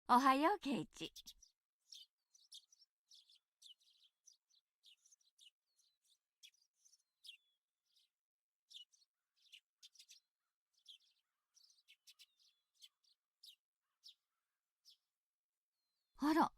おはよう、ケイチ。あら、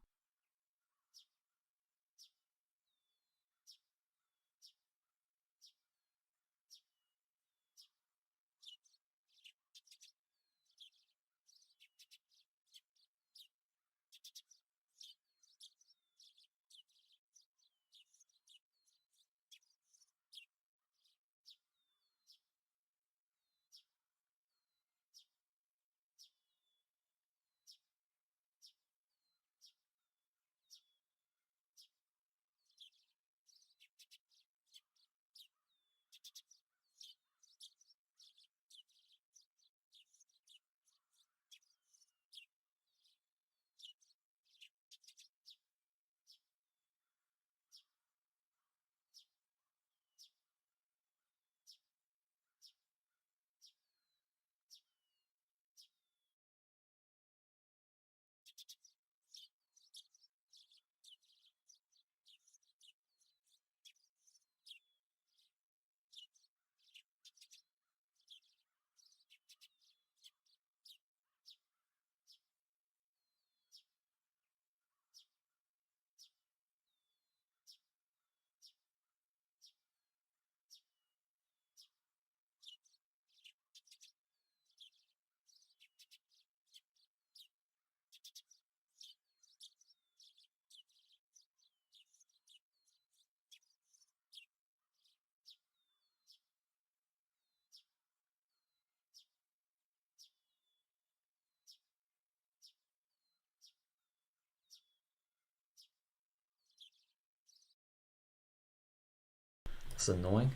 That's annoying.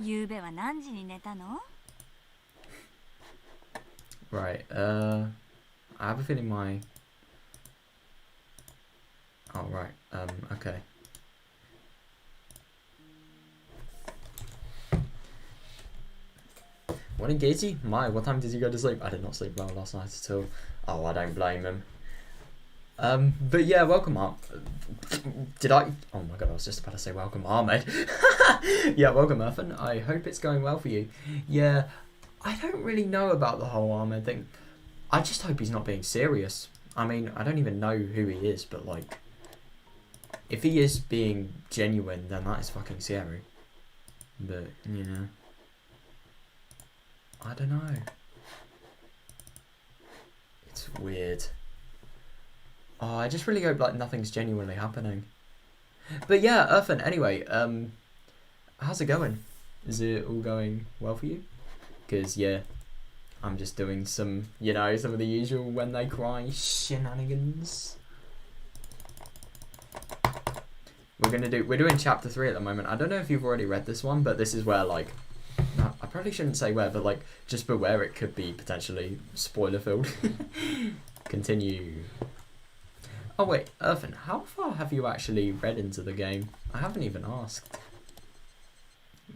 ゆうべは何時に寝たの？ Right, I have a feeling my... Oh, right, okay. Morning, Gacy. What time did you go to sleep? I did not sleep well last night at all. Oh, I don't blame him. But yeah, welcome, Did I? Oh my god, I was just about to say welcome, Ahmed. Yeah, welcome, Erfan. I hope it's going well for you. Yeah, I don't really know about the whole Ahmed thing. I just hope he's not being serious. I mean, I don't even know who he is, but like, if he is being genuine, then that is fucking scary. But, you know, I don't know. It's weird. Oh, I just really hope like nothing's genuinely happening. But yeah, Erfan, anyway, how's it going? Is it all going well for you? Because, yeah, I'm just doing some, you know, some of the usual when they cry shenanigans. We're doing chapter 3 at the moment. I don't know if you've already read this one, but this is where, like, no, I probably shouldn't say where, but, like, just beware it could be potentially spoiler-filled. Continue. Oh, wait, Irvin, how far have you actually read into the game? I haven't even asked.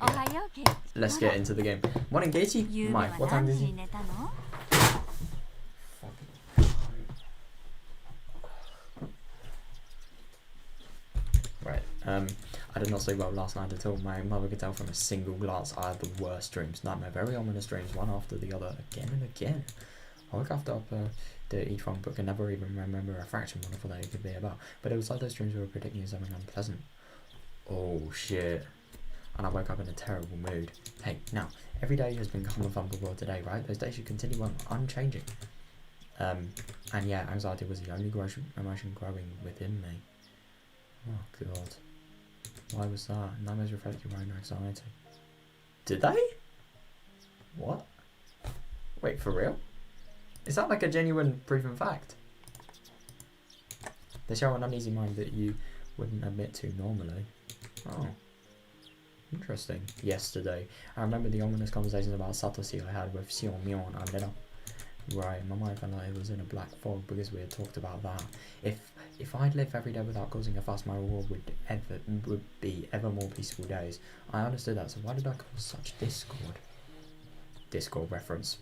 Yeah. Let's get into the game. Morning, Gacy. Mike, what time did you... Right, I did not sleep well last night at all. My mother could tell from a single glance I had the worst dreams. Nightmare, very ominous dreams, one after the other, again and again. I woke up to each one, but could never even remember a fraction what I thought they could be about. But it was like those dreams were predicting something unpleasant. Oh shit. And I woke up in a terrible mood. Hey, now, every day has been kind of fun before today, right? Those days should continue on, unchanging. And yeah, anxiety was the only emotion growing within me. Oh god. Why was that? Nightmares reflect your own anxiety. Did they? What? Wait, for real? Is that like a genuine proven fact? They show an uneasy mind that you wouldn't admit to normally. Oh. Interesting. Yesterday, I remember the ominous conversations about Satoshi I had with Xiao Mion and Lena. Right, my mind felt like it was in a black fog because we had talked about that. If I'd live every day without causing a fuss, my world would be ever more peaceful days. I understood that, so why did I cause such discord? Discord reference.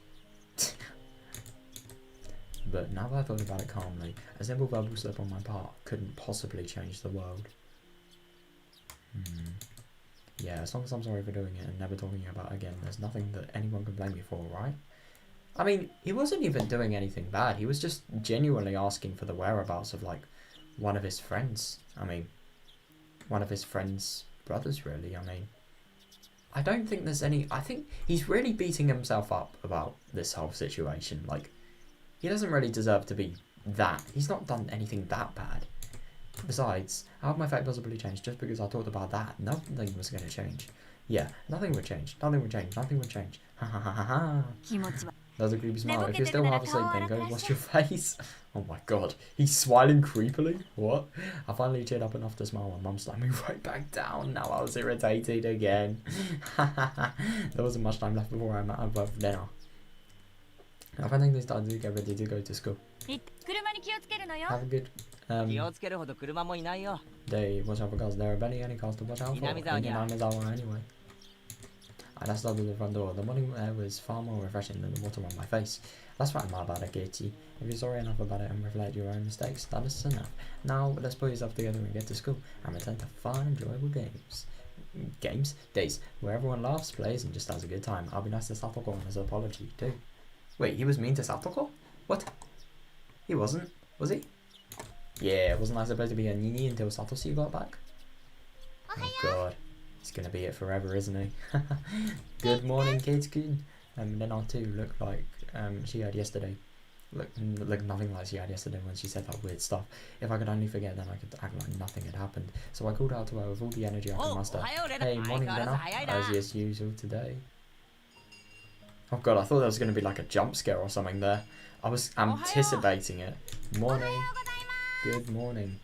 but now that I thought about it calmly, a simple verbal slip on my part couldn't possibly change the world. Yeah, as long as I'm sorry for doing it and never talking about it again, there's nothing that anyone can blame me for, right? I mean, he wasn't even doing anything bad. He was just genuinely asking for the whereabouts of, like, one of his friends. I mean, one of his friends' brothers, really. I mean, I don't think there's any... I think he's really beating himself up about this whole situation. Like, he doesn't really deserve to be that. He's not done anything that bad. Besides, how would my fate possibly change just because I talked about that? Nothing was going to change. Yeah, nothing would change. Nothing would change. Nothing would change. Ha ha ha ha ha. That was a creepy smile. If you're still half asleep, then go wash your face. Oh my god. He's smiling creepily? What? I finally cheered up enough to smile when Mum slammed me right back down. Now I was irritated again. There wasn't much time left before I'm out of dinner. I think they started to get ready to go to school. Have a good day. Watch out for cars. There are barely any cars to watch out for. In Inamizawa anyway. I just started the front door. The morning air was far more refreshing than the water on my face. That's what I'm about it, Geichi. If you're sorry enough about it and reflect your own mistakes, that is enough. Now, let's pull yourself together and get to school and return to fun, enjoyable days, where everyone laughs, plays, and just has a good time. I'll be nice to Satoko on his apology, too. Wait, he was mean to Satoko? What? He wasn't, was he? Yeah, wasn't I supposed to be a nini until Satoshi got back? Oh god. He's gonna be it forever, isn't he? Good morning, Kate-kun. Then our two look like she had yesterday. Look nothing like she had yesterday when she said that weird stuff. If I could only forget, then I could act like nothing had happened. So I called out to her with all the energy I could muster. Hey, morning, Benna. As usual today. Oh god, I thought there was gonna be like a jump scare or something there. I was anticipating it. Morning. Good morning.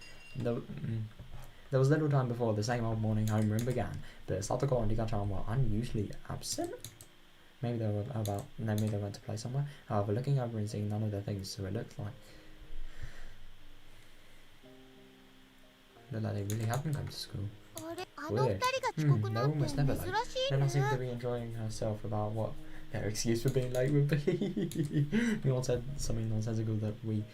There was little time before the same old morning homeroom began, but Satoko and Rika-chan were unusually absent. Maybe they went to play somewhere. However, looking over and seeing none of their things, so it looked like they really hadn't come to school. Weird. They're almost never late. Nana seemed to be enjoying herself about what their excuse for being late would be. Mion said something nonsensical that we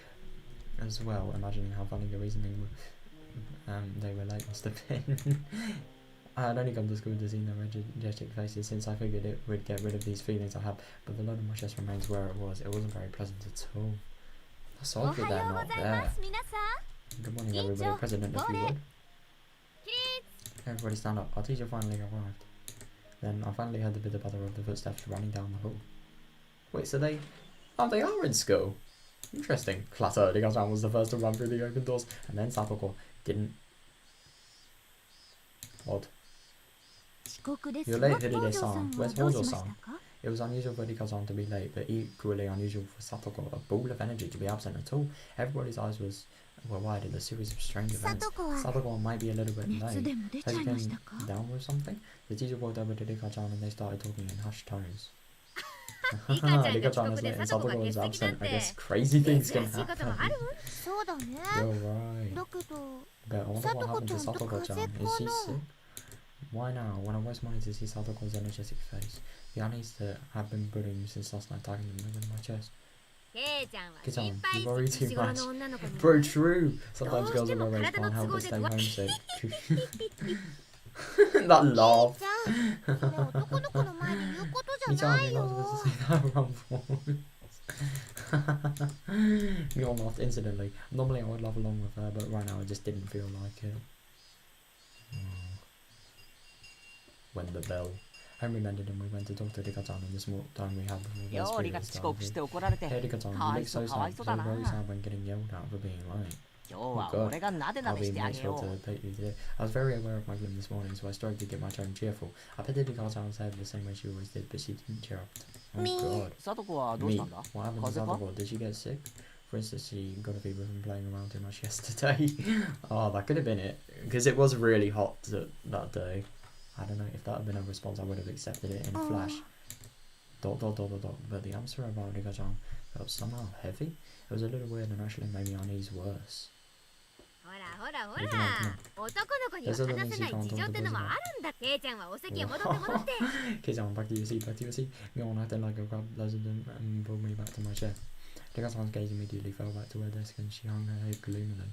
as well, imagining how funny the reasoning would. They were late must have been. I had only come to school to see their energetic faces since I figured it would get rid of these feelings I have, but the load of my chest remains where it was. It wasn't very pleasant at all. That's odd that they're not there. Good morning everybody, President if you would. Everybody stand up, our teacher finally arrived. Then I finally heard the bitter butter of the footsteps running down the hall. Wait, so they are in school? Interesting. Clatter, Rika-chan was the first to run through the open doors, and then Satoko didn't. Odd. You're late, Hiride-san. Where's Hojo-san? It was unusual for Rika-chan to be late, but equally unusual for Satoko, a ball of energy, to be absent at all. Everybody's eyes were wide in a series of strange events. Satoko might be a little bit late. Has he come down with something? The teacher walked over to Rika-chan and they started talking in hushed tones. Rika-chan is late and Satoko is absent. I guess crazy things can happen. You're right. But I wonder what happened to Satoko-chan. Is she sick? Why now, when I always wanted to see Satoko's energetic face? The unease that have been brewing since last night tagging them in my chest. Kei-chan, you worry too much. Bro, true! Sometimes girls with worries can't help but stay homesick. That laugh! Kei-chan, you're not supposed to say that around voice. Mion laughed incidentally. Normally I would laugh along with her, but right now I just didn't feel like it. When the bell. Home remembered and we went to talk to Rika-chan in the small time we had before the period started. Hey Rika-chan, you look so sad when getting yelled at for being late. Oh god, I'll be make sure to pay you today. I was very aware of my gloom this morning, so I strove to get my tone cheerful. I petted Rika-chan's head the same way she always did, but she didn't cheer up. Oh god. Me. What happened to Satoko? Did she get sick? For instance, she got a fever from playing around too much yesterday. Oh, that could have been it. Because it was really hot that day. I don't know, if that had been a response, I would have accepted it in a flash. ... But the answer about Rika-chan felt somehow heavy. It was a little weird and actually made me unease worse. There's other things you can't talk about. Kei-chan, back to your seat. Mion acted like I grabbed loads of them and pulled me back to my chair. Degasan's gaze immediately fell back to her desk and she hung her head gloomily.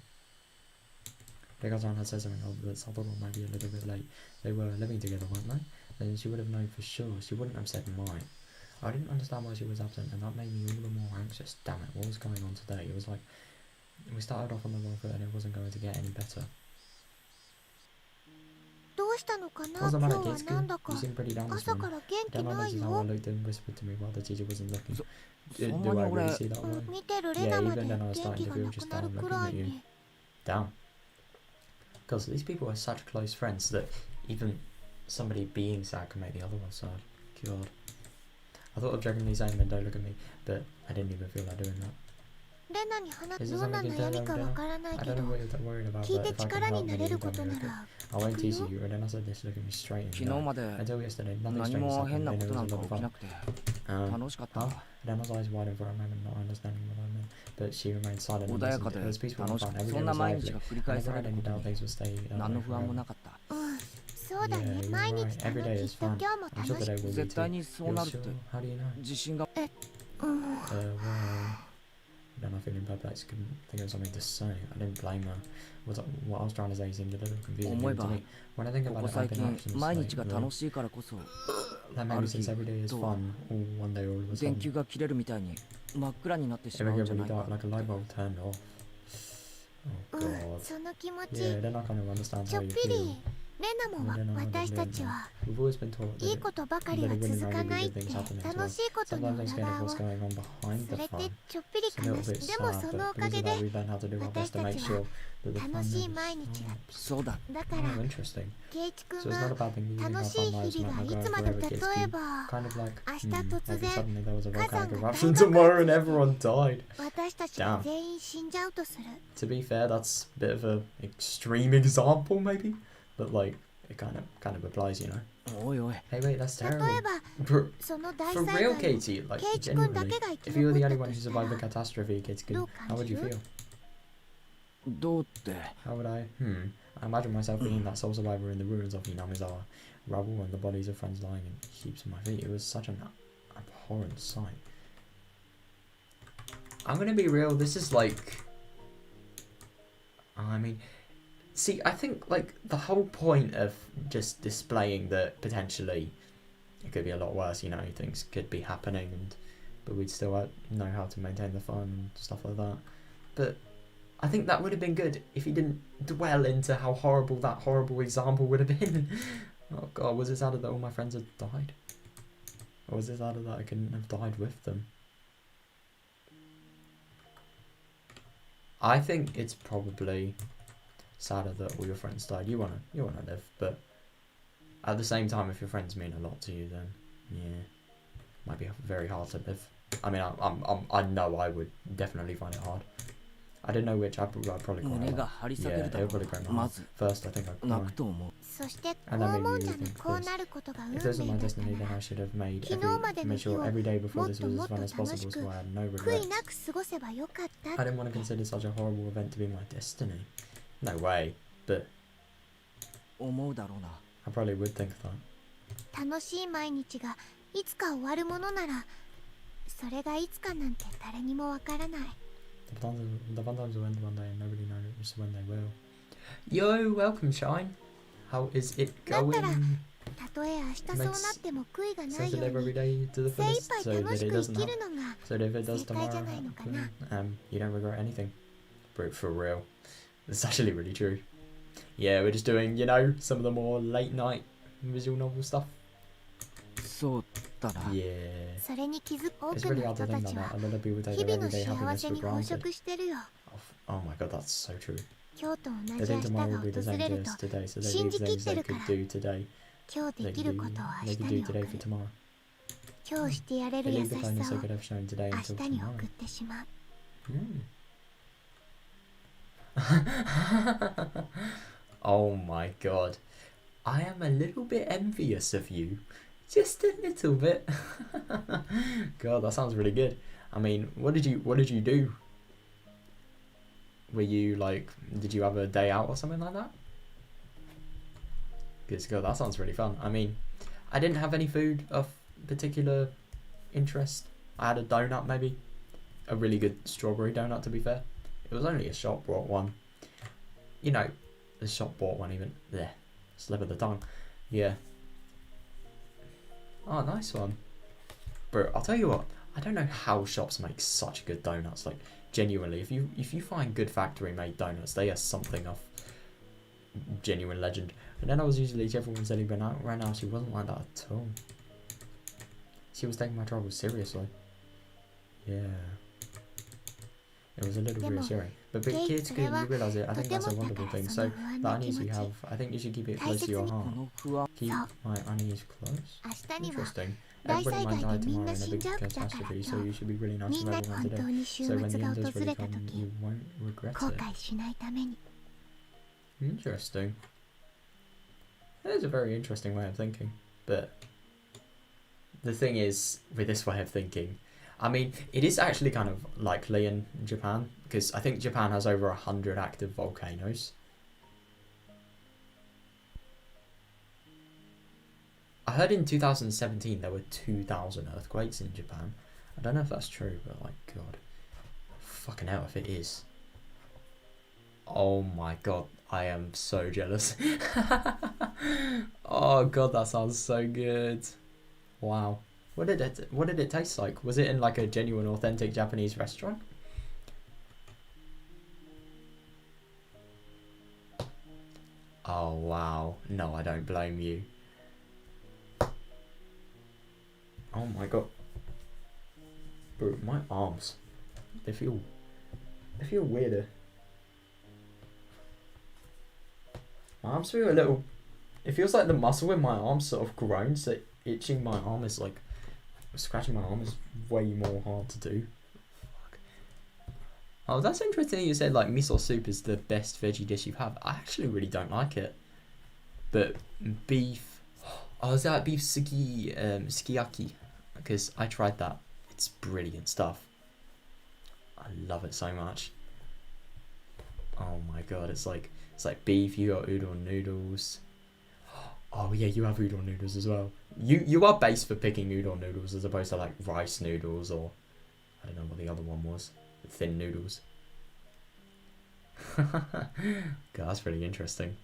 Degasan had said something that Satoru might be a little bit late. They were living together, weren't they? Then she would have known for sure. She wouldn't have said might. I didn't understand why she was absent, and that made me all the more anxious. Damn it, what was going on today? It was like, we started off on the wrong foot and it wasn't going to get any better. どうしたのかな What's the 今 matter, 日は Kitsuki? なんだか You seem pretty down this 朝 morning. から元気 Then I ない noticed how よ I looked and whispered to me while the teacher wasn't looking. そ Do んなに I 俺 really see that way? 見てるレ Yeah, ナまで even then I 元 was 気 starting to が feel な just くなる down く looking ら at い you. に Damn. Because these people are such close friends that even somebody being sad can make the other one sad. God. I thought of jokingly saying then don't look at me, but I didn't even feel like doing that. レナに話 Is す there どんな something you 悩 can み tell か them, わからない I け don't ど know what you're worried about, 聞い but て if I can 力 help, にな maybe れ you るこ can と do な it. ら I won't 聞く tease よ you, and then I said this, look at me straight in 昨 the 日 eye. まで Until yesterday, nothing 何 strange も happened, 変な then こ it と was な a んか lot 起 of き fun. なくて Um, 楽しかった huh? Dana's eyes widened for a moment, not understanding what I meant, but she remained silent and 穏やか listened. で It was peaceful 楽 and し fun. く Every そ day んな was 毎日 lively. が繰り I 返さ never れ had る any こと doubt に things would stay that 何の way 不安も forever. なかった。うんそうだね Yeah, 毎 you're 日 right. Every 楽 day きっ is と fun. 今日も I'm 楽 sure し today will be 絶 too. 対にそう You're なるって sure? How do you know? 自信がうん Well, then I feeling perplexed, couldn't think of something to say. I didn't blame her. What I was trying to say seemed a little confusing 思え even ば to me. When I think こ about こ it, 最 I've been 近 actions 毎 like 日が the, 楽しいからこそ that maybe since every day is fun, all one day all of a 電 sudden 球が切れるみたいに真っ暗になってしまうん everything じゃな really いか dark, like a light bulb turned off. Oh うん god. その気持ち Yeah, then I kind of understand ちょ how っ you ぴ feel. りレナも私たちは We've always been taught いい that ことばかり that は it wouldn't 続か only な be いっ good て things happening as 楽 well. しいことの Sometimes I'm 裏 scared of 側を what's going on behind そ the れって fun. ちょっぴり It's a 悲 little し bit いでも sad, その but おか because げ of で that we've learned how to do our 私 best to た make ち sure は that the fun 楽しい never 毎日が stops. そうだだか Oh, ら interesting. ケイチ君 So it's が not a bad thing using our 楽し fun い lives 日々 might が not い go つ on まで forever, 例 kids え keep ば kind of like, 明日 like 突 if 然 suddenly there was a 火山 volcanic が eruption 大爆 tomorrow and 発 everyone died. 私たちが全員死んじゃうとする To be fair, that's a bit of a extreme example maybe, but like it kind of applies, you know. おいおい Hey, wait, that's 例 terrible. えば For, その大 for 災 real, 害を Katie, like ケイチ君だ genuinely, けが生き if you were the only 残 one っ who たとした survived the ら catastrophe, Katie, どう how 感 would じ you る feel? どうって How would I? I imagine myself being that sole survivor in the ruins of Hinamizawa, rubble and the bodies of friends lying in heaps at my feet. It was such an abhorrent sight. I'm gonna be real, this is like... I mean... See, I think, like, the whole point of just displaying that potentially it could be a lot worse, you know, things could be happening, but we'd still know how to maintain the fun and stuff like that. But I think that would have been good if he didn't dwell into how horrible that horrible example would have been. Oh god, was it sadder that all my friends had died? Or was it sadder that I couldn't have died with them? I think it's probably sadder that all your friends died. You wanna live, but at the same time, if your friends mean a lot to you, then yeah, might be very hard to live. I mean, I know I would definitely find it hard. I didn't know which. I'd probably cry. 胸 a が lot. 張り裂け Yeah, る it だ would ろ probably break う my ま heart. ず First, I think I'd 泣 cry. くと思うそしてこう And then 思うん maybe じゃ you な think こう this. なることが運 If this was 命 my だった destiny, な then ら I should have made 昨日までの made 日を sure every day before もっ this と was も as っと fun as 楽 possible, し so く I had no 悔い regrets. なく過ごせばよかった I didn't want to consider such a horrible event to be my destiny. No way. But 思うだろうな I probably would think that. 楽しい毎日がいつか終わるものならそれがいつかなんて誰にもわからない The fun times will end one day and nobody knows when they will. Yo, welcome, Shine. How is it だったら going? たとえ明日そうなっても悔いがな So い to よ live う every に day to the 精一 fullest, 杯 so 楽 that し it く doesn't 生き happen. るのが So if it does 正解じ tomorrow, ゃないのかな you don't regret anything. For real. It's actually really true. Yeah, we're just doing, you know, some of the more late night visual novel stuff. そうだな Yeah. それに気づく多 It's く really の hard to 人た think ち like は that. A lot of people take 日 their 々の everyday 幸 happiness せ for に飽 granted. 食してるよ Oh my god, that's so true. 今日と同 They じ明 think 日 tomorrow が will be the 訪 same れ to ると us today, so they 信 leave じきっ things て they るか could ら do today. 今日で They き could る do, ことを they 明 could 日 do に送 today る for tomorrow. 今日してやれ They る優 leave し the さ kindness を they could have shown today 明 until 日に tomorrow. 送ってしまう Oh my god. I am a little bit envious of you. Just a little bit. God, that sounds really good. I mean, what did you do? Were you like, did you have a day out or something like that? Because God, that sounds really fun. I mean, I didn't have any food of particular interest. I had a donut maybe. a really good strawberry donut, to be fair. It was only a shop bought one. You know, the shop bought one even. There. Slip of the tongue. Yeah. Oh, nice one. Bro, I'll tell you what. I don't know how shops make such good donuts. Like, genuinely, if you find good factory made donuts, they are something of genuine legend. And then I was usually everyone said he'd been out. Right now, she wasn't like that at all. She was taking my troubles seriously. Yeah. It was a little reassuring. But big kids, you realise it. I think that's a wonderful thing. So, the unease you have, I think you should keep it close to your heart. Keep my unease close? Interesting. Everybody might die tomorrow in a big catastrophe, so you should be really nice to everyone today. So when the end does really come, you won't regret it. Interesting. That is a very interesting way of thinking. But the thing is, with this way of thinking, I mean, it is actually kind of likely in Japan, because I think Japan has over 100 active volcanoes. I heard in 2017 there were 2,000 earthquakes in Japan. I don't know if that's true, but like, God. Fucking hell if it is. Oh my god, I am so jealous. Oh god, that sounds so good. Wow. What did it taste like? Was it in like a genuine, authentic Japanese restaurant? Oh wow. No, I don't blame you. Oh my god. Bro, my arms. They feel weirder. My arms feel a little... It feels like the muscle in my arm sort of grown, so itching my arm is like... Scratching my arm is way more hard to do. Fuck. Oh, that's interesting you said like miso soup is the best veggie dish you have. I actually really don't like it. But beef... Oh, is that beef sukiyaki? Because I tried that. It's brilliant stuff. I love it so much. Oh my god, it's like beef, you got udon noodles. Oh yeah, you have udon noodles as well. You are based for picking udon noodles as opposed to like rice noodles or I don't know what the other one was. Thin noodles. God, that's really interesting.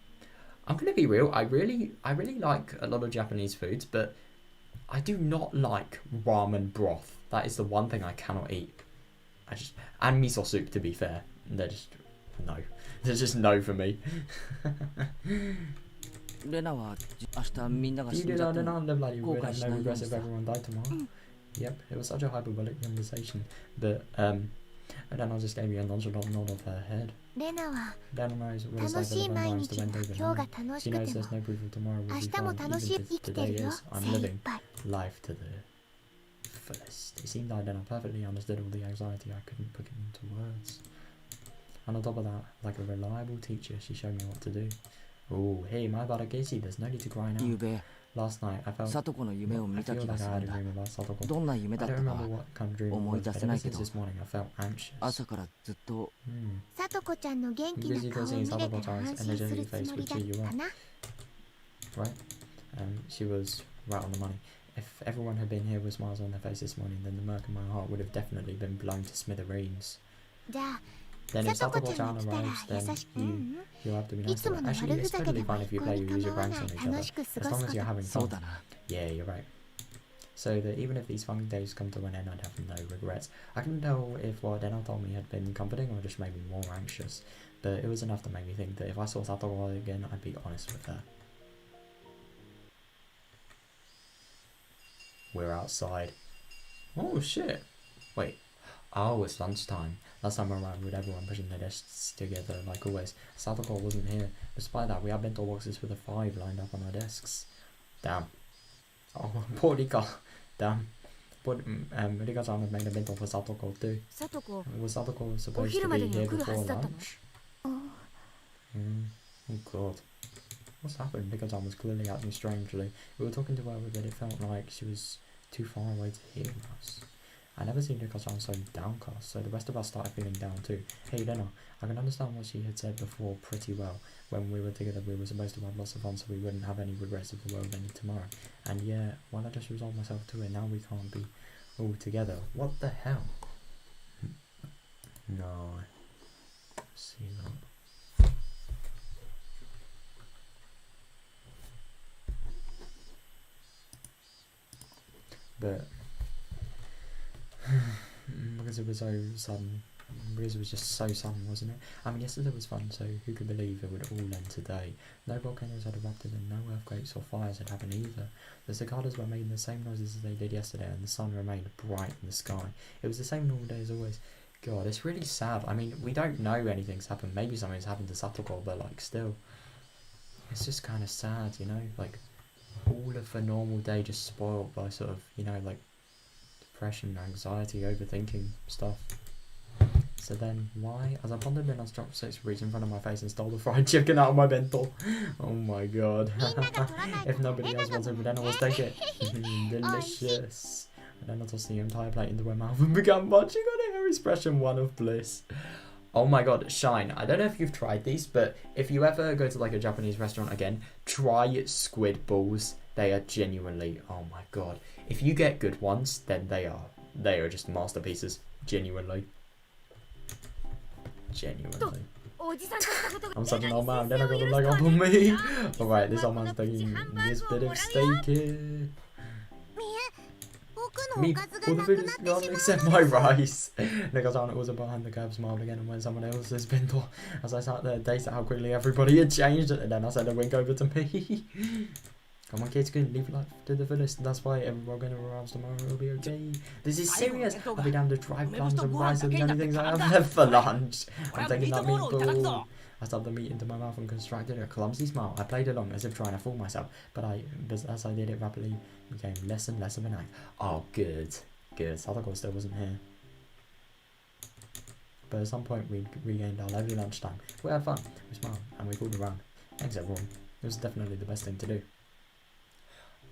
I'm gonna be real, I really like a lot of Japanese foods, but I do not like ramen broth. That is the one thing I cannot eat. And miso soup, to be fair. They're just no. There's just no for me. Lenaは明日みんなが You 死ん did じゃっ I て don't も know, bloody 後 would 悔 have し no ないよう regrets に if さ。 everyone died tomorrow. Yep, it was such a hyperbolic conversation. But and then I just gave you a nonchalant nod of her head. レナは Dana knows what it's 楽 like しい for 毎 the 日 to が went over 今日が now. 楽 She しく knows て there's も no proof of tomorrow will 明 be 日も found, 楽し even い if 生きて today るよ is. I'm 精一 living 杯 life to the fullest. It seemed like Dana perfectly understood all the anxiety I couldn't put into words. And on top of that, like a reliable teacher, she showed me what to do. Oh, hey, my bad, Casey, there's no need to cry ゆう now. べ Last night, I felt... サトコの夢を I 見た feel 気が like す I る had ん a だ。 dream about Satoko. どんな夢 I だっ don't たか remember は what kind of dream it 思い was, 出 but せ ever ないけ since ど this morning, I felt anxious. 朝からずっと さとこちゃんの元気な Busy 顔を causing 見れた Satoko ら安 times, 心す energetic るつ face もり would だ cheer you った up, な right? She was right on the money. If everyone had been here with smiles on their face this morning, then the murk in my heart would have definitely been blown to smithereens. じゃあ Then さ if とこちゃん Satoko-chan が来たら arrives, 優 then しく、うん you'll have to be い nice つ to も her. の Actually, 悪 it's ふざけで totally も fine 一 if you 向 play に or use your 構わな pranks い on each 楽 other, しく過 as ご long す as こ you're と having そう fun. だな。 Yeah, you're right. So that even if these fun days come to an end, I'd have no regrets. I couldn't tell if what Deno told me had been comforting or just made me more anxious, but it was enough to make me think that if I saw Satoko again, I'd be honest with her. We're outside. Oh shit! Wait. Oh, it's lunchtime. Last time around with everyone pushing their desks together like always, Satoko wasn't here. Despite that, we had bento boxes for the 5 lined up on our desks. Damn. Oh, poor Rika. Damn. But Rika-chan had made a bento for Satoko too. さとこ Was Satoko お supposed 昼 to ま be でには here 来るは before ずだったの lunch? Oh god. What's happened? Rika-chan was clearly acting strangely. We were talking to her, but it felt like she was too far away to hear us. I never seen Rika-chan so downcast, so the rest of us started feeling down too. Hey Lena, I can understand what she had said before pretty well. When we were together, we were supposed to have lots of fun so we wouldn't have any regrets of the world ending tomorrow. And yeah, well, I just resolved myself to it, now we can't be all together. What the hell? but because it was so sudden, because it was just so sudden, wasn't it? I mean, yesterday was fun, so who could believe it would all end today? No volcanoes had erupted and no earthquakes or fires had happened either. The cicadas were making the same noises as they did yesterday, and the sun remained bright in the sky. It was the same normal day as always. God, it's really sad. I mean, we don't know anything's happened. Maybe something's happened to Satoko, but like still, it's just kind of sad, you know? Like, all of the normal day just spoiled by sort of, you know, like depression, anxiety, overthinking stuff. So then, why? As I pondered, Midnight's chopsticks reached in front of my face and stole the fried chicken out of my bento. Oh my god. If nobody else wants it, then I will take it. Delicious. And then I tossed the entire plate into my mouth and began munching on it. Her expression one of bliss. Oh my god, Shine. I don't know if you've tried these, but if you ever go to like a Japanese restaurant again, try squid balls. They are genuinely, oh my god. If you get good ones, then they are just masterpieces. Genuinely. I'm such an old man, then I got a leg up on me. Alright, this old man's taking this bit of steak here. Me, all the food is gone except my rice. Nigazana was behind the cab, smiled again and went someone else's bento. As I sat there, dazed at how quickly everybody had changed, and then I said a wink over to me. Come on kids, good, live life to the fullest. That's why everyone gonna arrive tomorrow, it'll be okay. This is serious. I'll be down to drive plums and rice are the only things I have left for lunch. I'm taking that meatball. I stuffed the meat into my mouth and constructed a clumsy smile. I played along as if trying to fool myself, but as I did it rapidly, became less and less of an act. Oh, good. Good. Sadako still wasn't here. But at some point, we regained our lively lunchtime. We had fun, we smiled, and we called around. Thanks, everyone. It was definitely the best thing to do.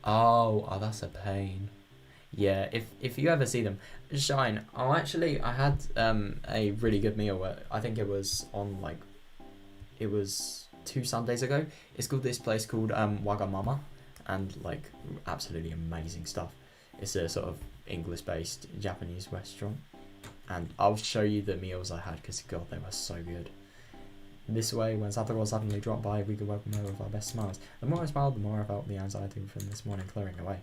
Oh, that's a pain. Yeah, if you ever see them, Shine. Oh, actually, I had a really good meal. I think it was on like, it was 2 Sundays ago. It's called this place called Wagamama, and like absolutely amazing stuff. It's a sort of English-based Japanese restaurant, and I'll show you the meals I had because God, they were so good. This way, when Satoko suddenly dropped by, we could welcome her with our best smiles. The more I smiled, the more I felt the anxiety from this morning clearing away.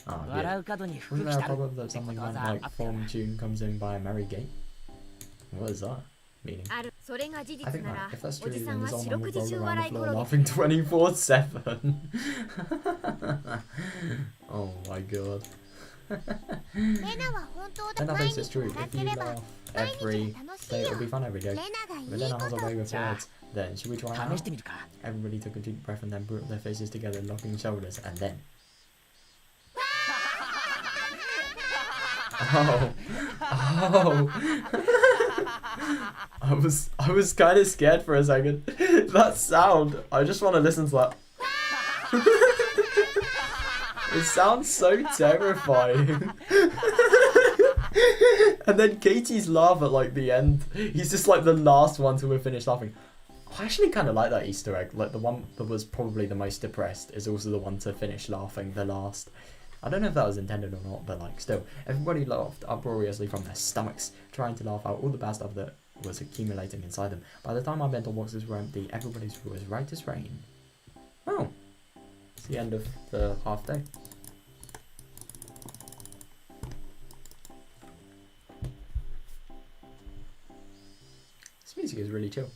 Oh, yeah. Wasn't there a problem that something went like Form Tune comes in by a merry gate? What is that meaning? I think that if that's true, then this old man would roll around the floor laughing 24/7. Oh my god. Lena thinks it's true. If you laugh every day, it'll be fun every day. But Lena has a way with words. Then, should we try it out? Everybody took a deep breath and then brought their faces together, locking shoulders, and then... Oh. I was kind of scared for a second. That sound, I just want to listen to that. It sounds so terrifying. And then Katie's laugh at like the end. He's just like the last one to have finished laughing. I actually kind of like that Easter egg. Like the one that was probably the most depressed is also the one to finish laughing the last. I don't know if that was intended or not, but like still, everybody laughed uproariously from their stomachs, trying to laugh out all the bad stuff that was accumulating inside them. By the time our mental boxes were empty, everybody's was right as rain. Oh, it's the end of the half day. This music is really chill.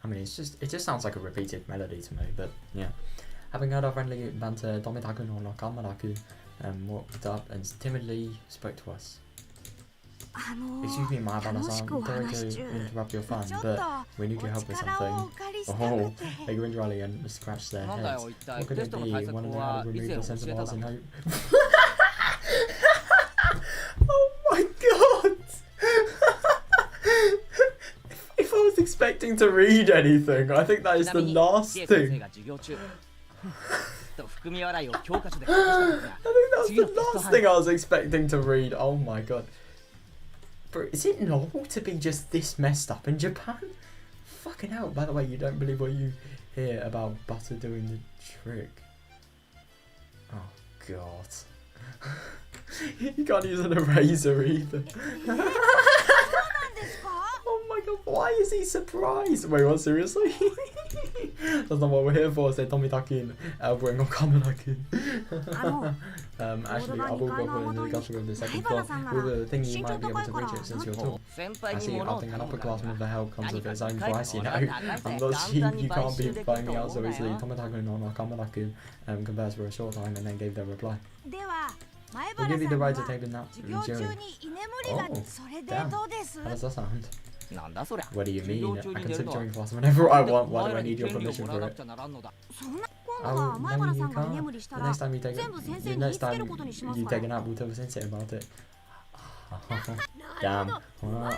I mean, it just sounds like a repeated melody to me, but yeah. Having heard our friendly banter, Tomitaku no Nakamaraku walked up and timidly spoke to us. Excuse me, my Bana-san, sorry to interrupt your fun, but we need your help with something. Oh, they grinned dryly and scratched their heads. What could it be? Want to know how to remove the sense of ours and hope? Oh my god! If I was expecting to read anything, I think that is the last thing. I think that's the last thing I was expecting to read. Oh my god. Bro, is it normal to be just this messed up in Japan? Fucking hell. By the way, you don't believe what you hear about butter doing the trick. Oh god. You can't use an eraser either. Oh my god, why is he surprised? Wait, what, seriously? That's not what we're here for, said Tomitakin. We're not Kamanakin. Actually, I will go for the gutter of the second floor. With the thing, you might be able to reach it since you're tall. I see, I think an upperclassman with the help comes with its own price, you know. I'm not cheap, you can't be buying me out so easily. Tomitakin or Kamanakin conversed for a short time and then gave their reply. We'll give you the right to take a nap during. Oh, damn. How does that sound? なんだそりゃ What do you 授業 mean? 中 I に can 寝 sleep るの during class whenever I want. お Why 前 do I らに need your 権利を permission もら for わなく it? ちゃならんのだ Oh, 前原 no, さ you んが居 can't. 眠りした The ら next time you take 全部先 it, 生 the に言い next つけ time ることにしま you すか take ら a nap, we'll tell the sensei about it. Damn.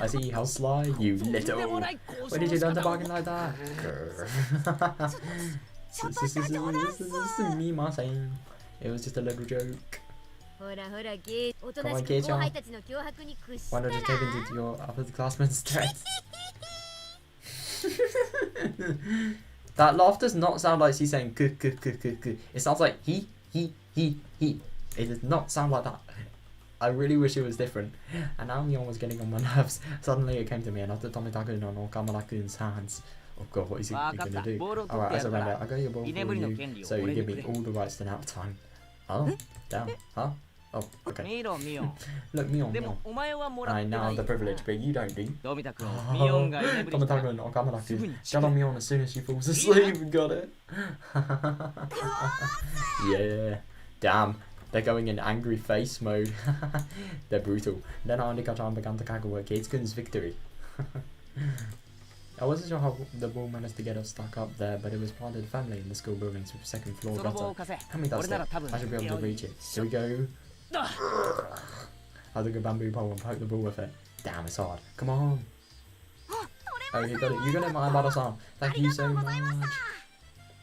I see how sly, you とんで little. もない交 Where 渉 did の you learn to 仕方を bargain like that? This is me, my saying. It was just a little joke. ほらほらゲイおとな Come し on, く Gage 後輩たちの脅迫に屈した Why ら not just take it to your upperclassman's strength? That laugh does not sound like she's saying good. It sounds like he. It does not sound like that. I really wish it was different. And now Leon was getting on my nerves. Suddenly it came to me and after Tomitaku no Kamarakun's hands. Oh god, what is he gonna do? Alright, I surrender. I got your ball for you, so you give me all the rights to nap time. Oh, damn. Huh? Oh, okay. 見ろミオン Look, Leon, でも Leon. お前はもらっ I て now な have い the privilege, but you don't, do you? ドミタ君ミオンが居眠りしたら Tomitaku no Kamaraku. すぐに Shut on me on as soon as she falls asleep. Got it. Yeah. Damn. They're going in angry face mode. They're brutal. Then Andika-chan began to cackle at Gatekun's victory. I wasn't sure how the ball managed to get us stuck up there, but it was planted firmly in the school building's second floor その棒 gutter. を貸せ Hand me that 俺な stick. ら多分 I should be able to reach it. Here we go. I took a bamboo pole and poked the ball with it. Damn, it's hard. Come on. Oh, you got it. You got it, my Abada-san. Thank you so much.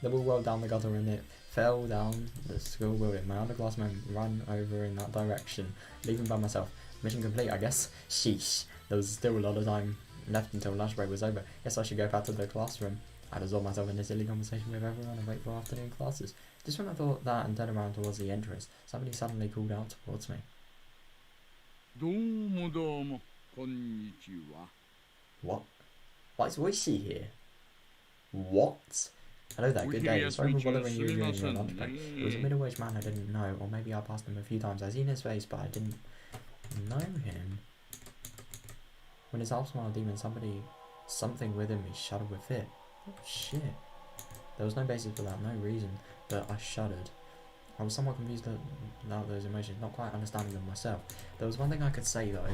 The ball rolled down the gutter and it fell down the school building. My underclassmen ran over in that direction, leaving by myself. Mission complete, I guess. Sheesh. There was still a lot of time left until lunch break was over. Guess I should go back to the classroom. I'd absorb myself in a silly conversation with everyone and wait for afternoon classes. Just when I thought that and turned around towards the entrance, somebody suddenly called out towards me. どうもどうもこんにちは What? Why is Oishi here? What? Hello there, good day. Sorry for bothering you during your lunch break. It was a middle-aged man I didn't know, or maybe I passed him a few times. I'd seen his face, but I didn't know him. When his half-smile demon, something within me shuddered with fear. Oh shit. There was no basis for that, no reason, but I shuddered. I was somewhat confused about those emotions, not quite understanding them myself. There was one thing I could say though.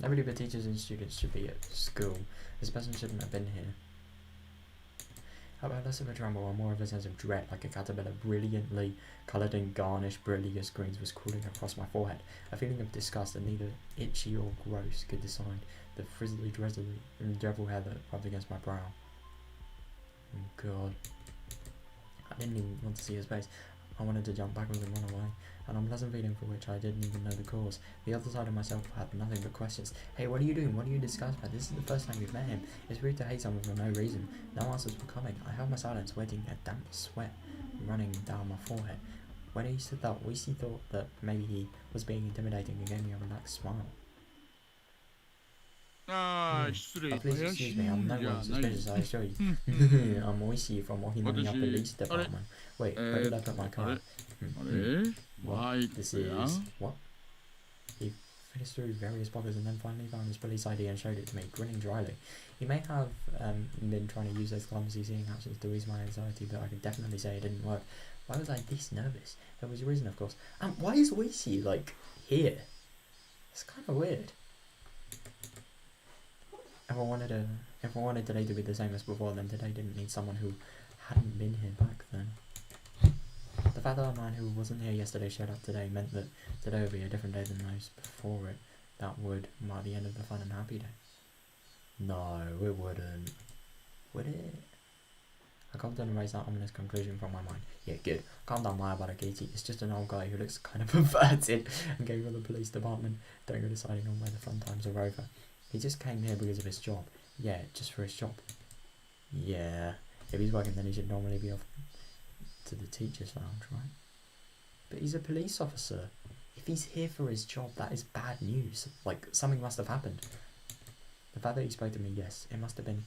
I believe that teachers and students should be at school. This person shouldn't have been here. How about less of a tremble or more of a sense of dread, like a caterpillar brilliantly coloured and garnished brilliant screens was crawling across my forehead. A feeling of disgust that neither itchy or gross could decide. The frizzly, dreadful hair that rubbed against my brow. Oh god. I didn't even want to see his face. I wanted to jump backwards and run away. An unpleasant feeling for which I didn't even know the cause. The other side of myself had nothing but questions. Hey, what are you doing? What are you discussing about? This is the first time you've met him. It's rude to hate someone for no reason. No answers were coming. I held my silence, waiting, a damp sweat running down my forehead. When he said that, Weezy thought that maybe he was being intimidating and gave me a relaxed smile. ああ失礼 Please 怪 excuse しい me, も I'm ん no じゃ one ない suspicious, I assure you. I'm Oishi from Ohinami Police Department. Wait, where did I put my card? あれ What? バイ This クや is... What? He finished through various pockets and then finally found his police ID and showed it to me, grinning dryly. He may have been trying to use those clumsy seeing actions to ease my anxiety, but I could definitely say it didn't work. Why was I this nervous? There was a reason, of course. And why is Oishi, like, here? It's kind of weird. If I wanted today to be the same as before, then today didn't need someone who hadn't been here back then. The fact that a man who wasn't here yesterday showed up today meant that today would be a different day than those before it. That would mark the end of the fun and happy day. No, it wouldn't. Would it? I can't erase that ominous conclusion from my mind. Yeah, good. Calm down, my about Katie. It's just an old guy who looks kind of perverted and came from the police department. Don't go deciding on where the fun times are over. He just came here because of his job. Yeah, just for his job. Yeah. If he's working, then he should normally be off to the teacher's lounge, right? But he's a police officer. If he's here for his job, that is bad news. Like, something must have happened. The fact that he spoke to me, yes, it must have been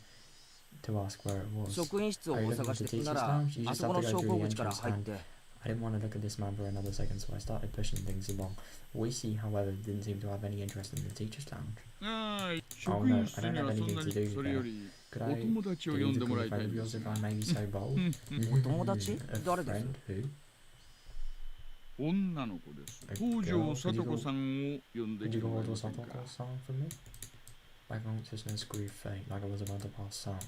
to ask where it was. 職員室を Are you お looking 探 at し the でな teacher's ら lounge? You あ just そ have こ to の go 昇 through 降 the 口から entrance 入っ and て I didn't want to look at this man for another second, so I started pushing things along. Oishi, however, didn't seem to have any interest in the teacher's lounge. ああ、 Oh 職 no, 員 I 室 don't に have はそん anything な to に do それ there. より Could お I 友達を do 呼ん the でもら cool いたい friend で of す yours if な I may be so bold? お友達 A 誰です friend who? 女の子です A 東 girl? 條聡子さんを呼んで Could き you て go もらえ hold ま or せんか Satoko-san for me? My consciousness grew faint, like I was about to pass out.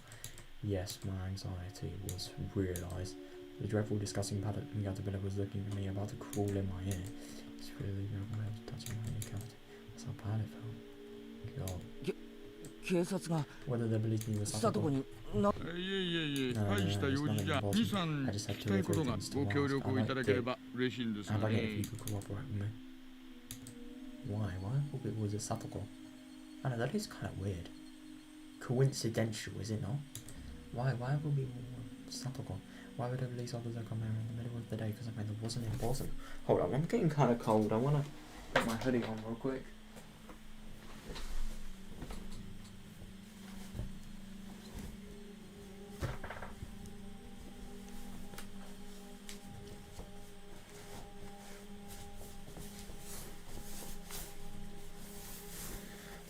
Yes, my anxiety was realised. The dreadful, disgusting caterpillar was looking at me, about to crawl in my ear. It's really real, touching my ear cavity. That's how bad it felt. God. 警察が Whether they believed me was 聡子 Satoko. にな いえいえいえ No, 大した no, 用 it's 事じゃ nothing 2、 important. 3 I just 聞 had き two た or いこ three とが things ご to 協 ask. 力をいただければ嬉しいんです I'd が like it if ね you could cooperate with me. Why? Why was it Satoko? I know, that is kind of weird. Coincidental, is it not? Why would we Satoko? Why would a police officer come here in the middle of the day for something that wasn't important? Hold on, I'm getting kind of cold. I want to put my hoodie on real quick.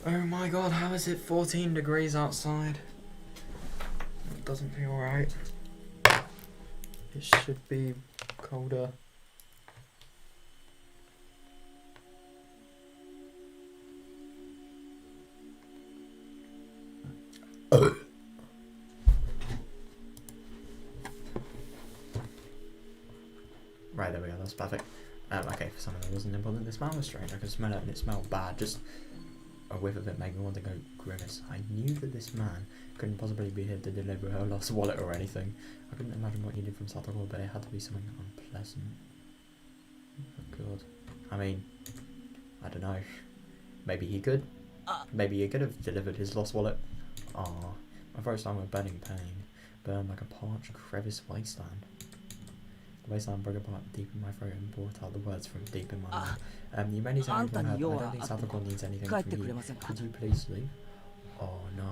Oh my god, how is it 14 degrees outside? It doesn't feel right. It should be colder. Right, there we go, that's perfect. Okay, for something that wasn't important, the smell was strange. I could smell it and it smelled bad. Just a whiff of it made me want to go grimace. I knew that this man couldn't possibly be here to deliver her lost wallet or anything. I couldn't imagine what he did from Satoko, but it had to be something unpleasant. Oh god. I mean, I don't know. Maybe he could. Maybe he could have delivered his lost wallet. Ah, my throat stung with burning pain. Burned like a parched crevice wasteland. The wasteland broke apart deep in my throat and brought out the words from deep in my mind. You may need something from her, but I don't think Satoko needs anything from you. Could you please leave? Oh no.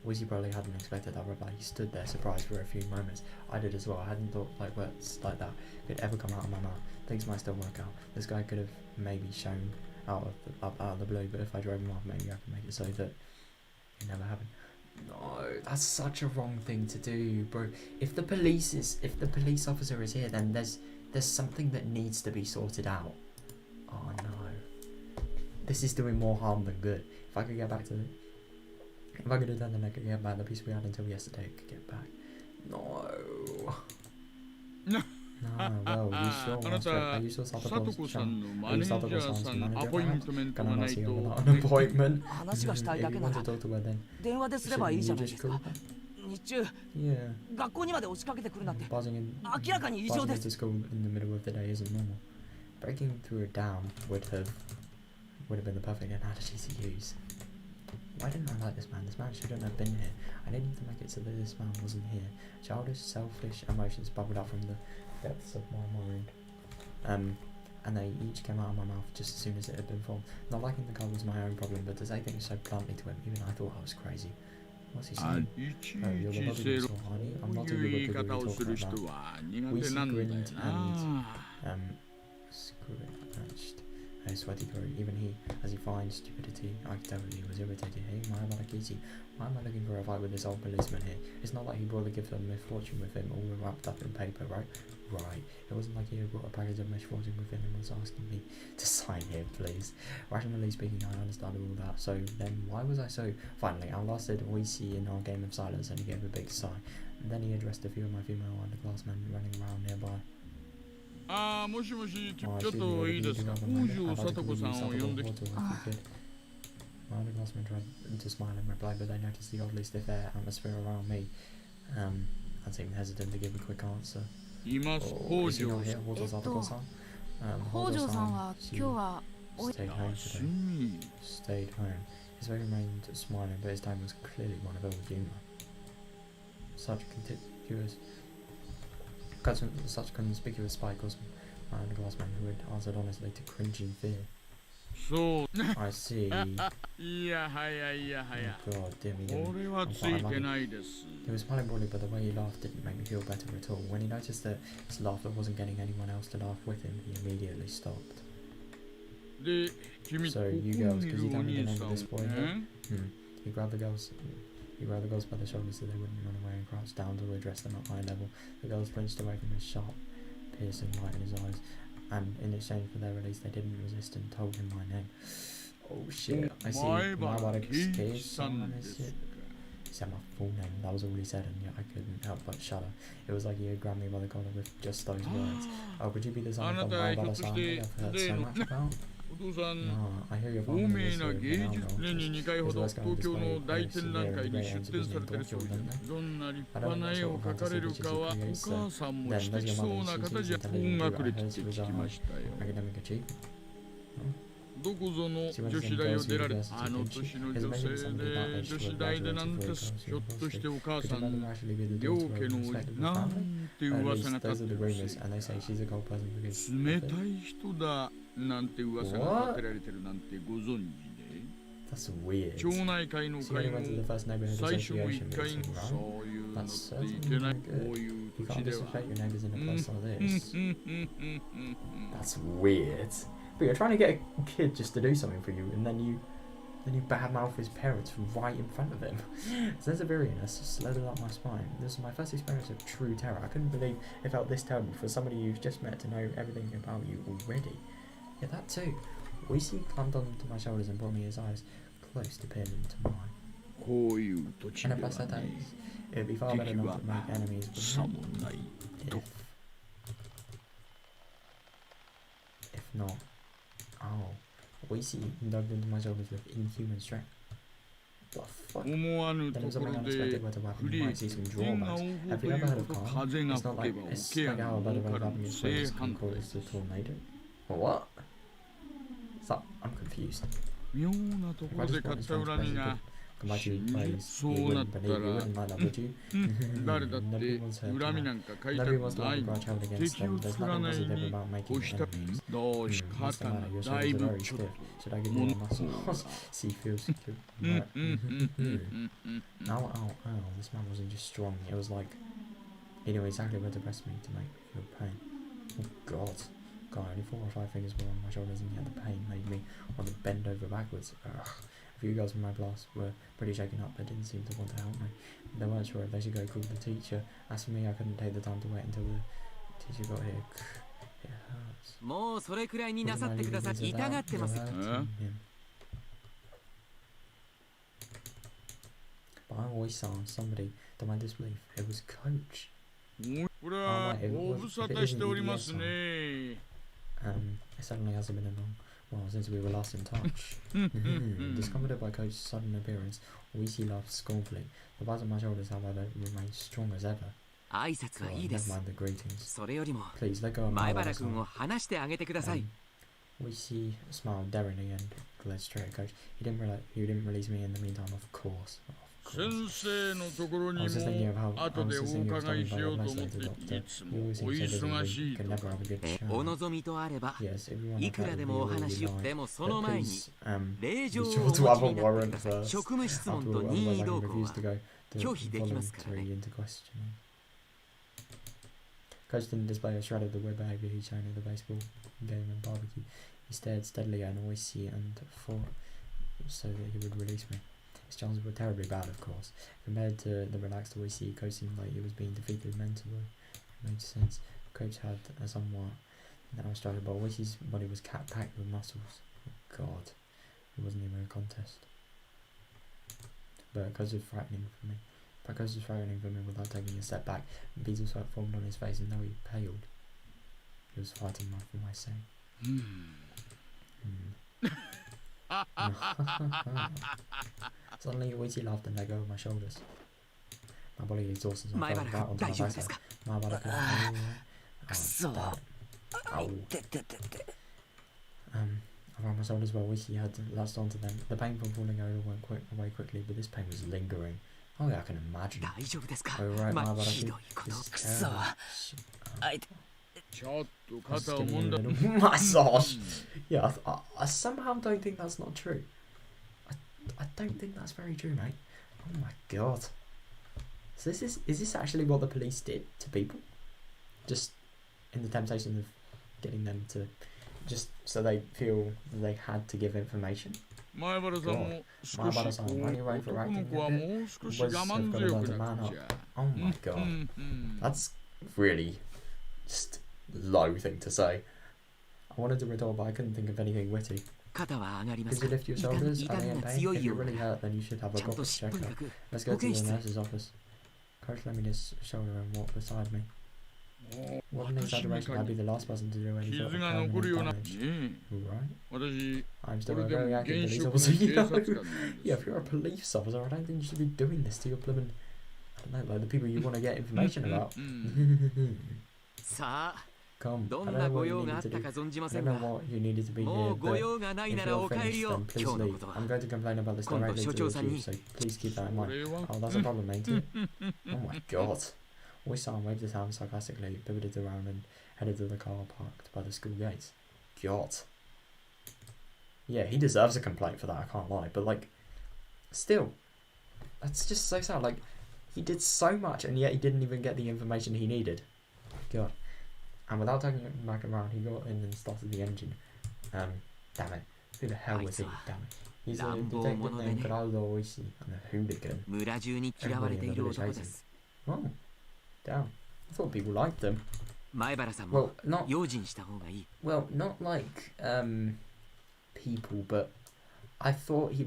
Wizzy probably hadn't expected that reply. He stood there surprised for a few moments. I did as well. I hadn't thought like words like that could ever come out of my mouth. Things might still work out. This guy could have maybe shown out of the blue, but if I drove him off, maybe I could make it so that it never happened. No, that's such a wrong thing to do, bro. If the police officer is here, then there's something that needs to be sorted out. Oh no. This is doing more harm than good. If I could get back to the... If I could have done then I could get back the piece we had until yesterday, I could get back. No. No. No, well, you sure, あなた Are you sure さとこさんのマ Are ネ you ージャー Satoko-san's さんの manager, アポイン perhaps? トメント Can が I な not い see と you without an appointment? 話がしたい If だ you けな want ら to talk to her then, 電話ですればいいじゃない shouldn't で you す just か call? 日中 Yeah. 学校にまで押しかけてくるなんて Buzzing in, 明らかに異常 buzzing で into す school in the middle of the day isn't normal. Breaking through a dam would have been the perfect analogy to use. Why didn't I like this man? This man shouldn't have been here. I needed to make it so that this man wasn't here. Childish, selfish emotions bubbled up from the depths of my mind. And they each came out of my mouth just as soon as it had been formed. Not liking the guy was my own problem, but to say things so bluntly to him, even I thought I was crazy. What's he あ saying? いち Oh, you're い the ち lovely 正 girl, honey. 論 I'm こ not う a いう言い good 方を talk する like 人 that. は苦手なんだよな Sweaty throat. Even he, as he finds stupidity, I could tell that he was irritated. Hey, why am I like easy? Why am I looking for a fight with this old policeman here? It's not like he brought a gift of misfortune with him, all wrapped up in paper, right? Right. It wasn't like he had brought a package of misfortune with him and was asking me to sign here, please. Rationally speaking, I understood all that. So then, why was I so... Finally, outlasted Oishi in our game of silence, and he gave a big sigh. And then he addressed a few of my female underclassmen running around nearby. ああ、もしもし、ちょ Oh, っ actually, と you いいですか can 北 do 条 that さとこさんを呼んできて My underclassmen tried to smile and reply, but they noticed the oddly stiff air atmosphere around me. I seemed hesitant to give a quick answer. います Oh, 北 is he 条 not here? Hojo Satoko-san? 北条さんは she 今日は stayed home す today. み Stayed home. His face remained smiling, but his tone was clearly one of ill humour. Such conspicuous spite caused And the glass man who had answered honestly to cringing fear. そう I see. いやはやいやはや Oh god, dear me, dear こ me. れは I'm つ quite いて unlucky. ないです He was smiling broadly, but the way he laughed didn't make me feel better at all. When he noticed that his laughter wasn't getting anyone else to laugh with him, he immediately stopped. で君 So ここ you にい girls, る could お you tell me the 兄 name さ of ん this boy ね here? He grabbed the girls. He grabbed the girls by the shoulders so they wouldn't run away and crouched down to address them at eye level. The girls flinched away from his sharp, piercing light in his eyes, and in exchange for their release, they didn't resist and told him my name. Oh shit! I see. 前原 Mawara 圭 Cage 一さん son で is す it? か He said my full name. That was all he said, and yet I couldn't help but shudder. It was like he had grabbed me by the collar with just those words. Oh, could you be the son of the Mawara-san that I've heard so much about? お父さん No, I hear your 高 father 名 is な a 芸術 phenomenal 年に artist. 2回ほ His ど works go on 東京 display の both 大展覧 here 会 and に great 出展 exhibition さ in れてる Tokyo, そうで don't they? どんな立 I 派 don't know な what 絵 sort を of 描かれる fantasy か she はお creates, 母さんも then 知 does 的 your そう mother, な she 方 seems じゃ intelligent 本 too. 学 I 歴 heard って she 聞 was きましたよ academic achievement. どこぞの She went 女 to 子 some 大を girls' 出られ university, あの didn't she? 年の His 女 mention 性 something で about age 女 she 子 had 大で graduated なん for て a girls' ひょっとして university. お母 Could さ your mother ん actually be the 両 daughter of 家 a の多い respectable な family? んて At 噂 least が立 those っ are て the るし rumors, and they say she's a cold person because 冷 of た it. い人だなんて噂が立てられてるなんてご存知で That's weird. 町内会の She 会 only も went to the first neighborhood 最初の association 1回 meeting, も right? そういうのっ That's てい certainly けない not こ good. ういう You 土 can't 地では disrespect your neighbours in a place like うん this. うんうんうんうん That's weird. But you're trying to get a kid just to do something for you, and then you badmouth his parents right in front of him. Sense of weariness slid up my spine. This was my first experience of true terror. I couldn't believe it felt this terrible for somebody you've just met to know everything about you already. Yeah, that too. Oishi climbed onto my shoulders and brought me his eyes close to peer into mine. こういう土地 And で if は I said that, ね it would be far better 敵 not は to make enemies さ with もない if, と if not. Oh. Oishi dug into my shoulders with inhuman strength. What the fuck? 思わぬ Then と it was こ something ろ unexpected で with a 不 weapon. 利 You 益 might see some 天が drawbacks. 追う Have と you い ever う heard ほ of ど calm? 風が It's not 吹け like ば it's 受け like や how a が bird of 儲 a かる flapping の its 正 wings can 反対 cause で a す tornado. What? So, I'm confused. 妙なとこ If ろ I で just 買 want っ this た one 恨み person が could come back to you Shin- praise. so You wouldn't that- believe, you wouldn't like that, would you? 誰だって Nobody wants hurt 恨み to なんか買いた Nobody く wants to な have い a の grudge held against 敵 them. を There's 作ら nothing ない positive に about making 越した enemies. どうし What's 肩 the が matter? Your だい shoulders are ぶ very ちょっと stiff. Should I give you more muscles? See, feels good. うん Right. うんうんうんうん Ow, ow, ow. This man wasn't just strong. It was like he knew exactly where to press me to make me feel pain. Oh, God. God, only 4 or 5 fingers were on my shoulders, and yet the pain made me want to bend over backwards. Ugh. A few girls from my class were pretty shaken up, but didn't seem to want to help me. They weren't sure if they should go call the teacher. As for me, I couldn't take the time to wait until the teacher got here. It hurts. もうそれくらいにな Wouldn't さっ I て leave くださ you い。 to 痛が that? ってます。 You're hurting him. But I always saw somebody to my disbelief. It was Coach. これは Oh, right, ご無沙汰しておりますね It suddenly hasn't been a long while since we were last in touch. Discomforted by Coach's sudden appearance, Weezy laughed scornfully. The bars on my shoulders, however, remained strong as ever. 挨拶はいい God, で never す。 mind the greetings. それよりも Please let go of my 前原 brother's 君を arm. 話してあげてください。 Weezy smiled daringly and glared straight at Coach. He didn't release me in the meantime, of course. Of 先 course. 生のところ I に was just thinking of how も I 後 was で just お thinking of 伺い stopping し by よ your うと place 思っ later, てい Doctor. つ You も always お seem so 忙 busy, し you い can と never have a good chat. お望みとあれば、 Yes, everyone い I've くら had で would も be お all 話 you を like. でもそ But の前に please, 令状を be お sure 持ち to have a になってく warrant ださい。 first. 職務質問 After と all, 任 otherwise 意 I 同 can 行 refuse は to go to 拒否できますからね。 voluntary into questioning. Coach didn't display a shred of the weird behaviour he'd shown at the baseball game and barbecue. He stared steadily at Oishi and fought so that he would release me. His chances were terribly bad, of course. Compared to the relaxed Oishi, Coach seemed like he was being defeated mentally. It made sense. Coach had a somewhat narrow structure, but Oishi's body was packed with muscles. Oh God, it wasn't even a contest. But Coach was frightening for me. Coach was frightening for me without taking a step back. Beads of sweat formed on his face, and though he paled, he was fighting for my sake. Suddenly, Oishi laughed and let go of my shoulders. My body exhausted, so I fell right onto my 大丈夫です backside. か。 My body could So- damn it. Ow. てってってって。 I found my shoulders where Wiki had latched onto them. The pain from falling over went away quickly, but this pain was lingering. Oh yeah, I can imagine. 大丈夫ですか。 Oh right, ま my あ bad. ひどいこと。 This is くそ。 terrible. あいて。ちょっと Just 肩を giving も you ん a だ little massage. Yeah, I somehow don't think that's not true. I don't think that's very true, mate. Oh my god. So is this actually what the police did to people? Just in the temptation of getting them to, just so they feel that they had to give information? 前原さんも少し前原さん、こう when you wait for 男の acting 子は a も bit, う少し我 was 慢 have 強 got く to な man く up. ちゃ Oh my god. That's really just low thing to say. I wanted to retort, but I couldn't think of anything witty. 肩は上がりま Could す you か？ lift your 痛 shoulders? み Are they が in pain? 強 If い you よう really な hurt, then you should have a ちゃんと doctor's とに checkup. かく Let's go 保 to 健 the 室 nurse's office. Coach, let me just shoulder and walk beside me. もう What an 私に exaggeration! 限 I'd be り the last person to do any 傷 sort of が残る permanent ような damage. ね Right? 私 I'm こ still れ a でも very 現 active police 職の officer. 警 You 察 know? 官なんです Yeah, if you're a police officer, I don't think you should be doing this to your blooming, I don't know, like the people you want to get information about. さあ Come, ど I ん don't な know ご what you 用があ needed っ to た do. か存じま I せ don't ん know が what you needed to be もう here, ご but 用がない if なら you're お帰 finished, りを then 今 please 日のこ leave. とは I'm going to complain about this 今度 directly 所 to 長 the さん chief, に so please keep that in こ mind. れは Oh, that's a problem, ain't it? Oh my god. Oisan waved his hand sarcastically, pivoted around and headed to the car parked by the school gates. God. Yeah, he deserves a complaint for that, I can't lie, but like, still, that's just so sad. Like, he did so much and yet he didn't even get the information he needed. God. And without taking it back around, he got in and started the engine. Damn it. Who the hell was he? Damn it. He's a detective named Oishi and a hooligan. 村中に嫌われている男です Oh, damn. I thought people liked them. 前原さん Well, も not 用心した方がいい well, not like people, but I thought he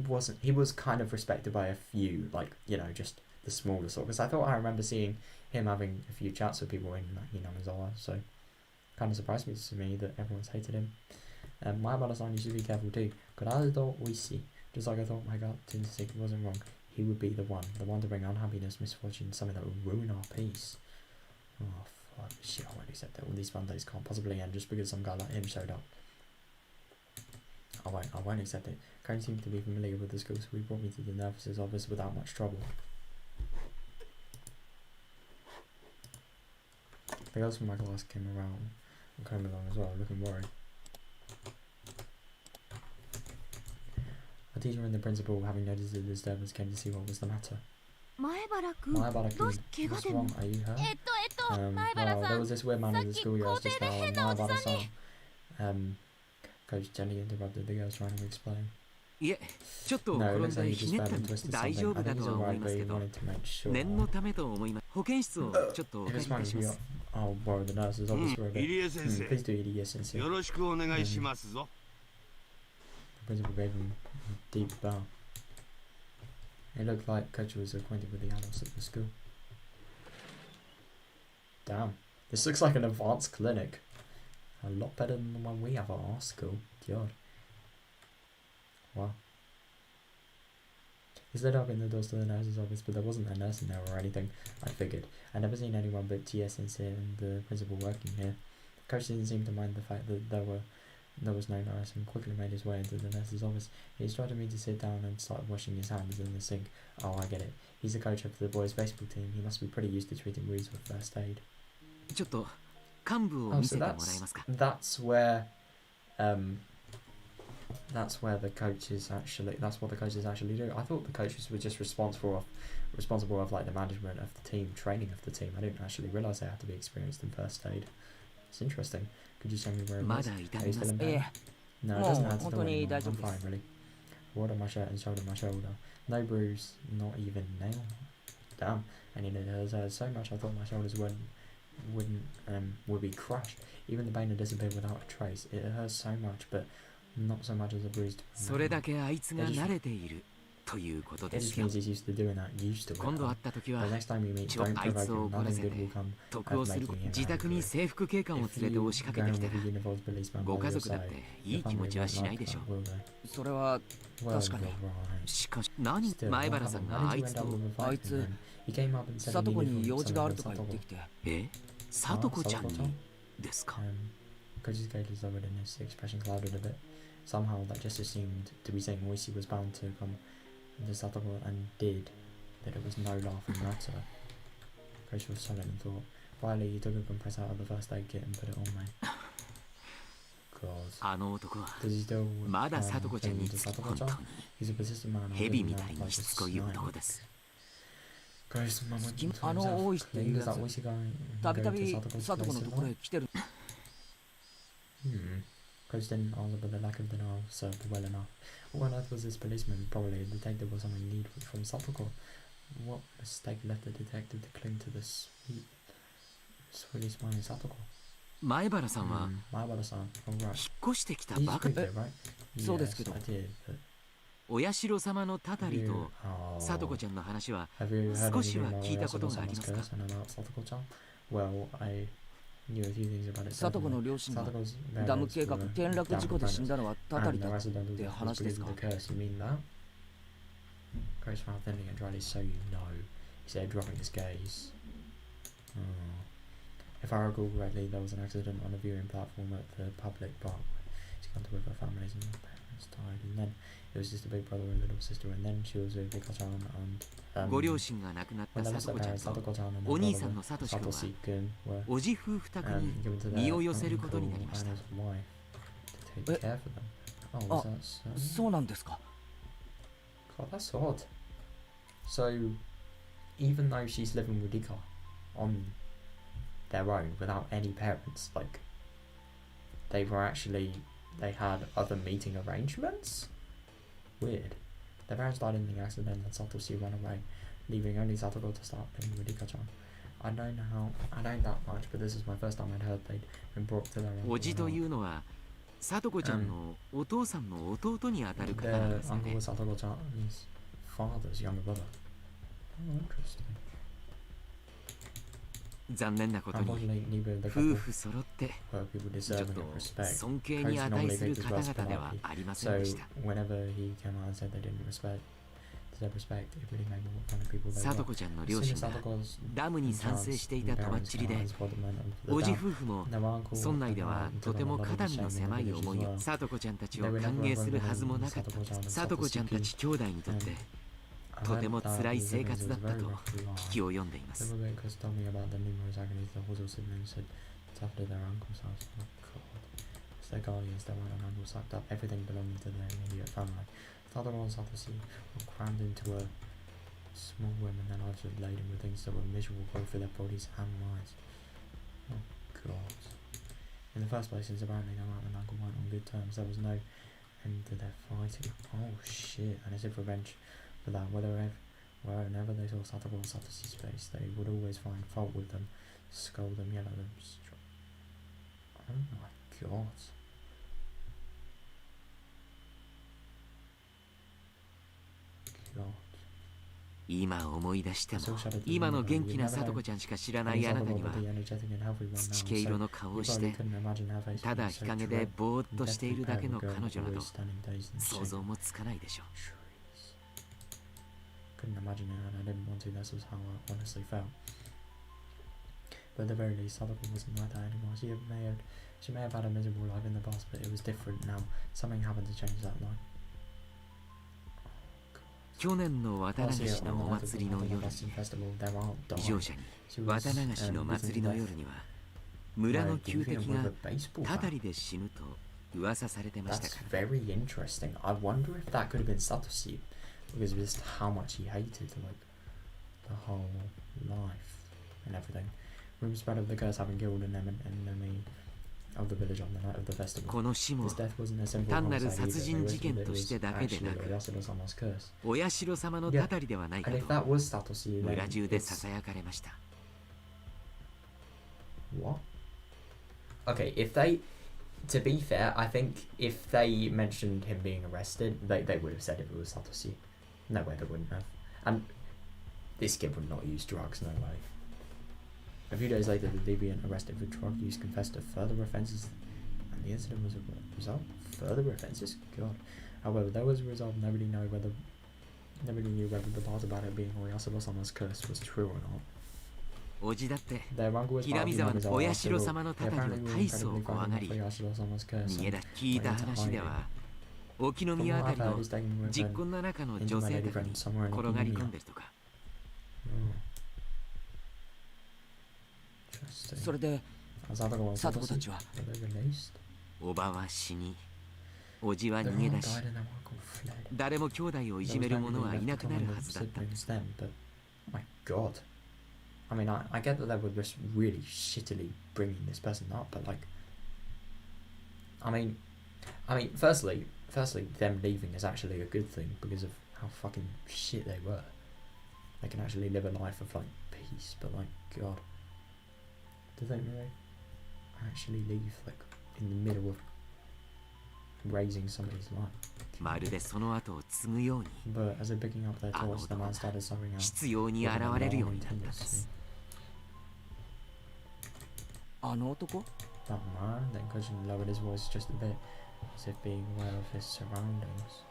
was kind of respected by a few, like, you know, just the smaller sort. Because I thought I remember seeing him having a few chats with people in like Hinamizawa, so kind of surprised me to me that everyone's hated him. Mahabara-san, you should be careful too. Kurado Oishi, just like I thought my gut instinct wasn't wrong. He would be the one to bring unhappiness, misfortune, something that would ruin our peace. Oh fuck, shit, I won't accept that. All these fun days can't possibly end just because some guy like him showed up. I won't accept it. Karen seemed to be familiar with the school, so he brought me to the nurse's office without much trouble. The girls from my class came around and came along as well, looking worried. A teacher and the principal, having noticed the disturbance, came to see what was the matter. 前原くん Mahabara-kun, どうして怪我 what's でも wrong? Are you hurt? 前原 Well, さ there ん was this weird man in the schoolyard just now, and Mahabara-san, Coach Jenny interrupted the girls trying to explain. いえちょっと No, it 転ん looks like で he ひ just ねっ fell た and んで twisted 大 something. 丈 I 夫 think だ he's とは思い alright, ま but す he けど wanted to make sure. 念のためと思います保健室をちょっとお If 借 it's りい fine たし with ま you, す I'll borrow the nurse's office for a bit. 入江先生 Please do, Irie Sensei. よろしくお願いしますぞ The principal gave him a deep bow. It looked like Coach was acquainted with the adults at the school. Damn, this looks like an advanced clinic. A lot better than the one we have at our school. God. Wow. He slid up in the doors to the nurse's office, but there wasn't a nurse in there or anything, I figured. I'd never seen anyone but TS Sensei and the principal working here. Coach didn't seem to mind the fact that there was no nurse and quickly made his way into the nurse's office. He instructed me to sit down and started washing his hands in the sink. Oh, I get it. He's the coach of the boys' baseball team. He must be pretty used to treating wounds with first aid. ちょっと幹部を Oh, 見せ so てもらえますか that's where the coaches actually, that's what the coaches actually do. I thought the coaches were just responsible of like the management of the team, training of the team. I didn't actually realise they had to be experienced in first aid. It's interesting. Could you show me where it ま was? だ痛 Are み you ま still す in い pain? え No, it もう doesn't hurt to 本 do 当に anymore. 大丈 I'm 夫です fine, really. Ward on my shirt and shoulder my shoulder. No bruise, not even nail. Damn. And it hurt so much I thought my shoulders would be crushed. Even the pain had disappeared without a trace. It hurts so much, but not so much as a bruised それだけあいつが慣れているということ It です just よ means he's used to doing that, used to it. 今度会った時は But next time you meet, ちょ don't あい provoke つを him. 怒らせ Nothing て good will come 得をする of making him 自宅に angry. 制服警官を If 連れて you 押しか go けて in きた with ら a uniformed policeman ご by 家 your 族だっ side, ていい your 気持 family ちは won't しない like でしょ that, will they? それは Well, 確かに you're right. しかし何 Still, 前 what 原さん happened? が How あ did い you つ end up と with a あ fight い with つ him? He came up and said さ he とこ needed に from 用事がある someone とか at 言って Satoko. きてえさとこちゃんに Satoko-chan? ですか Coach's gaze was lowered and his expression clouded a bit. Somehow that gesture seemed to be saying Oishi was bound to come into Satoko and did, that it was no laughing matter. Coach was silent and thought. Quietly, he took a compress out of the first aid kit and put it on me. God. あの男は Does he still まだ里子ちゃんに cling to つき Satoko 本当 chan? に He's a persistent man. 蛇みたいにしつこい男です。 Ghost mum went 君 to あの himself. 大石っていう Is や that つ what she going たびた to び Satoko's サトコ place のところへ tonight? 来てる。 Ghost didn't answer, but the lack of denial served well enough. What on earth was this policeman? Probably a detective or someone in need from Satoko. What mistake left the detective to cling to the sweetly smiling Satoko? 前原さんは Maibara-san, 引 all っ right. 越してきた You ばか just り。 moved there, right? そうですけど。 Yes, I did, but お社様のたたり have と you- 里子 oh. ちゃんの話は Have you heard 少し anything は about 聞いたことがありますか？ Satoko-san's curse and about Satoko-chan? Well, I knew a few things about it. サトコ certainly. の両親が Satoko's ダム parents 計画 were 転落事故で死ん dam だのはタタ and リだ the rest of them って話 was ですか？ believed the curse. You mean that? Grace found thinning and dryly, so you know. He said, dropping his gaze. Oh. If I recall correctly, there was an accident on a viewing platform at the public park. She got to with her families and her parents died, and then it was just a big brother and little sister, and then she was with Higurashi and ご両親が亡くなった when they 里 lost 子 their ちゃん parents, と Satoko-chan and お her 兄 brother さんのサトシ君は Satoshi-kun were おじ夫婦宅に given to 身 their を寄せることに uncle なりました。 and his wife to take care for them. Oh, was that so? そうなんですか。 God, that's odd. So, even though she's living with Ika on their own without any parents, like, they had other meeting arrangements? Weird. Their parents died in the accident and Satoshi ran away, leaving only Satoko to start living with Ika-chan. I don't that much, but this is my first time I'd heard they'd been brought to their own. おじというのは里子ちゃんのお父さんの弟にあたる方なん Their ですよ uncle ね。 was Satoko-chan's father's younger brother. Oh, interesting. 残念なことに Unfortunately, neither of the 夫 couple 婦揃って were people ちょっ deserving と of respect. 尊敬に値する方々ではありません So でした。 whenever he came out and said they didn't deserve respect, it really made more fun of people they 里 were. 子ちゃんの As 両 soon 親 as が Satoko's ダムに賛成していたとばっ parents ちり came で out and supported them of お the じ dam, 夫婦も their uncle 村内では and とても took on a lot 肩 of 身 the の shame 狭 in い the 思 village い as を well. 里子ちゃんたちを They were 歓 never 迎する involved はずも in なかった Satoko-chan and 里子ちゃんた Satsuki. ち兄弟にとって I と heard ても that 辛い his 生 living 活 was だ a った very と rough life. 聞きを読んでいます Several vehicles told me about the numerous agonies the Hozo siblings had suffered at their uncle's house. Oh God. As their guardians, their one uncle sucked up everything belonging to their immediate family. Tataro and Satoshi were crammed into a small room and their lives were laden with things that were miserable both for their bodies and minds. Oh God. In the first place, since apparently their aunt and uncle weren't on good terms, there was no end to their fighting. Oh shit. And as if revenge for that, wherever they saw Satoko or Satoshi's face, they would always find fault with them, scold them, yell at them. Oh my God. God. 今思い出しても I still shudder to 今の remember. 元気 You な never 里 know. 子ちゃんしか知らな And いあな Satoko たに would は be energetic and healthy one now, 土系色 so の顔 you をし probably て couldn't imagine her face ただ being 日 so 陰で dread. ぼーっとしているだけの Deathly 彼女な pale, ど always standing dazed and 想 shaking. 像もつかないでしょう。 Couldn't imagine it, and I didn't want to. This was how I honestly felt. But at the very least, Sadako wasn't like that anymore. She may have had a miserable life in the past, but it was different now. Something happened to change that life. 去年の渡流 Last year, しの on お the 祭りの Watanabe 夜 Festival, their aunt 異 died. 常者に She 渡 was 流しの beaten 祭り to の death 夜には村 by の a 旧 goofy 敵 with が a baseball たた bat. りで死ぬと噂されてました That's から。 very interesting. I wonder if that could have been Satoshi, because of just how much he hated like the whole life and everything. Rumors spread of the curse having killed an enemy of the village on the night of the festival. この死も This death wasn't a simple 単なる homicide 殺 either. 人 They 事 whispered 件 that it として was だけで actually なく Oyasuno-sama's curse. お社様のたたりではないか And if と that was Satoshi, 村 then 中で it's... ささやかれました。 What? Okay, if they... To be fair, I think if they mentioned him being arrested, they would have said if it was Satoshi. No way they wouldn't have. And this kid would not use drugs, no way. A few days later, the deviant arrested for drug use confessed to further offences, and the incident was a result of further offences. God. However, there was a result. Nobody knew whether the part about it being Oyasuno-sama's curse was true or not. おじだって Their uncle was 平見沢の Hiramizawa お after 社 all. 様のた They たりを apparently were 大層 incredibly 怖が frightened り of Oyasuno-sama's curse. 逃げ And だ聞いた話では沖 from 宮あ what た I've り heard, の he's taken with 実 him 婚の中の into 女 my 性 lady 宅に friend somewhere in 転がり込ん Okinawa. でるとか。 Oh. Interesting. それで Sadako was サトコたちは Were they released? おばは死に、おじは They 逃げ all 出し、 died and their uncle fled. 誰も兄弟をいじめる者はいなくなるはずだった。 Siblings then, but my god. I mean, I get that they were just really shittily bringing this person up, but like, I mean, firstly, them leaving is actually a good thing because of how fucking shit they were. They can actually live a life of like peace, but like, god, do they really actually leave like in the middle of raising somebody's life? まるでその後を継ぐように、 But as they're picking up their torch, the man started suffering out. 執拗に現れるようになったんです。あの男 That man then Kojin lowered his voice just a bit, as if being aware of his surroundings.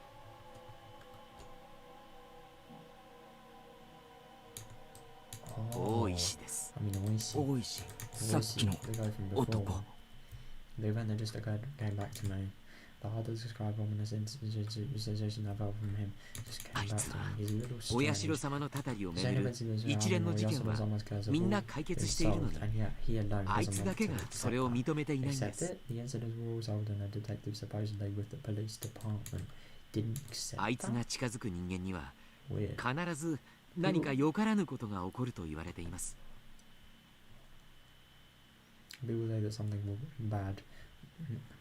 Oh, 大石です。 I mean, Oishi. 大石さっき Oishi, の the guy from before. 男 The event that just occurred came back to me. The hard to describe ominous sensation I felt from him just came back to me. He's a little お社 strange. 様のたたりをめ Saying ぐる events in 一連の事件 Oyasura's は almost curse of みん all な解 is 決しているの solved, に、 and yet he alone あい doesn't つだ want け to がそれ accept を that. 認めていないんで Accept す。 it? The incidents were all solved and a detective supposedly with the police department didn't accept あいつ that? が近づく人間には Weird. 必ず何かよからぬことが起こると言われています。 People say that something bad.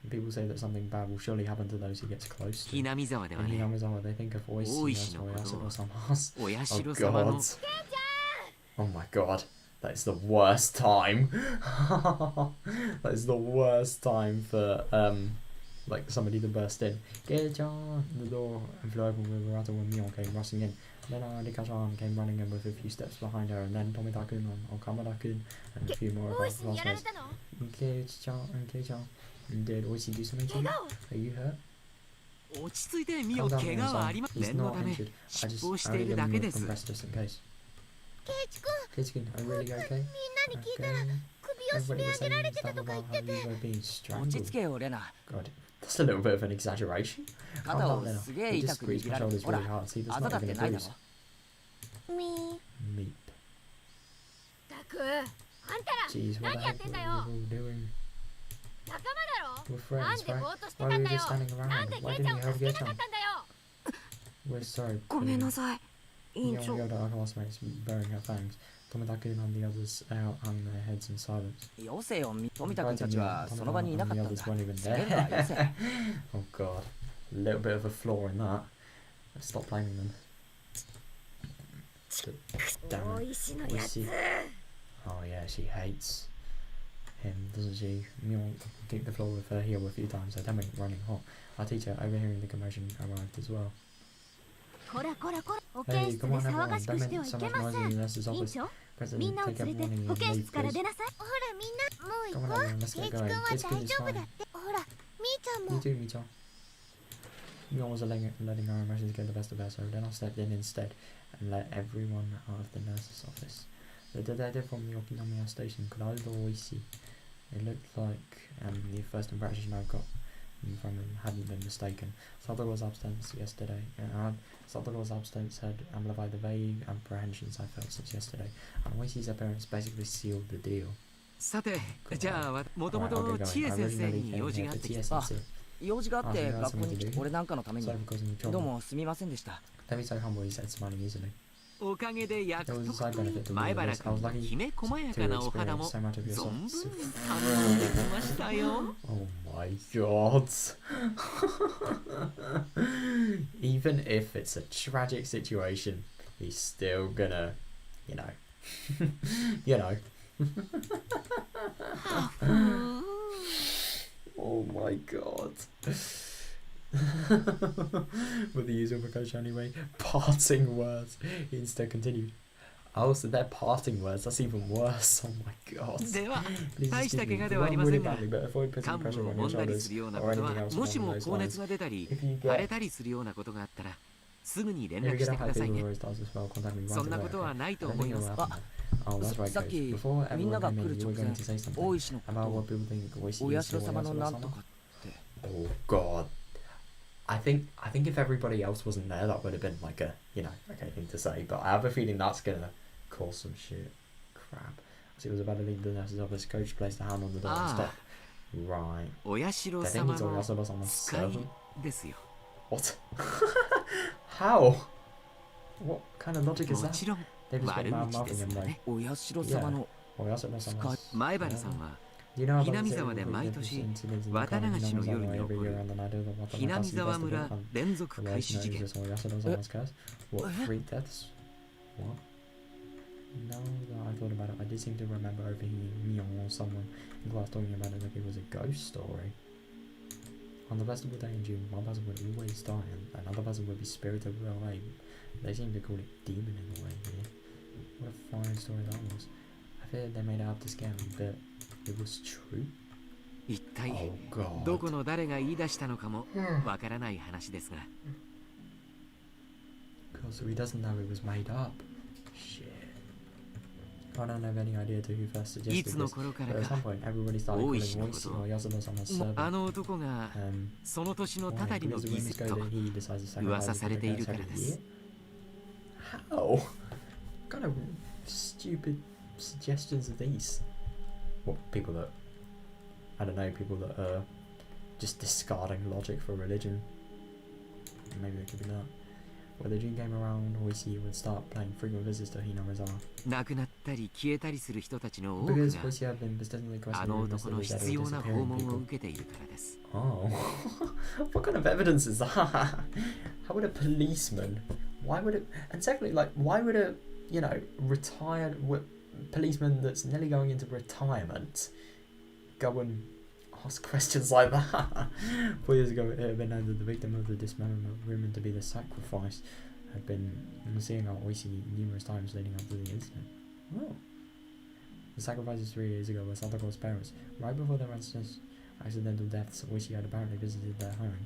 People say that something bad will surely happen to those he gets close to. ひなみ沢では In ね、 Hinamizawa, they think of Oishi as Oishi no Oyasa koto or some house. お社 Oh 様の god. Oh my god. That is the worst time. That is the worst time for like somebody to burst in. Geja! The door flew open with a rattle and Mion came rushing in. Then Arika-chan came running in with a few steps behind her, and then Tomita-kun and Okamura-kun and a few more of our classmates. Geja-chan and Geja. Did Oishi do something to you? Are you hurt? 落ち着いてみよ、 Calm down, 怪我はありま Mion-san. せ He's ん。念の not ため injured. I 疾 just 走して only いる gave だ him け a です。 compress just in case. ケイチ君 Keiji-kun, are you really okay? みんなに聞いたら Okay. 首を絞 Everybody め was 上げら saying れてた stuff とか about 言って how you て were being 落ち strangled. 着けよレナ God, that's a little bit of an exaggeration. 肩 Calm を down, Lena. すげえ He 痛 just く squeezed 握 my られ shoulders てほら really hard. See, there's あざだ not って even a ないだ bruise. ろみー Meep. たくあんたら Jeez, what the 何やっ heck てん were だ you よ all doing? 仲間だろ We're なん friends, でぼ right? ーっとして Why た were ん you だよ just standing なん around? でケ Why イちゃ didn't ん you を help 助け get なか on? ったんだよ We're sorry. ごめん Lena. なさい委員 Mion 長 yelled at our classmates, burying her fangs. Tomita-kun and the others hung their heads in silence. よせよ富田君 Tomita たちはその場にいなかったん and だ the others weren't even 告げるのはよせ there. Oh god. A little bit of a flaw in that. Let's stop blaming them. Damn 大 it. 石のやつ Oishi. Oh yeah, she hates him, doesn't she? Mion kicked the floor with her heel a few times, her tummy running hot. Our teacher, overhearing the commotion, arrived as well. こらこらこら保 Hey, 健室で come on 騒が everyone, し don't くして make はい so け much ま noise せ in ん the nurse's 委員 office. 長みん President, なを take 連れ everyone て in 保 and 健 leave, 室から please. 出なさいほらみんなもう行 Come こ on う everyone, let's ケイ get チ君 going. は Kids 大 kid is 丈夫だ fine. ってほらみーちゃん You も too, Micho. Mion was letting her emotions get the best of her, so then I stepped in instead and let everyone out of the nurse's office. The detective from the Okinamiya station could either always see. It looked like the first impression I got from him hadn't been mistaken. Satoru's absence yesterday. Satoru's absence had amplified the vague apprehensions I felt since yesterday, and Oishi's appearance basically sealed the deal. さて、じゃあ、もとも Alright, I'll と get 千恵 going. I 先生 originally に came 用事 here があ for ってき TS て、 and 用事があって Ah, 学校に来て俺なんかのために Sorry for causing you どう trouble. もすみませんでした Don't be so humble, he said, smiling easily. おかげで役 There was a 得 side と benefit to 前 all 原 this. I 君 was の lucky きめ細や to かなお肌 experience も so much of your 存 soft 分 soup. 堪能できましたよ。 Oh my god. Even if it's a tragic situation, he's still gonna, you know. You know. Oh my god. With the usual precaution anyway. Parting words. He instead continued. Oh, so they're parting words. That's even worse. Oh my god. では、 Please 大した excuse 怪 me. 我 The ではあり one ませ really んが、 badly, but avoid putting 幹 pressure 部を on 揉 your んだり shoulders するような or ことは anything else もし along も those 高熱 lines. が出たり If you 腫れ get たりするようなことがあったらすぐに連 if you 絡し get て a く high ださい fever ね or it starts to swell, contact me そ right んな away. ことは Okay? ないと I don't 思 think い it ま will す happen. Oh, that's right, さっ coach. き Before みんな everyone が came 来 in, る you 直 were going 前 to say something 大石のこ about と what people think Oishi お is 社 to 様の Oyasura なんと sama. かって Oh god. I think if everybody else wasn't there, that would have been like a, you know, okay thing to say. But I have a feeling that's gonna cause some shit crap. As he was about to leave the nurse's office, Coach placed a hand on the door and Ah. stopped. Right. お社 They think 様 he's の Oyasaba-sama's 使い servant? ですよ。 What? How? What kind of logic is も that? ちろん They've just got 悪 mad 口 mouthing です him が like ね。お社様の Oyasaba-sama's 前原さんは Do you know about ひなみ the 沢で serial 毎年 incidents in 渡流しの夜に Hinamizawa 起こ every る year on the night of the ひなみ Watanagashi 沢 festival 村 and 連続 the 開 world 始事 knows 件 as Oyasaba-sama's curse? What, 3 deaths? What? Now that I thought about it, I did seem to remember overhearing Myon or someone in class talking about it like it was a ghost story. On the festival day in June, one person would always die and another person would be spirited away. They seem to call it demon in a way here. What a fine story that was. I feared they made it up to scare me, but it was true. 一体 Oh god. どこの誰が言い出したのかもわからない話ですが So he doesn't know it was made up. Shit. I don't have any idea to who first い suggested つの this, 頃か but ら at か some point everybody started 大 calling 石の Moisey こと or Yasuda-sama's あ servant. の男が その年の Why? たたりの Because 儀 rumors 式 go と that he decides to 噂 sacrifice されている the から goats で every す year. How? What kind of stupid suggestions are these? What, people that, I don't know, people that are just discarding logic for religion? Maybe it could be that. When the June came around, Oishi would start paying frequent visits to Hinamizawa. 亡くなったり消えたりする人たちの多く Because が Oishi had been persistently あ questioning の rumors 男 that の the dead 必 were 要な訪 disappearing 問を people. 受けているからです Oh. What kind of evidence is that? How would a policeman, why would it, and secondly, like, why would a, you know, retired policeman that's nearly going into retirement go and ask questions like that? 4 years ago, it had been known that the victim of the dismemberment rumored to be the sacrifice had been seeing out Oishi numerous times leading up to the incident. Oh. The sacrifices 3 years ago were Sadako's parents. Right before their accidental deaths, Oishi had apparently visited their home.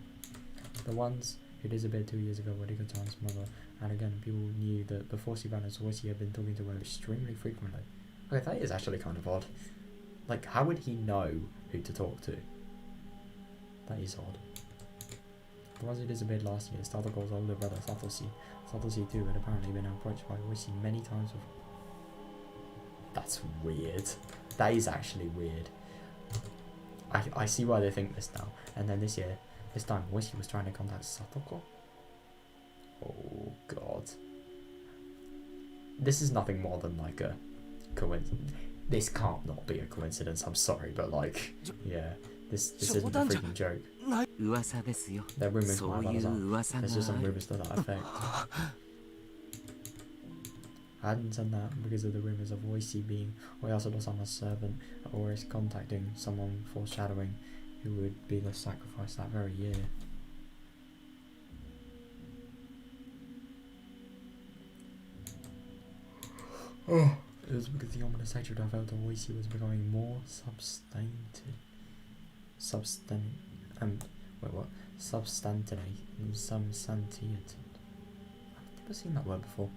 The ones who disappeared 2 years ago were Riko-chan's mother, and again, people knew that before she vanished, Oishi had been talking to her extremely frequently. Okay, that is actually kind of odd. Like, how would he know who to talk to? That is odd. The ones who disappeared last year, Sadako's older brother Satoshi. Satoshi too had apparently been approached by Oishi many times before. That's weird. That is actually weird. I see why they think this now. And then this time, Oishi was trying to contact Satoko. Oh god. This is nothing more than like a coincidence. This can't not be a coincidence, I'm sorry, but like, yeah. This isn't a freaking joke. 噂ですよ There are rumors そう from い my う噂が There's just あ some る rumors to that effect. I hadn't done that because of the rumors of Oishi being Oyasada-sama's servant, or is contacting someone foreshadowing who would be the sacrifice that very year. Oh, it was because the ominous hatred I felt of Oishi was becoming more substantiated. Substantiated. I've never seen that word before.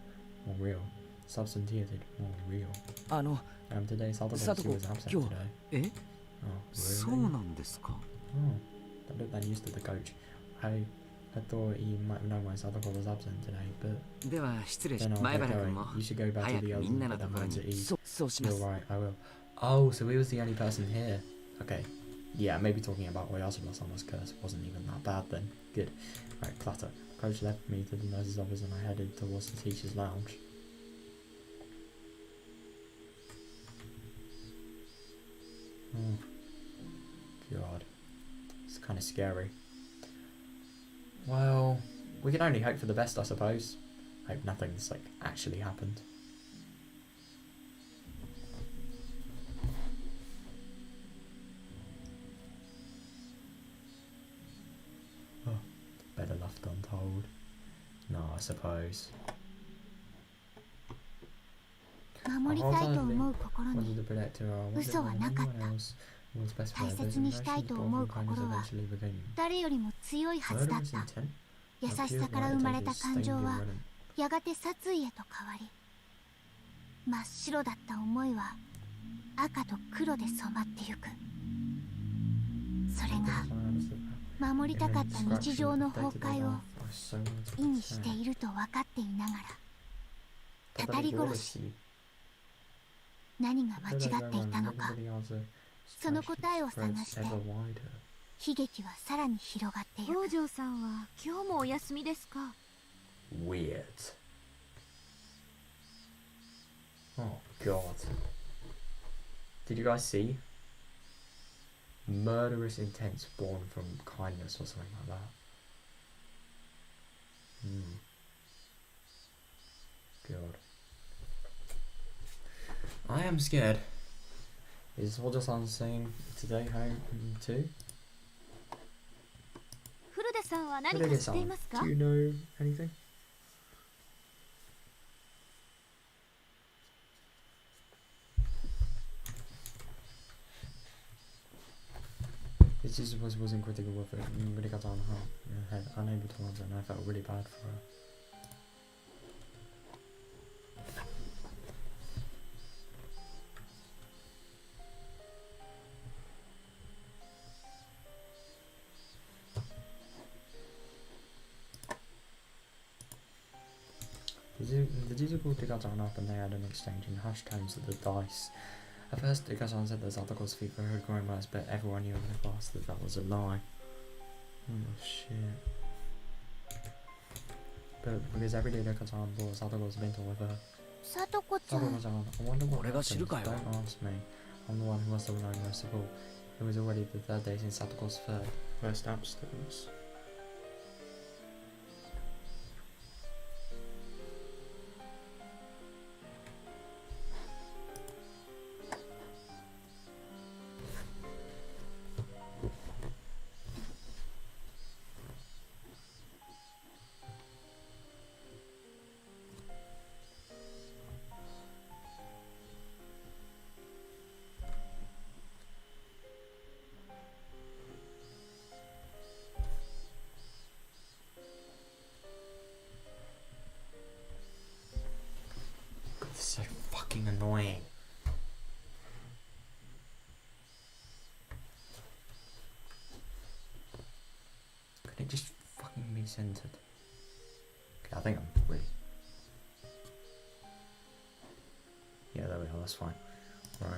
More real. Substantiated. More real. あの Today, Sadako Sadako, was absent kyo. today. え Oh, そう really? なんですか Oh, that looked that used to the coach. I thought he might have known why Sadako was absent today, but では失礼し then I'll 前 get 原君 going. も You should go back to 早 the く others みん and な put のと them ころ minds に at ease. そうしま You're す right, I will. Oh, so he was the only person here. Okay. Yeah, maybe talking about Oyasuma-sama's curse wasn't even that bad then. Good. Right, clatter. Coach left me to the nurse's office and I headed towards the teacher's lounge. Oh. God. It's kind of scary. Well, we can only hope for the best, I suppose. Hope nothing's, like, actually happened. Oh, better left untold. No, I suppose. 守りたいと思う心 Was に it the protector or was it 嘘はなかった anyone else who was best for 大 her? 切 Those にしたい emotions と of 思う kindness 心は eventually became 誰よりも強いはずだっ murderous た intent. 優しさから生まれた感情はやがて殺意へと変わり真っ白だった思いは赤と黒で染まってゆくそれが守りたかった日常の崩壊を意味していると分かっていながらたたり殺し何が間 But 違 I って don't いたの remember か。 the answer. その答えを探 Spreads して ever wider. 悲劇はさらに広がっていく。北条さんは今日もお休みですか？ Weird. Oh god. Did you guys see? Murderous intent born from kindness or something like that. God. I am scared. Is Hojo-san saying today home too? 古出さんは何か知っていますか？ Do you know anything? It just wasn't critical of it. Really got on her head, unable to answer, and I felt really bad for her. The Jizuku Digazan up and they had an exchange in hushed tones of the dice. At first, Digazan said that Satoko's feet were growing worse, but everyone knew in the class that that was a lie. Oh shit. But because every day Digazan brought Satoko's mental with her. さとこちゃん、 Satoko-san, I wonder what 俺が知る happened. かよ。 Don't ask me. I'm the one who must have known most of all. It was already the third day since Satoko's first abstinence. This is so fucking annoying. Could it just fucking be centered? Okay, I think I'm really... Yeah, there we are, that's fine. Right.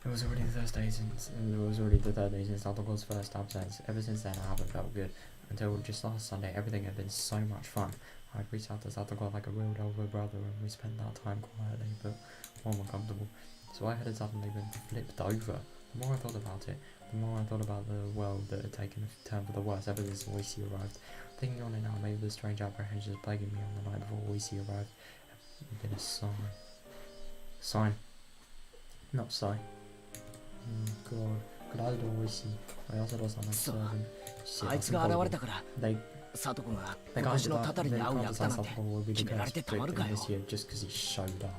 It was already the third day since Satoko's first absence. Ever since then I haven't felt good. Until just last Sunday, everything had been so much fun. I'd reached out to Satoko like a real older brother and we spent that time quietly but more uncomfortable. So I had suddenly been flipped over. The more I thought about it, the more I thought about the world that had taken a turn for the worse ever since Oishi arrived. Thinking on it now, maybe the strange apprehensions plaguing me on the night before Oishi arrived had been a sign. Sign. Not sign. Oh god. Could I do Oishi? I also lost my servant. Shit, あい that's つが現れ impossible. たから They サトコが They 昔 can't のタタリに会う they 役 can't だ decide なんて Satoko will be the 決められ best てたまる victim かよ this year just because he showed up.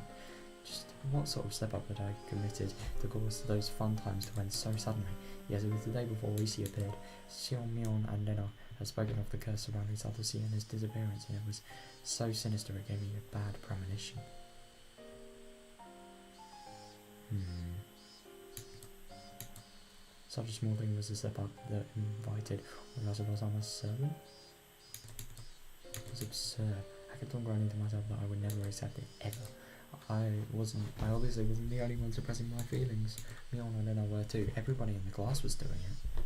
Just what sort of step up had I committed to cause those fun times to end so suddenly? Yes, it was the day before Oishi appeared. Shion, Mion and Lena had spoken of the curse surrounding Satoshi and his disappearance, and it was so sinister it gave me a bad premonition. Such a small thing was the step up that invited Oyasu-Osama's servant. It was absurd. I kept on grinding to myself that I would never accept it, ever. I obviously wasn't the only one suppressing my feelings. Mion and Lena were too. Everybody in the class was doing it.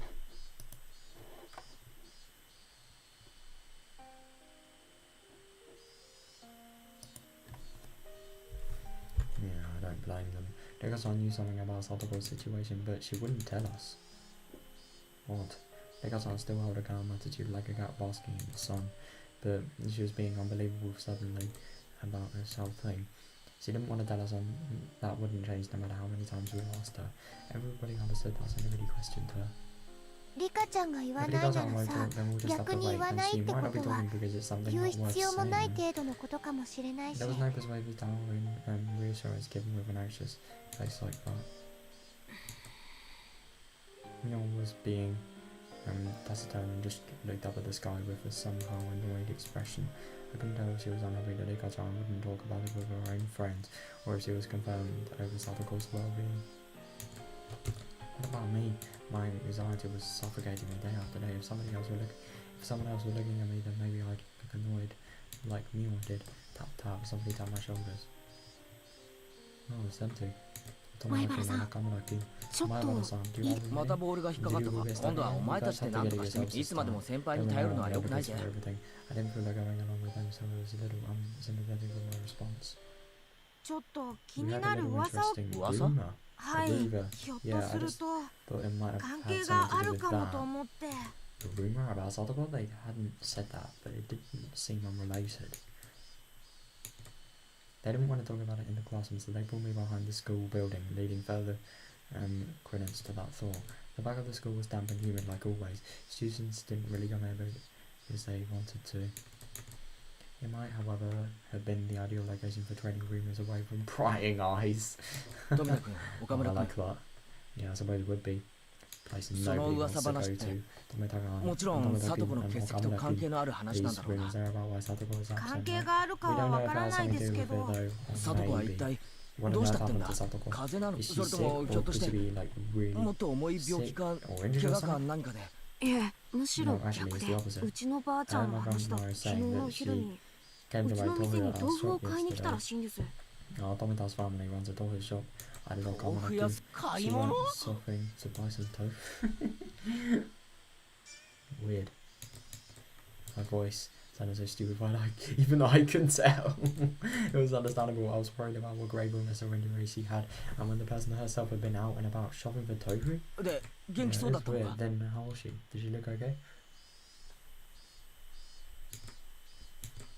Yeah, I don't blame them. Degasan knew something about Satoko's situation, but she wouldn't tell us. Odd. Degasan still held a calm attitude like a cat basking in the sun, but she was being unbelievable suddenly about this whole thing. She didn't want to tell us that wouldn't change no matter how many times we asked her. Everybody understood us and nobody questioned her. リカちゃんが言わ If ない it な doesn't ら wait さ、 then we'll just have 逆 to に wait, 言わ and ない she って might こ not be とは talking because it's something 言う not worth 必要もない saying. 程度のことかもしれないし There was no persuasive tone and reassurance given with an anxious face like that. Mion was being taciturn and just looked up at the sky with a somehow annoyed expression. I couldn't tell if she was unhappy that Ika-chan wouldn't talk about it with her own friends, or if she was concerned over Satoko's well-being. What about me? My anxiety was suffocating me day after day. If someone else were looking at me, then maybe I'd look annoyed, like Mion did. Tap tap, somebody tapped my shoulders. was them two. 前原さん Tatarigoroshi, ちょっと Higurashi-san, do you remember また me? ボールが引っかかったか。今度はお前たちで何とかしてみ。いつまでも先輩に頼るのは良くないぜ。 I didn't feel like going along with them, so I was a little unsympathetic with my response. ちょっと気 We に had な a る little 噂を interesting 噂 rumor. はい rumor. ひょっ Yeah, と I する just と thought it might have 関 had 係 something が to あ do る with かもと that. 思って The rumor about Sadako, they hadn't said that, but it didn't seem unrelated. They didn't want to talk about it in the classroom, so they pulled me behind the school building, leading further credence to that thought. The back of the school was damp and humid like always. Students didn't really come over because they wanted to. It might, however, have been the ideal location for trading rumours away from prying eyes. 富田君、岡 I 村君 like that. Yeah, I suppose it would be. Place その nobody 噂 wants to go 話って to. もちろん聡子の欠席と関係のある話なん These だろうな。 rumors are about why Sadako was 関 absent. 係 Right? があるか We は don't わ know か if it ら has ない something で to す do け with it ど though. 聡子は一 Maybe. 体 What ど on うし earth たってん happened だ。 to Sadako? 風邪なの Is そ she れと sick もひょ or っとし could て she be like really もっと重い病気 sick か or injured 怪 or 我か something? 何かで。いえむしろ No, actually 逆 it's で the opposite. うちのばあちゃんが話した grandma was 昨日 saying の that 昼に Came う to ち my の店 Tohira に shop 豆腐を買いに来た yesterday. らしいんです Our Tomita's family runs a tofu shop. I did not 豆 come 腐 on 屋 that 買い She 物 went shopping to buy some tofu. Weird. My voice sounded so stupefied, even I couldn't tell. It was understandable. I was worried about what grave illness or injury she had, and when the person herself had been out and about shopping for tofu. で、 Yeah, 元気 it そうだ was ったの weird. か。 Then how was she? Did she look okay?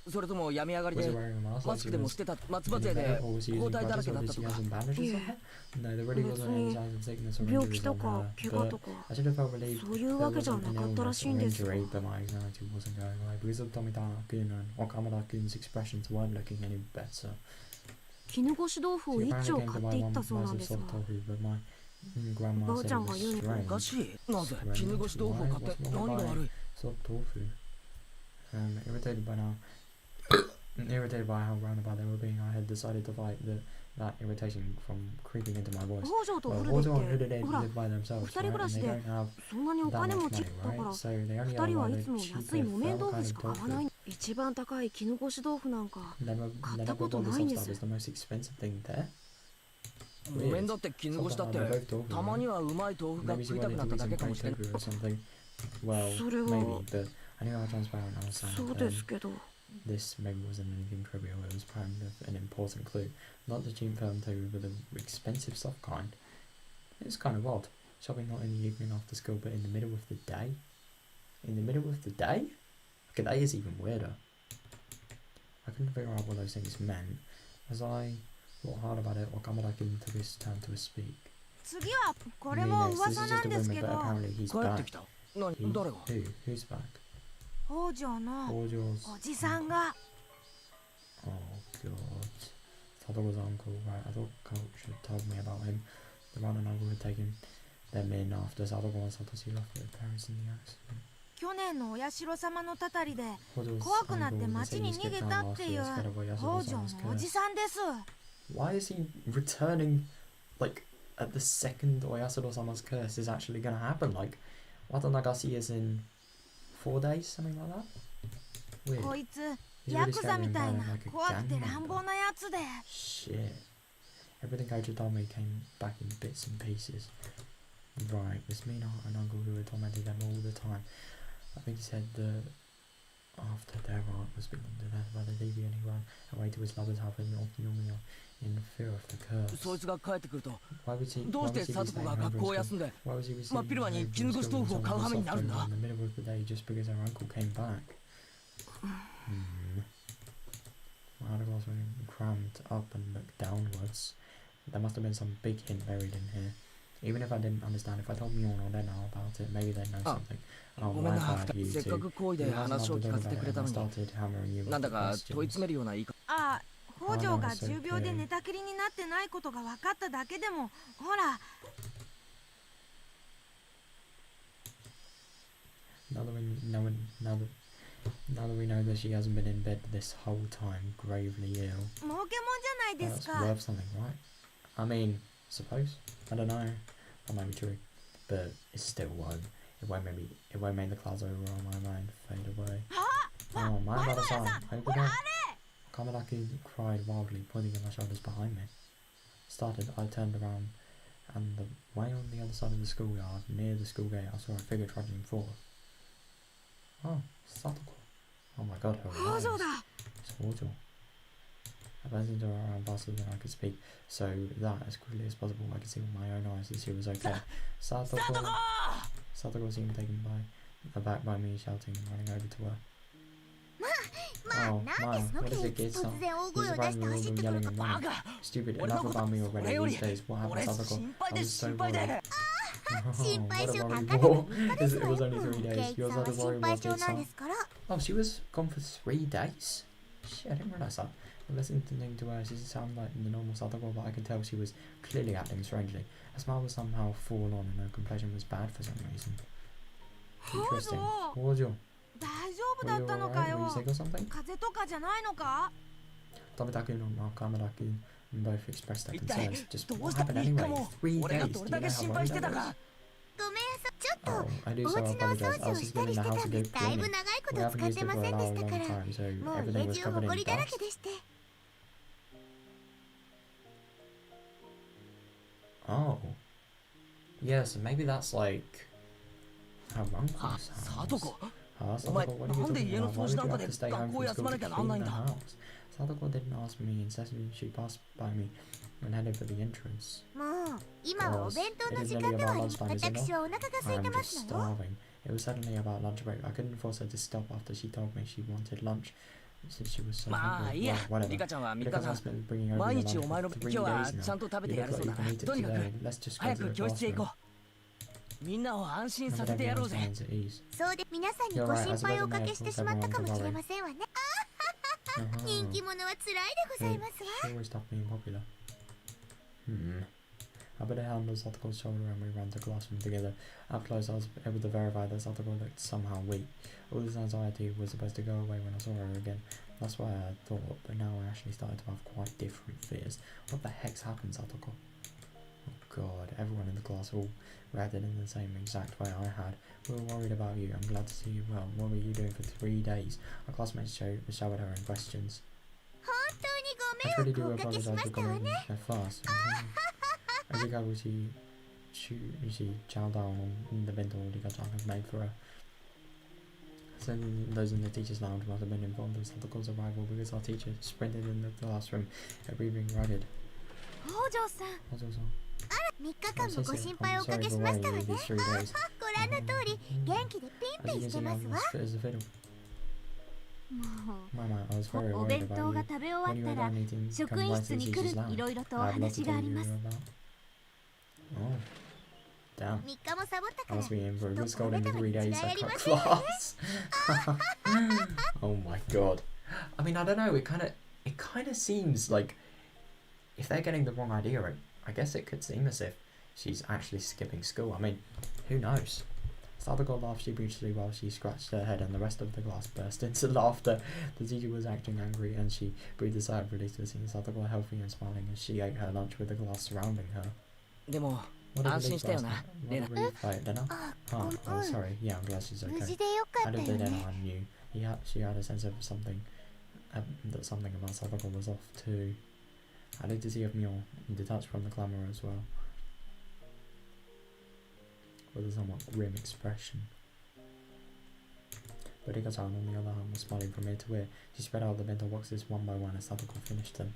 それとも病み上がり Was で she wearing a mask? マ Like ス she クでも was してた松葉 in the 杖で bed, or was she 包 using 帯だら crutches, け or だっ did た she と have か。 some bandages on her? No, there really wasn't any signs of sickness or 病気 injuries と on か her. 怪我 But とか I should have felt relieved そういう there わけじゃ wasn't な an かったらし illness い or んですよ injury, but my anxiety wasn't going away because of Tomita-kun and Okamura-kun's expressions weren't looking any better. 絹ごし豆腐 She を一 apparently 丁 came 買 to って buy いっ one たそうな massive んですが soft tofu, but my grandma said it was ばあちゃんが言うには strange. おかしい。なぜ Strange. 絹ごし豆腐を買って Why? 何が悪い。 Soft tofu. Irritated by now. Irritated by how roundabout they were being, I had decided to fight that irritation from creeping into my voice. 北条と Well, フル Hojo デ and っ Huda て they ほら live by themselves, 二人 right? 暮ら And し they で don't have そんなにお that 金 much 持ち money, だから right? So they only 二 have 人は like いつも the 安い cheaper 木綿 fell 豆腐 kind し of か買わな tofu. い一番高い絹ごし豆腐なんか Never 買った never こと bought the ないん soft で stuff. す It's the most expensive thing there. 木綿だって絹ごしだってたまにはうまい豆腐が Maybe 食 she いたく wanted なっ to た eat だ some けかも fried しれない。 tofu or something. Well, それは maybe, but I knew how transparent I was そう saying. ですけど This maybe wasn't anything trivial, it was kind of an important clue. Not the cheap firm tofu, but the expensive soft kind. It's kind of odd. Shopping not in the evening after school, but in the middle of the day? In the middle of the day? Okay, that is even weirder. I couldn't figure out what those things meant. As I thought hard about it, Okamura-kun took his turn to speak. 次はこれ Me も next, this 噂 is な just ん a です rumor, け but ど apparently he's 帰って back. きた。何 He, 誰が who's back? 北条の Hojo's おじさんが Oh god. Satoru's uncle, right, I thought Coach had told me about him. The one and uncle had taken them in after Satoru and Satoshi left their parents in the accident. 去年のお社様のたたりで Hojo's 怖くなって uncle 町 said に he 逃げ skipped た town っ last てい year う scared of what 北 Yasuo 条 was のおじ curse. さんです Why is he returning, like, at the second Oyasuro-sama's curse is actually gonna happen? Like, Watanagasi is in 4 days, something like that? Weird. こいつ He's ヤ really クザ scary み and たい violent, な like a 怖く gang て乱暴 member. なやつで Shit. Everything Kojo told me came back in bits and pieces. Right, this mean aunt and uncle who had tormented them all the time. I think he said that after their aunt was beaten to death by the deviant, he ran away to his lover's house and Okinomiya in fear of the そい curse. つが帰ってくると Why was he, どう why して was he 聡子 staying が home 学 from 校を school? 休んで Why was he receiving 真っ昼間に home from 絹ごし school 豆腐を with 買う someone 羽目になるん soft だ in the middle of the day just because her uncle came back? My eyeglass were crammed up and looked downwards. There must have been some big hint buried in here. Even if I didn't understand, if I told Mjorn or Lena about it, maybe they'd know something. Oh, ごめん my な bad, you せっか two. く好意 You で guys 話を loved 聞 to か talk せて about く it れた and のに started hammering you なん with だか questions. 問い詰めるような言い方。ああ北条が重病で寝たきりになってないことが分かっただけでもほら Now that we know that she hasn't been in bed this whole time, gravely ill, 儲けもんじゃないで that's すか worth something, right? I mean, suppose. I don't know. That might be true, but it still won't. It won't make the clouds over on my mind fade away. Oh, my bad-san. Open up. Kameraki cried wildly, pointing at my shoulders behind me. I turned around, and the way on the other side of the schoolyard, near the school gate, I saw a figure trudging forth. Oh, Satoko. Oh my god, her eyes. 北条だ It's Hojo. I buzzed into her around faster than I could speak, so that, as quickly as possible, I could see with my own eyes that she was okay. Satoko! Satoko seemed taken aback by me shouting and running over to her. まあ Oh, なんで Ma, その what is ケ it, イ kids? 突然大 He's 声を出 surprised して me all 走っ the てくる yelling と and か running. Stupid, 俺の enough こと about me そ already れより these days. What 俺 happened, Satoko? 心配 I で was so 心配 worried. で Oh, 心配 what 性 a た worry かだ war. と3日です It わ was よ only 3 ケ days. イ Yours さん had は a 心 worry 配 war, 性 kids, なん huh? ですから Oh, she was gone for 3 days? Shit, I didn't realise that. Listening to her, she sounded like the normal Satoko, but I could tell she was clearly acting strangely. Her smile was somehow forlorn and her complexion was bad for some reason. Interesting. Hojo, 大丈夫 were だ you ったの alright? か Were you よ sick or something? 風邪とかじゃないのか Tabitaku and Kamadaku both expressed their 一体 concerns. Just どう what した happened 3日 anyway? も 3俺が days. ど Do れ you だ know け how 心 worried 配し I てた was? かごめんなさいちょっと Oh, I do お so 家のお掃 apologise. I 除を was just したり living し in て the た house ん and で good だいぶ cleaning. 長いこ We と haven't 使っ used て it ま for せ a んでした long から time, so もう everything 家 was 中 covered ほ in こりだら dust. けでして Oh. Yes, maybe that's like her は uncle's サトコ house. お前 Satoko, what are you なんで talking 家の about? 掃 Why 除 would なん you か have で to stay home 学校 from 休 school ま to なきゃなんない clean ん the だ house? Satoko didn't ask me incessantly. She passed by me and headed for the entrance. もう今はお Girls, 弁当 it の is 時 nearly 間ではあ about りません lunchtime, is it 私 not? はお腹が空い I て am ま just すのよ starving. It was suddenly about lunch break. I couldn't force her to stop after she told me she wanted lunch since she was so まあい hungry. いや Well, whatever. リカちゃんは3日 Because 間 I've been bringing over 毎 your 日 lunch お前 for の 3 今日は days ちゃ now. んと食べ You てや look るそう like だ you な can eat it とにかく today. Let's just go 早 to く the 教室へ行こ classroom. うみんなを安心 And さ put せてやろう everyone's ぜ minds at ease. そうで皆さんに You're ご right, 心 I 配を suppose お I か may け have して caused しまった everyone か to もしれ worry. ませんわね Uh-huh. 人気者は辛いでございますわ She always stopped being popular. I put a hand on Satoko's shoulder and we ran to classroom together. Up close, I was able to verify that Satoko looked somehow weak. All this anxiety was supposed to go away when I saw her again. That's why I had thought, but now I actually started to have quite different fears. What the heck's happened, Satoko? Oh god, everyone in the class all reacted in the same exact way I had. We were worried about you. I'm glad to see you well. What were you doing for 3 days? Our classmates showered her in questions. 本当 I に truly ご do 迷惑をおかけし apologize ま for したわ coming ね so fast. Arigato, she chowed down on the bento Rika-chan had made for her. So those in the teacher's lounge must have been informed of Satoko's arrival because our teacher sprinted in the classroom, her breathing ragged. 北条さん What's also? 3日間 I'm も so ご sick. 心配を I'm おか sorry けし for ました worrying わ you ね these 3 days. ご覧の通り元気でピン As ピ you ンし can て see, ま I'm すわ as fit as a fiddle. もう Mama, I was very お worried 弁 about 当が you. 食べ終わ When you っ were たら done eating, 職 come 員 right 室 to the に来る teacher's lounge. いろいろとお I'd love to 話が tell あり you ます about. Oh, damn. 3日もサボった I から must be in for a きっ good とこ scolding れ in から 3 days. 違い I ありま cut せんわね class. Oh my god. I mean, I don't know. It kind of seems like if they're getting the wrong idea, I guess it could seem as if she's actually skipping school. I mean, who knows? Sadako laughed sheepishly while she scratched her head, and the rest of the class burst into laughter. The teacher was acting angry, and she breathed a sigh of relief to see Sadako healthy and smiling as she ate her lunch with the class surrounding her. でも What a 安心 relief したよ last な night. レ What ナ a relief. Right, Lena? あ Oh, うん oh, sorry. Yeah, I'm glad she's 無 okay. 事でよか I った don't よ think ね anyone knew. She had a sense of something, that something about Sadako was off too. I like to see of Mio, detached from the glamour as well, with a somewhat grim expression. But Rika-chan, on the other hand, was smiling from ear to ear. She spread out the bento boxes one by one as Sadako finished them.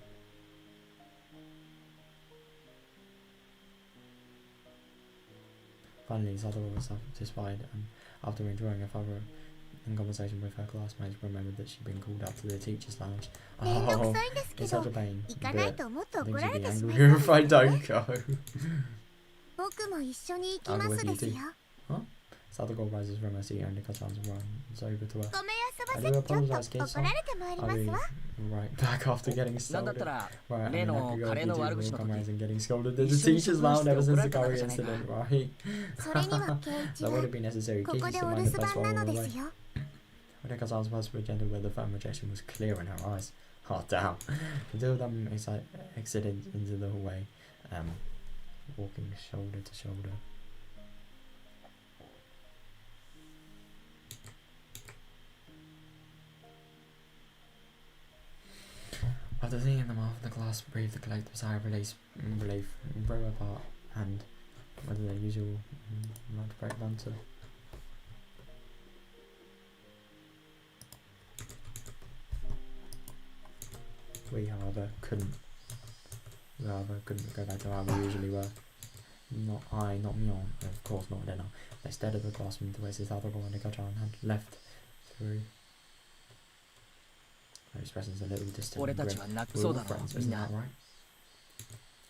Finally, Sadako was satisfied, and after enjoying a thorough conversation with her classmates, remembered that she'd been called up to the teacher's lounge. めんど Oh, くさいんですけ it's ど such a pain. 行かない But ともっと things 怒ら would れ be てしまい angry ます if I don't go. 僕も一緒に行きます with you ですよ too. Sadako rises from her seat and Rika-chan runs over to her. ごめん遊ば I せ do ちょっと apologize, kids. 怒られてまいり I'll ま be すわ right back after getting なんだった scolded. ら Right, I 例 mean, の I could go カレー with の you 悪 to 口 the の時 comrades and getting scolded at the 一緒に teacher's 過ごし lounge て ever 怒 since ら the れたから curry じゃないか incident, right? それには圭一 That は would have been necessary. こ Kate こ used で to お留 mind the 守 place 番 while な we の were で away. すよ Rika-chan's words were gentle where the firm rejection was clear in her eyes. Oh, damn. The two of them exited into the hallway, walking shoulder to shoulder. After the thing in the mouth of the glass breathed the collective sigh of relief, broke apart, and whether their usual not to break banter. We, however, couldn't go back to how we usually were. Not Myon, and of course not Lena. They stared at the glassman towards his other and Higurashi and had left through. Her expression's a little distant. We're all friends, isn't that right?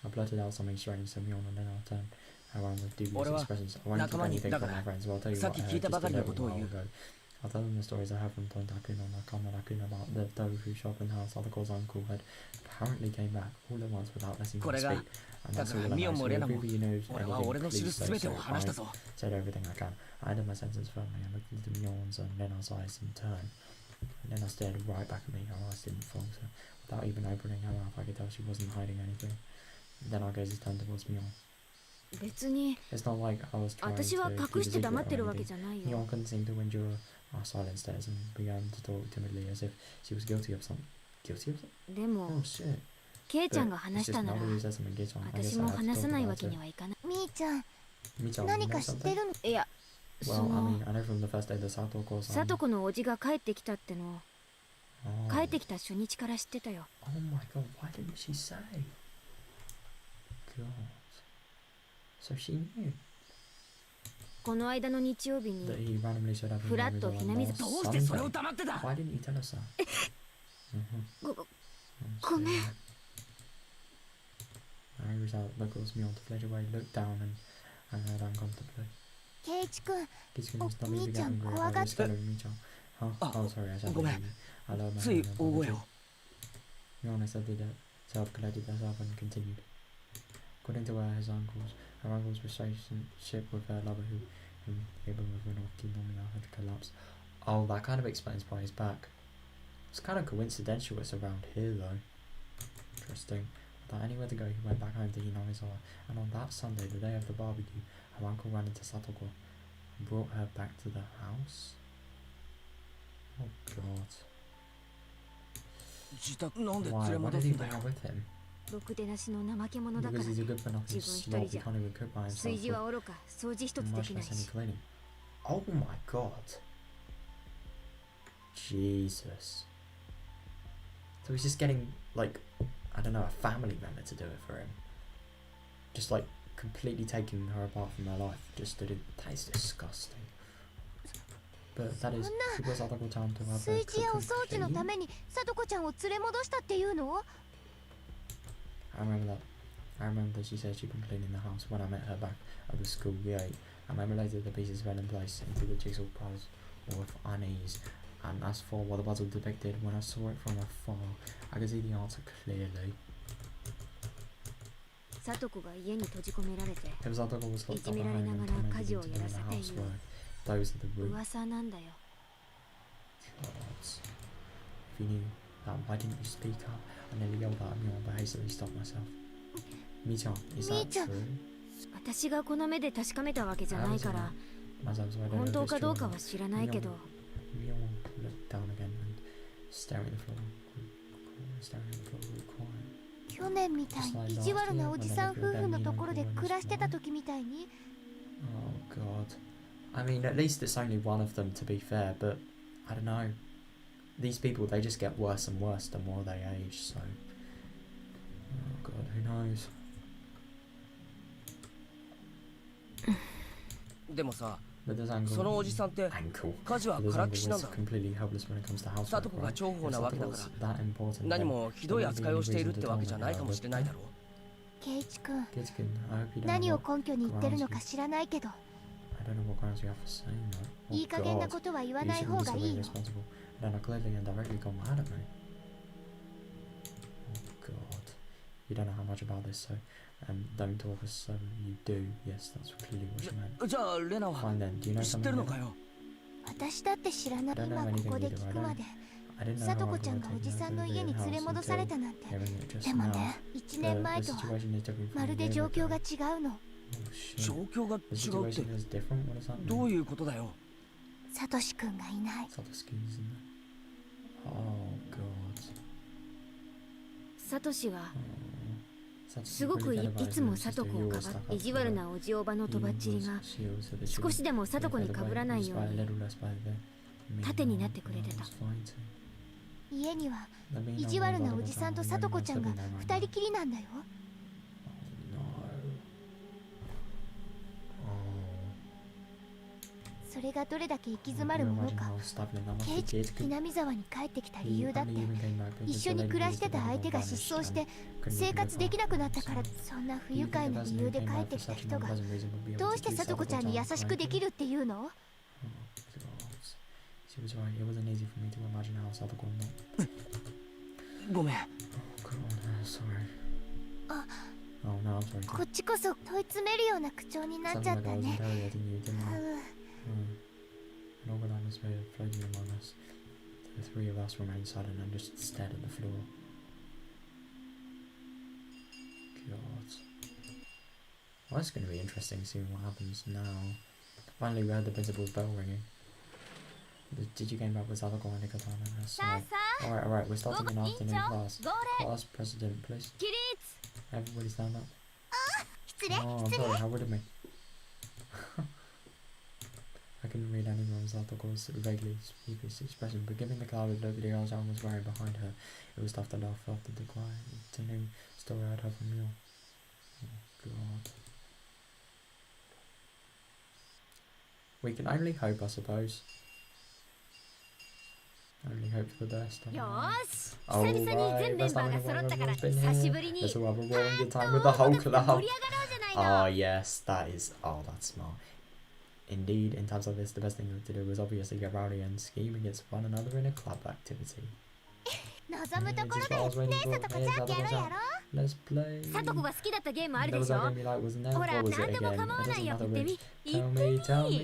I blurted out something strange to Myon and then I turned around with dubious expressions. I won't keep anything from my friends, well I'll tell you what I heard just a little while ago. I'll tell them the stories I heard from Don Takun and Nakama Rakun about the tofu shop and how Sadako's uncle had apparently came back all at once without letting him speak. And that's all I know. So if you know anything, please say so. I said everything I can. I ended my sentence firmly and looked into Myon's and Lena's eyes in turn. And Lena stared right back at me. Her eyes didn't falter. Without even opening her mouth, I could tell she wasn't hiding anything. Then our gazes turned towards Myon. It's not like I was trying to keep a secret or anything. Myon couldn't seem to endure our silent stares and began to talk timidly as if she was guilty of something. Guilty of something? Oh shit. ケイちゃんが話したなら私も話さないわけにはいかない。みーちゃん、何か知ってるの？いや、そのさとこのおじが帰ってきたっての帰ってきた初日から知ってたよ。Oh my god, why didn't she say? God. So she knew. この間の日曜日にフラッとひなみずどうしてそれを黙ってた？ Why didn't you tell us that? ごめん。I reached out, looked at Myon to fledge away, looked down and heard uncomfortably. ケイチ君、おみーちゃん怖がって。Oh, sorry, I said ごめん。つい大声を。Myon accepted it, self-collected herself and continued. According to his uncle's relationship with her lover who able of an Okinawa had collapsed. Oh, that kind of explains why he's back. It's kind of coincidental it's around here though. Interesting. Without anywhere to go, he went back home to Hinamizawa, and on that Sunday, the day of the barbecue, her uncle ran into Satoko and brought her back to the house. Oh god. Why did he bring her with him? ろくでなしの怠け者だから Because he's a good for nothing 自分一人 slob, じ he ゃ can't even cook by 炊事 himself, はおろか掃除一つで much きない less any し cleaning. Oh my god. Jesus. So he's just getting, like, I don't know, a family member to do it for him. Just, like, completely taking her apart from her life. Just to do. That is disgusting. But that is, it was other time to have 炊 her 事やお cook 掃除の and た clean. めにさとこちゃんを連れ戻したっていうの？ I remember that. I remember that she said she'd been cleaning the house when I met her back at the school gate. I remember later the pieces fell in place into the jigsaw puzzle with unease. And as for what the puzzle depicted, when I saw it from afar, I could see the answer clearly. さとこが家に閉じ込められて It was like Doggo was い locked じ up め at られ home な and がら tormented 家事を into やら doing せ the ている housework. Those are the root噂なんだよ。 gods. If you knew that, why didn't you speak up? I nearly yelled at me but hastily stopped myself. Mi-chan, is that Mi-chan. true? 私がこの目で確かめたわけじゃないから As I was, I don't 本 know 当 if か it's ど true うか or は not. 知らないけど Mion looked down again and staring at the floor. Staring at the floor, quiet. 去年みたいに意地悪なおじさん夫婦のところで暮らしてた時みたいに Oh god. I mean, at least it's only one of them to be fair, but I don't know. These people, they just get worse and worse the more they age, so... Oh god, who knows? でもさ、 But this uncle... そのおじさんって Uncle. 家事は But this からっ uncle きしなん was だ。 completely helpless when it comes to housework, サトコが right? 重宝 If なわけだ Satoko か was ら that important, 何 then もひどい there wouldn't be 扱い any をしている reason っ to て tell わけ me じゃ that ない I かも was しれないだ bad. ろ。ケイチ君 Kidskin, I hope you don't 何 know を what 根拠に言ってるのか grounds 知らないけど I don't know what grounds you have for saying that. いい加減な God. ことは言わ You ない shouldn't 方 be が so いいよ irresponsible. Then I clearly and directly got mad at me. Oh god. You don't know how much about this, so don't talk as though you do. Yes, that's clearly what you meant. じゃあレナは Fine then, do you know 知ってる something? のかよ。私だって知らない I don't 今 know ここ anything で either. 聞くまで I didn't know さと how こ I ちゃん got がおじ taken さ out んの of 家 the に連れ house 戻された until なんて hearing it just でも now. ね1 The 年前とは situation is different ま from る a で year 状 ago. 況が違うの Oh shit. 状況が The 違うって situation is different? What does that ど mean? ういうことだよ。サトシ君がいない Satosuki's in there. Oh god. サトシは Satoshi すごく really い cared about い his つも little サ sister. ト He コを always か stuck ば up って意地 for 悪 her. なおじおばの He とばっちり was が shield so that she 少しでもサトコに would か get ぶらない away よう just by a に little less by the 盾になってくれてた。 was fighting. 家には There being 意 no 地 more 悪なお Zadoko じさんと down, さとこ no ちゃんが sibling there 二 right 人きりなんだよ。 now. No. Oh. それがどれだけ行き詰まるもの Can you か imagine how stifling that must ケイ be? チ Kids ひ could なみ沢に帰ってきた He 理由だって probably even came back because 一緒 the に lady 暮ら was してた the 相 one 手 who が失 vanished 踪して and couldn't 生 even 活 look できなく after なったから him. そんな不 You 愉 think 快 the な person 理由 who で came 帰っ back て for きた such an 人が unpleasant reason would be able どう to して treat さとこちゃん Sadako に優 down しくでき kindly? るっていうの Oh, God. She was right. It wasn't easy for me to imagine how Sadako not. ごめん。 Oh, God. Sorry. あ Oh, no, I'm sorry. こっちこそ問い詰めるような口調になっ Sounded ちゃっ like た I was ね interrogating you, didn't う I? ん An awkward atmosphere floated among us. The three of us remained silent and just stared at the floor. God. Well, it's going to be interesting seeing what happens now. Finally, we heard the principal's bell ringing. Did you game back with Sadako and Nikatana on her さあ side? さ Alright, alright, we're あ、午 starting 後 an 委員 afternoon 長 class. 号令 Class president, please. 起立。 Everybody stand up. 失礼 Oh, I'm 失礼 sorry, how rude of me. I couldn't read any of Satoko's vaguely sheepish expression, but given the cloud that nobody else was wearing behind her, it was tough to laugh after the quiet, new story I'd heard from you. Oh, God. We can only hope, I suppose. Only hope for the best. よ don't ー we? し、 Oh, 久々に right, 全メン that's バー not が when 揃ったから everyone's been 久し here. ぶりに Let's all have a roaring good パ time ー with ッ the と whole 音楽で盛り上が club. ろうじゃないの。 Oh yes, that is. Oh, that's smart. Indeed, in times like this, the best thing to do is obviously get rowdy and scheme against one another in a club activity. 望むとこ Which ろ is で what I was ね waiting え for. さとこ Hey, ちゃんやろう Sadako-chan, やろ let's play. サトコが好きだったゲームある There で was し that ょ。 game you like, wasn't there? ほら、 What was 何 it でも again? 構わ It ない doesn't よ。 matter 言って which. み。言 Tell って me, tell み。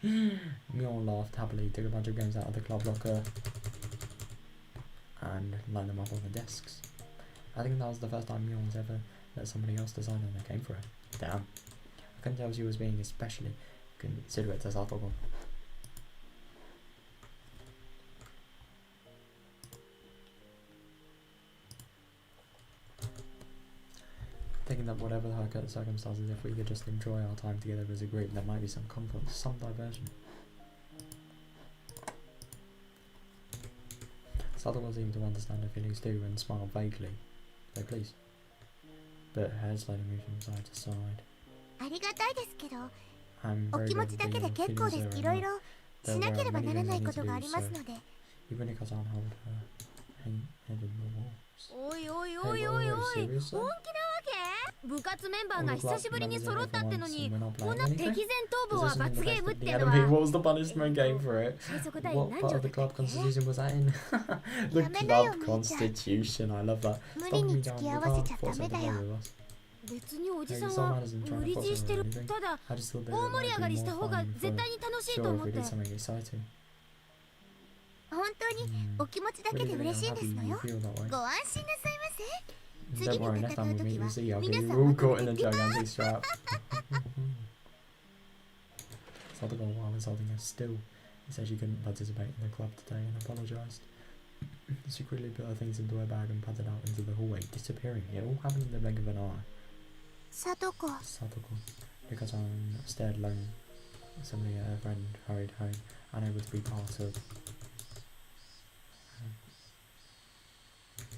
me. Mjolnir laughed happily, took a bunch of games out of the club locker, and lined them up on the desks. I think that was the first time Mjolnir's ever let somebody else design on a game for her. Damn. I couldn't tell she was being especially considerate to Satoko. Thinking that whatever the circumstances, if we could just enjoy our time together as a group, there might be some comfort, some diversion. Satoko seemed to understand her feelings too and smiled vaguely. So please. But her head slowly moved from side to side. ありがたいですけど I'm お very 気持 glad ち that だけ your で結構 feelings です are いろい enough. ろしなければならないことがありますので Even if I can't hold her head in the walls. おいおい Hey, おい wait, おい wait, おい。 seriously? 本気なわけ？部活メンバー All が the 久 club しぶりに members 揃 in ったっ here て for の once に and we're not こんな playing 敵前 anything? 逃亡は This isn't 罰 the ゲー best ムっ of the てのは enemy. What was the punishment game for it? 最速第 What 何 part 条 of だ the っ club け？ constitution was that in? The やめなよ club みーちゃん constitution. I love that. 無 Stop 理 me に down. 付き We 合わ can't せちゃダ force メ her だ to よ play with us. 別におじ Hey, さん some は man isn't trying 無 to 理 force 強い her して or る。 anything. ただ I just thought that 大 it 盛り might 上が be りし more た方が fun 絶 for 対に楽しいと sure 思 if っ we て。 did something exciting. 本当に Hmm. お気持ちだけ Really, で really 嬉しい I'm です happy の you よ feel that way. ご安心なさいませ Don't 次に worry, 戦 next time う we 時 meet, は we'll see. I'll 皆 get さ you ん all まと caught め in て a ピカ gigantic strap. Sadako, while was holding her still, he said she couldn't participate in the club today and apologised. She quickly put her things into her bag and padded out into the hallway, disappearing. It all happened in the blink of an eye. さとこ Sadako, Rika-chan stared alone. Suddenly her friend hurried home, unable to be part of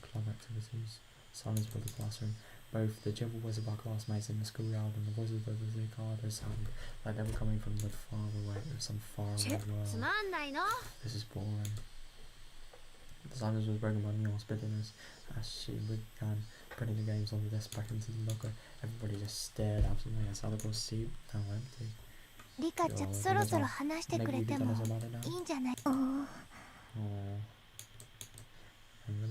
club activities. Silence filled the classroom. Both the cheerful voice of our classmates in the schoolyard and the voices of the Zikado sounded like they were coming from the far away, some far チ away ェ、つ world. まんないの。 This is boring. The silence was broken by Mion's bitterness as she began putting the games on the desk back into the locker. Everybody just stared absently at Sadako's seat, now empty. リカちゃんそろそろ話してく Maybe れ you て could tell も us about it now? いいんじゃない Aww. And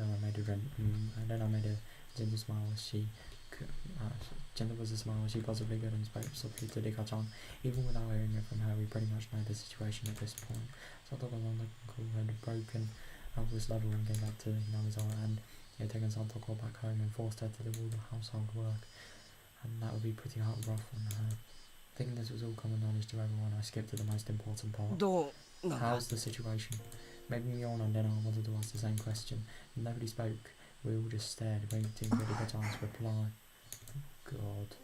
then I made a gentle smile as she gentle was a smile as she possibly could and spoke softly to Rika-chan. Even without hearing it from her, we pretty much know the situation at this point. Satoko's uncle had broken up with level and came back to Hinamizawa, and he had taken Satoko back home and forced her to do all the household work. And that would be pretty hard rough on her. Thinking this was all common knowledge to everyone, I skipped to the most important part. どうなんだ How's the situation? Maybe Mjolnir and then I wanted to ask the same question. Nobody spoke. We all just stared, waiting for Rigatan's reply. God.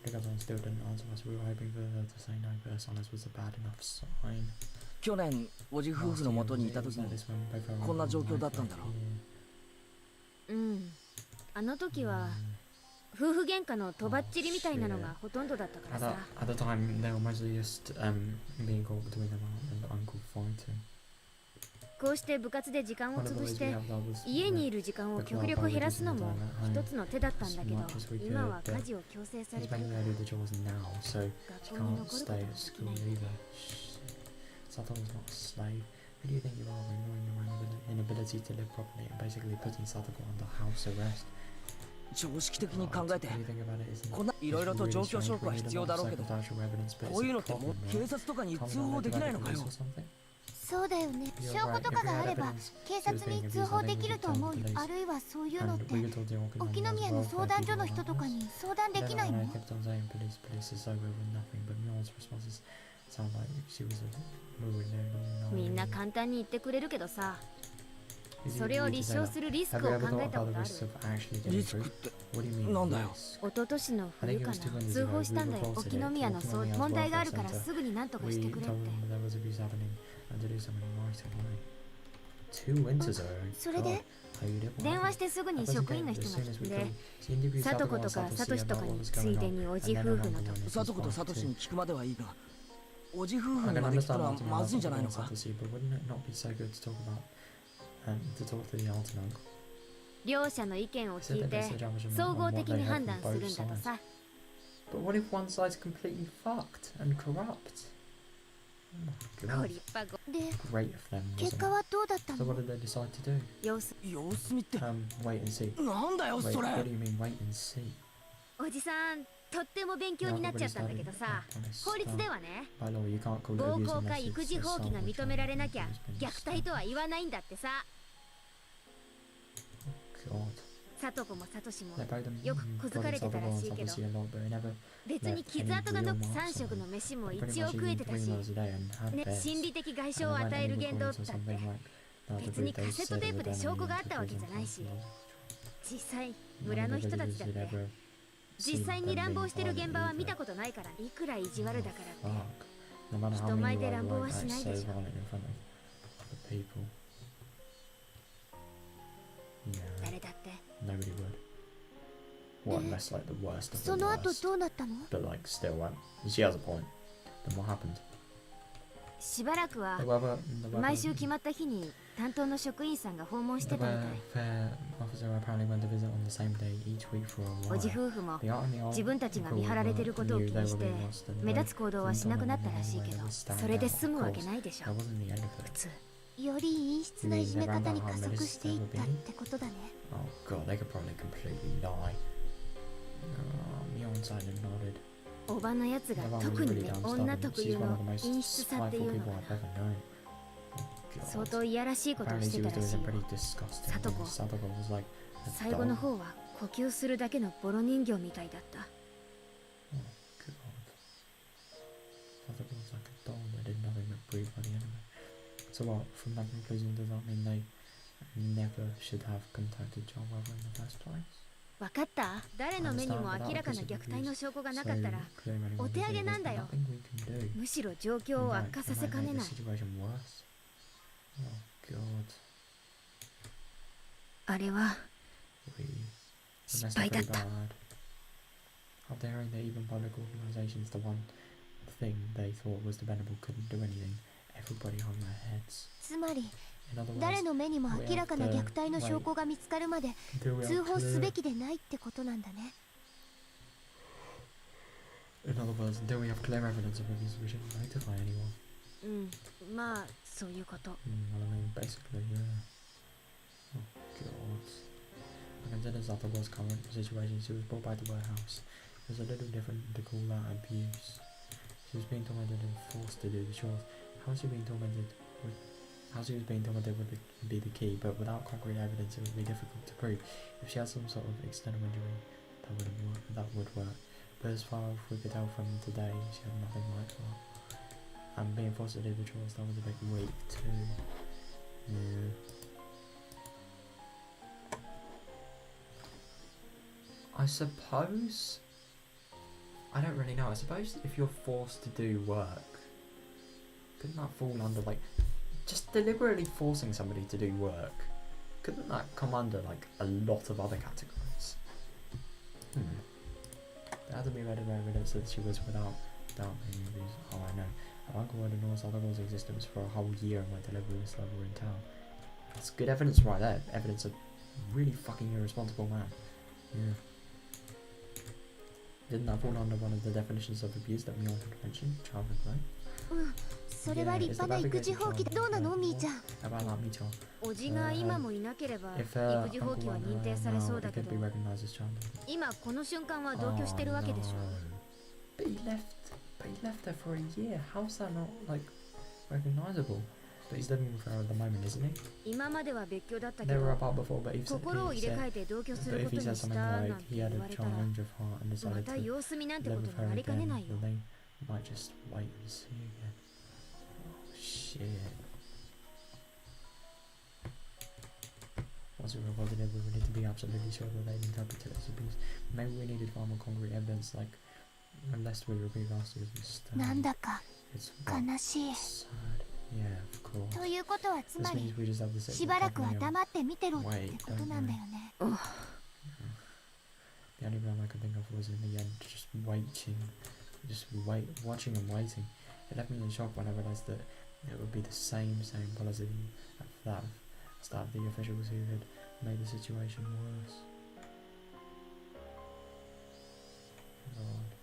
Rigatan still didn't answer us. We were hoping for her to say no, but her silence was a bad enough sign. 去年おじ夫婦の元にいた時にこんな状況だったんだろう。うん。あの時は夫婦喧嘩のとばっちりみたいなのがほとんどだったからさ。At the time, they were mostly just being caught between their aunt and uncle fighting. こうして部活で時間を潰して家にいる時間を極力減らすのも一つの手だったんだけど、今は家事を強制されてるから学校に残ることもできない。Sato was not a slave. Who do you think you are, ignoring your own inability to live properly and basically putting Satoko under house arrest? 常識的に考えてこんないろいろと状況証拠は必要だろうけど、こういうのってもう警察とかに通報できないのかよ。そうだよね。証拠とかがあれば警察に通報できると思うよ。あるいはそういうのって沖宮の相談所の人とかに相談できないの？みんな簡単に言ってくれるけどさ、それを立証するリスクを考えたことある？リスクってなんだよ。一昨年の冬かな、通報したんだよ。沖宮の問題があるからすぐに何とかしてくれって。それで電話してすぐに職員の人が来て、サトコとかサトシとかについでにおじ夫婦のと。サトコとサトシに聞くまではいいが、おじ夫婦にまで聞くのはまずいんじゃないのか。両者の意見を聞いて総合的に判断するんだとさ。ご立派ご。で、結果はどうだったの？様子見って。なんだよそれ。おじさん、とっても勉強になっちゃったんだけどさ、法律ではね、暴行か育児放棄が認められなきゃ虐待とは言わないんだってさ。サトコもサトシもよく小づかれてたらしいけど、別に傷跡が残く3食の飯も一応食えてたし、ね、心理的外傷を与える言動だって別にカセットテープで証拠があったわけじゃないし、実際村の人たちだって実際に乱暴してる現場は見たことないから、いくら意地悪だからって人前で乱暴はしないでしょ。誰だって。その後どうなったの？しばらくは毎週決まった日に担当の職員さんが訪問してたみたい。おじ夫婦も自分たちが見張られてることを気にして目立つ行動はしなくなったらしいけど、それで済むわけないでしょ普通。より陰湿ないじめ方に加速していったってことだね。おばのやつが特にね、女特有の陰湿さっていうのかな、相当いやらしいことをしてたらしいよ。サトコ、最後の方は呼吸するだけのボロ人形みたいだった。So what, from that conclusion, does that mean they never should have contacted John Weber in the first place? わかった。誰の目にも明らかな虐待の証拠がなかったらお手上げなんだよ。むしろ状況を悪化させかねない。あれは失敗だった。How daring that even public organizations, the one thing they thought was dependable, couldn't do anything. Everybody hung their heads. つまり誰の目にも明らかな虐待の証拠が見つかるまで通報すべきでないってことなんだね。In other words, do we have clear evidence of abuse we shouldn't notify anyone? うん、まあそういうこと。Well, I mean, basically, yeah. Oh God. I consider Sato was current situation. She was brought by the warehouse. It was a little different to call that abuse. She was being tormented and forced to do the chores. How she was being tormented would be the key, but without concrete evidence it would be difficult to prove. If she had some sort of external injury, that would work. But as far as we could tell from today, she had nothing like that. And being forced to do the chores, that was a bit weak too. Yeah. I suppose... I don't really know. I suppose if you're forced to do work, couldn't that fall under, like, just deliberately forcing somebody to do work? Couldn't that come under, like, a lot of other categories? There had to be evidence that she was without paying movies. Oh, I know. Her uncle had known Tatarigoro's existence for a whole year and went to live with this lover in town. That's good evidence right there. Evidence of really fucking irresponsible man. Yeah. Didn't that fall under one of the definitions of abuse that Mio had mentioned? Child neglect? それは立派な育児放棄だ。どうなのみーちゃん。 About that, Mito. おじが今もいなければ If 育児放棄は認定されそうだけ it ど could be recognized as child neglect. 今この瞬間は同居してるわけでしょ But he left her for a year. How's that not, like, recognizable? But he's living with her at the moment, isn't he? 今までは別居だったけ They were ど apart before, but if 心を入れ替えて同居する but こ if と he に said し something たなん like て he 言 had わ a れたら change of heart and ま decided た to 様子見なんて live こと with に her なりかね again, ないよ then they might just wait and see again. Oh shit. Once we were positive, we need to be absolutely sure that they interpreted it as abuse. Maybe we needed far more concrete evidence, like, unless we repeat afterwards and stuff. なんだか It's 悲しい。 sad. Yeah, of course. ということはつ This まり means we just have to sit しばらくは with 黙って見てろって Wait, ことなんだよね。 The only plan I could think of was in the end just watching and waiting. It left me in shock when I realised that it would be the same policy as that of the officials who had made the situation worse. Lord.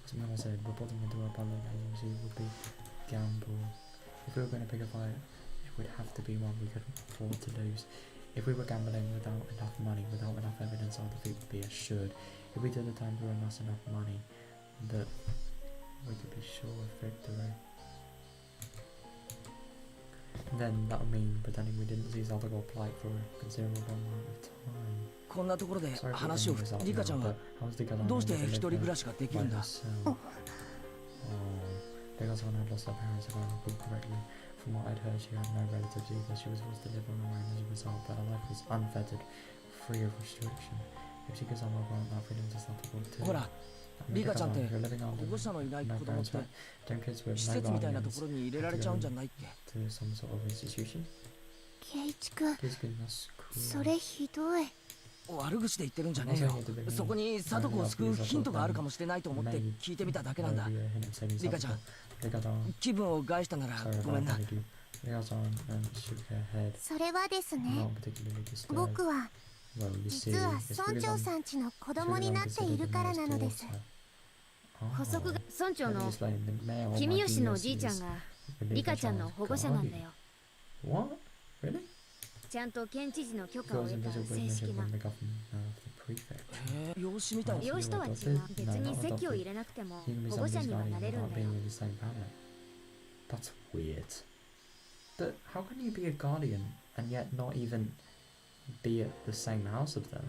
As Mama said, reporting into a public agency would be gamble. If we were going to pick a fight, it would have to be one we could afford to lose. If we were gambling without enough money, without enough evidence, our defeat would be assured. If we did the time to earn us enough money, that we could be sure of victory. Then that would mean pretending we didn't see Tatarigoro's plight for a considerable amount of time. こんなところで Sorry for 話を bringing this up リカちゃん now, は but how's the girl どうして able to 一 live 人暮らしができる by んだ herself? Oh, because someone had lost their parents, if I recall correctly. From what I'd heard, she had no relatives either. She was forced to live on her own as a result, but her life was unfettered, free of restriction. If she could somehow grant that freedom to Tatarigoro too. ほら I mean, リカちゃんって if you're living 保 under 護者のいない no 子供っ parents, て right? Don't kids with 施 no 設みたいなと guardians ころに入れられちゃうんじゃないっけ to some sort of institution? 圭一くん、 Please goodness, cruel. それひどい。悪口で言ってるんじゃねえよそこに貞子を救うヒントがあるかもしれないと思って聞いてみただけなんだ Maybe a hint of saving リカちゃん Tatarigoro. 気分を害したなら Sorry ごめ about んな that, Lady. Rika-chan shook her head, それはですね、 not particularly disturbed. 僕は Well, you see, 実は it's 村 because 長 I'm さんちの子 it's 供 because に I'm なってい considered る the から mayor's なのです daughter. 補足が Oh. 村長 Let me の explain. The mayor of 君 my 吉のお POS じいちゃん is が the リカちゃんの Rika-chan's 保護者なんだよ guardian. What? Really? ちゃんと県知事の許可を Girls 得 in た visual 正 permission 式な from the government of the prefect. へえ養子みたいな養子とは違う別に籍を入れなくても You can be 保護者 somebody's には guardian なれるん without だよ being in the same family. That's weird. But how can you be a guardian and yet not even be at the same house of them?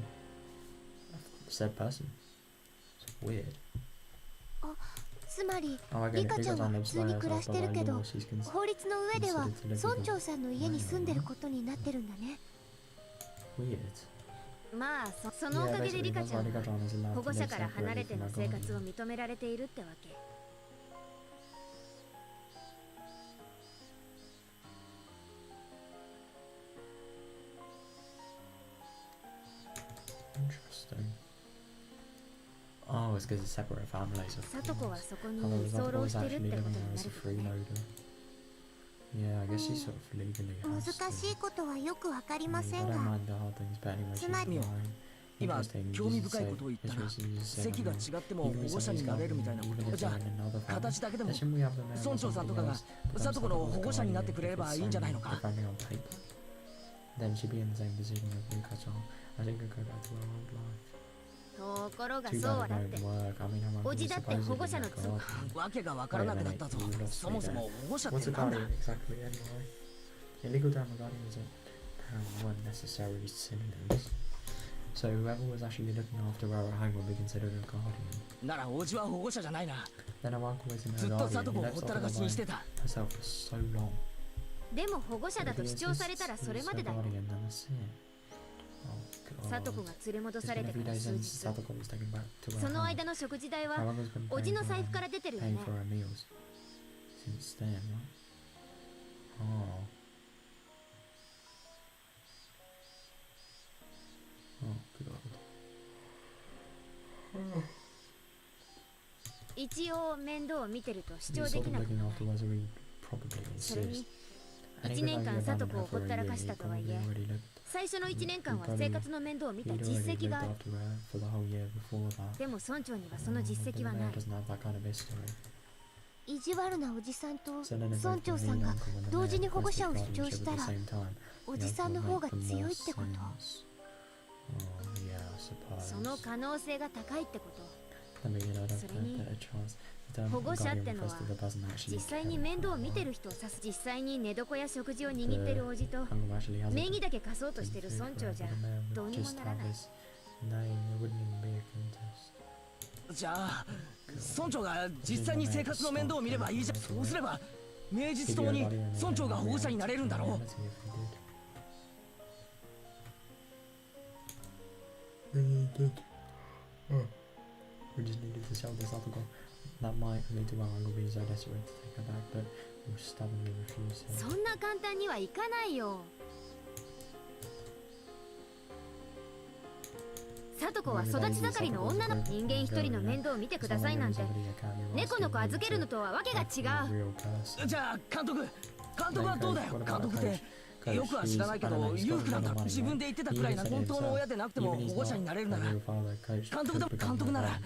Said person. It's weird. つまり Oh, I リ get カ it. ちゃん Rika-chan は普 lives 通 by に暮ら herself, して but る by けど law she's considered 法律の上では considered to live 村 with 長さんの家に住んでることになってるんだね。 weird. まあそのおかげでリカちゃんは Rika-chan is allowed 保 to 護 live 者から離れ separately て from の her 生活を guardian. 認められているってわけ Interesting. Oh, it's because it's separate families. Of 貞子は course. そこに Although 居 Tatarigoro 候 was してるっ actually てこ living とに there な as a るけどね freeloader. Yeah, I guess she sort of legally 難 has しい to. ことはよくわかりま I せん don't が、 mind the hard things, but anyway, she's つまり fine. 今 Interesting. 興味深いことを言ったな Interesting. You just said 席が that 違っても保護者になれるみたいなこ even と if じゃ they're in another family. 形だけでも Then shouldn't we have the mayor or 村長さんとか somebody が else become 貞子の保護者になってくれれ Tatarigoro's ばいいんじゃないのか guardian if only on paper? Then she'd be in the same position as Rika-chan. I think I'd go back to her old life. ところが Too そう bad は it だって won't work. I mean, her お uncle じ was だって保護 supposedly 者の a 都合 guardian. わけがわからなくなったぞ Wait a minute, そもそも保護者っ What's て a なんだ guardian exactly anyway? Illegal term of guardians and parent weren't necessarily synonyms. So whoever was actually looking after her at home would be considered a guardian. なら王子は保護者じゃないな。 Then her uncle wasn't ず her っと聡 guardian. 子 He を left ほったら Satoko かしに by してた。 herself for so long. でも保護者だと主張されたらそれまでだよ。 guardian, then that's it. Oh サトコ god. が連れ戻 It's され been て a か few ら days 数 since 日。 Satoko was taken back to her その home. 間の食事代 Her は uncle's been おじ paying の for 財布か her, ら出てるよ paying ね。 for her meals since then, right? Oh. Oh god. 一応面倒を見てると主 He's 張で sort き of なく looking な after る。 us, we probably それ insist. に And 1 even 年 though 間 he サト abandoned コを her ほ for っ a たら year, かし he たとはい probably え、 already looked. 最初の1年間は He probably- 生活の面倒を見た He'd 実 already 績が looked ある。 after her for the whole year before that. でも村長にはその実績は But な the い mayor。doesn't have that kind of history. 意地悪なおじさんと So then 村 both 長 the さん main が uncle and the 同 mayor 時に保護者を requested 主張 guardianship し at た the ら same time. おじさんの方が That would make 強 the いってこと。 most sense. Oh yeah, I その suppose. 可能性が高いってこと。 I mean, I don't それに think that a chance. The term 保護者っ guardian てのは refers to the person actually 実際に caring 面倒を for 見 her. てる人を指す。実際に寝床や食事を握ってるおじと Uncle actually has 名 a 義だけ貸そうとしてる村長じゃ the mayor どう would にも just なら have ない。 his name. It wouldn't even be a contest. じゃあ村長が実際に生活の面倒を見ればいいじゃん。そうすれば名実ともに村長が保護者になれるんだろう。 We just needed to sell this other girl. That might lead to our uncle being so desperate to take her back, but we'll stubbornly refuse her. そんな簡単にはいかないよ。サトコは育ち盛りの女の人間一人の面倒を見てくださいなんて猫の子預けるのとはわけが違う。じゃあ監督はどうだよ。監督ってよくは知らないけど裕福なんだろ。自分で言ってたくらいな。本当の親でなくても保護者になれるなら監督なら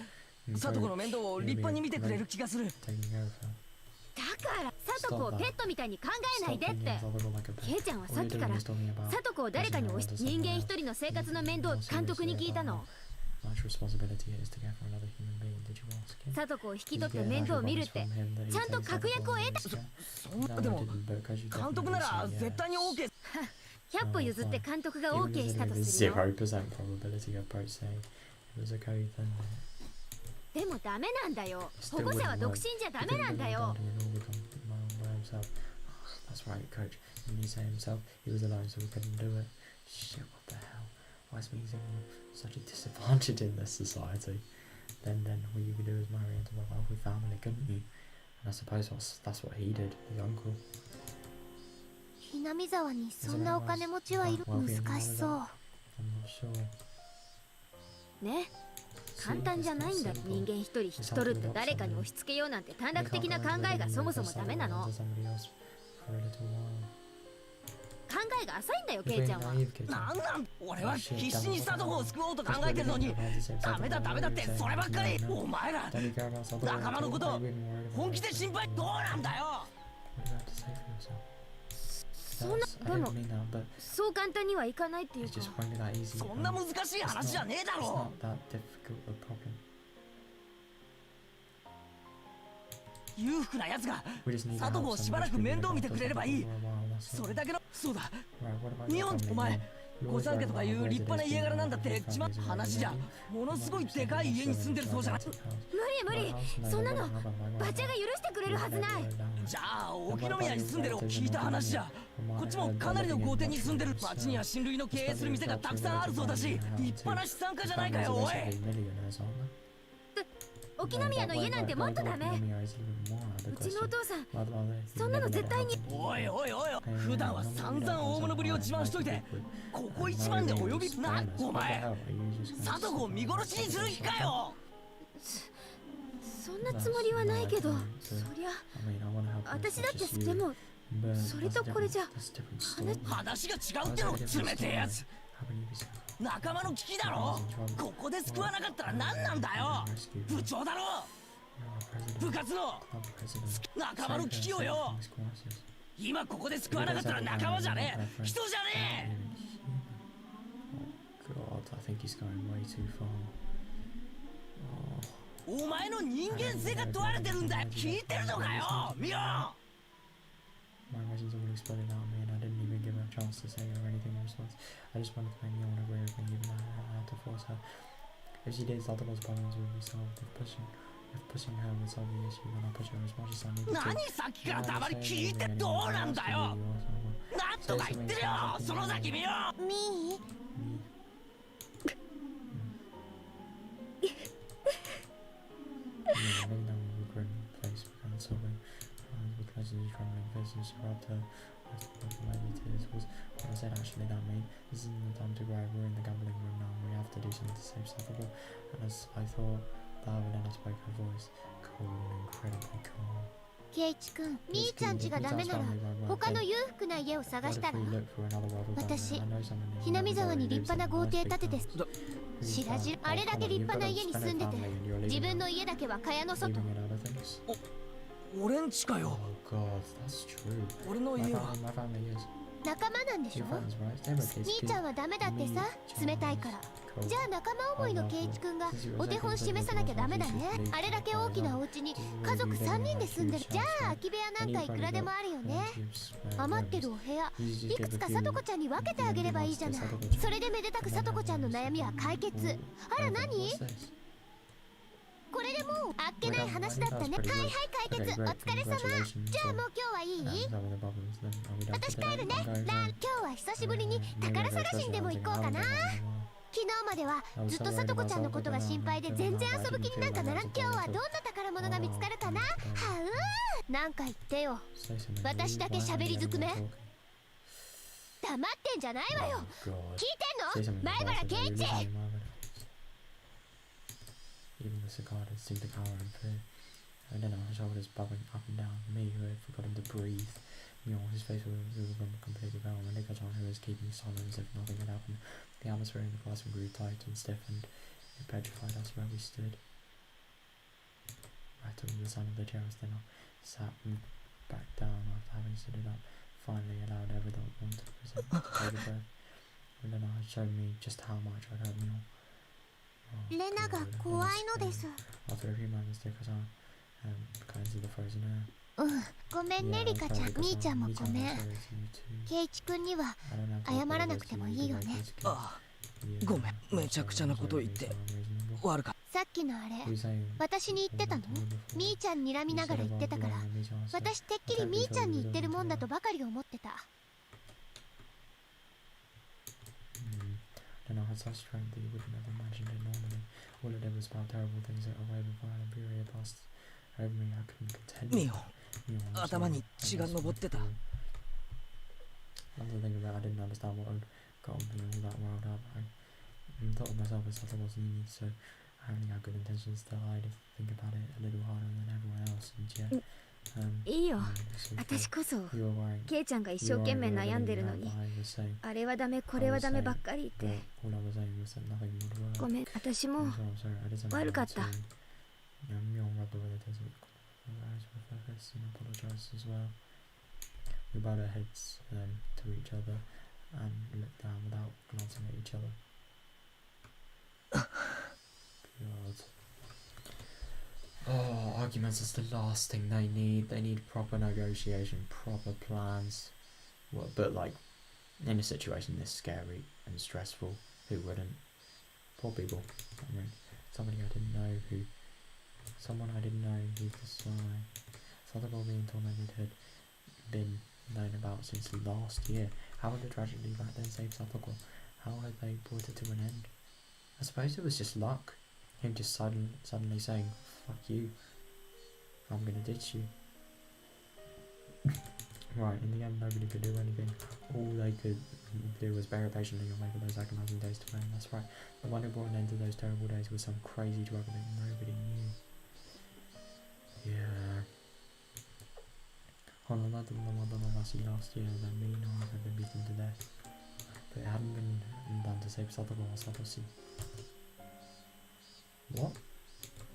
サトコの面倒を立派に見てくれる気がする。だからサトコをペットみたいに考えないでって。ケイちゃんはさっきからサトコを誰かに押し人間一人の生活の面倒を監督に聞いたの。サトコを引き取って面倒を見るってちゃんと確約を得た。そんなでも監督なら絶対に OK。 100歩譲って監督が OK したとするよ。 0% probability of both saying it was okay then. でもダメなんだよ。保護者は独身じゃダメなんだよ。 That's right, coach. When he said himself, he was alone, so he couldn't do it. Shit, what the hell? Why is making him such a disadvantage in this society? Then what you could do is marry into a wealthy family, couldn't you? And I suppose that's what he did, the uncle. ひなみ沢にそんなお金持ちはいる。難しそう。 I'm not sure. ね、簡単じゃないんだ。人間一人引き取るって誰かに押し付けようなんて短絡的な考えがそもそもダメなの。考えが浅いんだよ、ケイちゃんは。なん俺は必死にサトコを救おうと考えてるのにダメだってそればっかり。お前ら仲間のこと本気で心配どうなんだよ。そんな、でもそう簡単にはいかないっていうか。そんな難しい話じゃねえだろ。裕福なやつがサトコをしばらく面倒見てくれればいい。それだけの。そうだ、日本お前御三家とかいう立派な家柄なんだって話じゃものすごいでかい家に住んでるそうじゃない。無理そんなのバチャが許してくれるはずない。じゃあ沖宮に住んでるを聞いた話じゃこっちもかなりの豪邸に住んでる。町には親類の経営する店がたくさんあるそうだし立派な資産家じゃないかよ。おい、沖宮の家なんてもっとダメ。うちのお父さんそんなの絶対に。おい普段は散々大物ぶりを自慢しといてここ一番でお呼びな。お前サトコを見殺しにする気かよ。そんなつもりはないけど、そりゃ私だってでもそれとこれじゃ話が違うっての冷てえやつ。仲間の危機だろ。ここで救わなかったら何なんだよ。部長だろ、部活の仲間の危機をよ。今ここで救わなかったら仲間じゃねえ、人じゃねえ。お前の人間性が問われてるんだよ。聞いてるのかよ。見ろ。My emotions all exploded out of me and I didn't even give her a chance to say or anything in response. I just wanted to make Mio agree with me even though I had to force her. If she did, Satoko's problems would be solved. If pushing her would solve the issue, then I'll push her as much as I need to. 何さっきからたまに聞いてどうなんだよ。なんとか言ってるよ園崎美代。みー Laying down with a grim face began sobbing. With legendary trembling faces, she rubbed her eyes to wipe away the tears. Was what I said actually that mean? This isn't the time to cry. We're in the gambling room now. We have to do something to save Satoko. And as I thought, louder than I spoke, her voice cold and incredibly calm. ケイチ君、みーちゃん家がダメなら他の裕福な家を探したら。私、ひなみ沢に立派な豪邸建てて白々あれだけ立派な家に住んでて自分の家だけは蚊帳の外。俺んちかよ。俺の家は仲間なんでしょ。兄ちゃんはダメだってさ、冷たいから。じゃあ仲間思いの圭一くんがお手本示さなきゃダメだね。あれだけ大きなお家に家族3人で住んでる。じゃあ空き部屋なんかいくらでもあるよね。余ってるお部屋いくつかさとこちゃんに分けてあげればいいじゃない。それでめでたくさとこちゃんの悩みは解決。あら何？これでもうあっけない話だったね。はいはい解決。お疲れ様。じゃあもう今日はいい？私帰るね。今日は久しぶりに宝探しにでも行こうかな。昨日まではずっとさとこちゃんのことが心配で全然遊ぶ気になんかならん。今日はどんな宝物が見つかるかな。はうなんか言ってよ。私だけ喋りずくめ。黙ってんじゃないわよ。聞いてんの？前原圭一。Even the cicada seemed to cower in fear. And then her shoulders bubbling up and down. Me, who had forgotten to breathe. Mule, his face was completely calm, and Nikachan, who was keeping silent as if nothing had happened. The atmosphere in the classroom grew tight and stiffened. It petrified us where we stood. I took the sound of the chairs, then I sat back down after having stood it up. Finally allowed every dog one to present take a breath. And then I showed me just how much I heard Mule. レナが怖いのです。ごめんねリカちゃん。みーちゃんもごめん。ケイチ君には謝らなくてもいいよね。ああ、ごめん。めちゃくちゃなこと言って悪かった。さっきのあれ私に言ってたの？みーちゃん睨みながら言ってたから私てっきりみーちゃんに言ってるもんだとばかり思ってた。And I had such strength that you wouldn't have imagined it normally. All I did was spout terrible things that a wave of violent fury had passed over me. I couldn't contend. ミオ、頭に血が上ってた。Come to think of it, I didn't understand what had gotten me all that riled up. I thought of myself as something was needed, so I only had good intentions till I had to think about it a little harder than everyone else. And yeah. いいよ。私こそケイちゃんが一生懸命悩んでるのにあれはダメこれはダメばっかり言ってごめん私も悪かった。We bowed our heads to each other and looked down without glancing at each other. God. Oh, arguments is the last thing they need. They need proper negotiation, proper plans. Well, but like, in a situation this scary and stressful, who wouldn't? Poor people. I mean, someone I didn't know who decided. Satoko being tormented had been known about since last year. How had the tragedy back then saved Satoko? How had they brought it to an end? I suppose it was just luck. Him just suddenly saying, fuck you, I'm gonna ditch you. Right, in the end nobody could do anything. All they could do was bear it patiently or wait for those agonizing days to end. That's right, the one who brought an end to those terrible days was some crazy drug that nobody knew. Yeah. On another last year that me and I had been beaten to death. But it hadn't been done to save Satoko or Satoshi. What?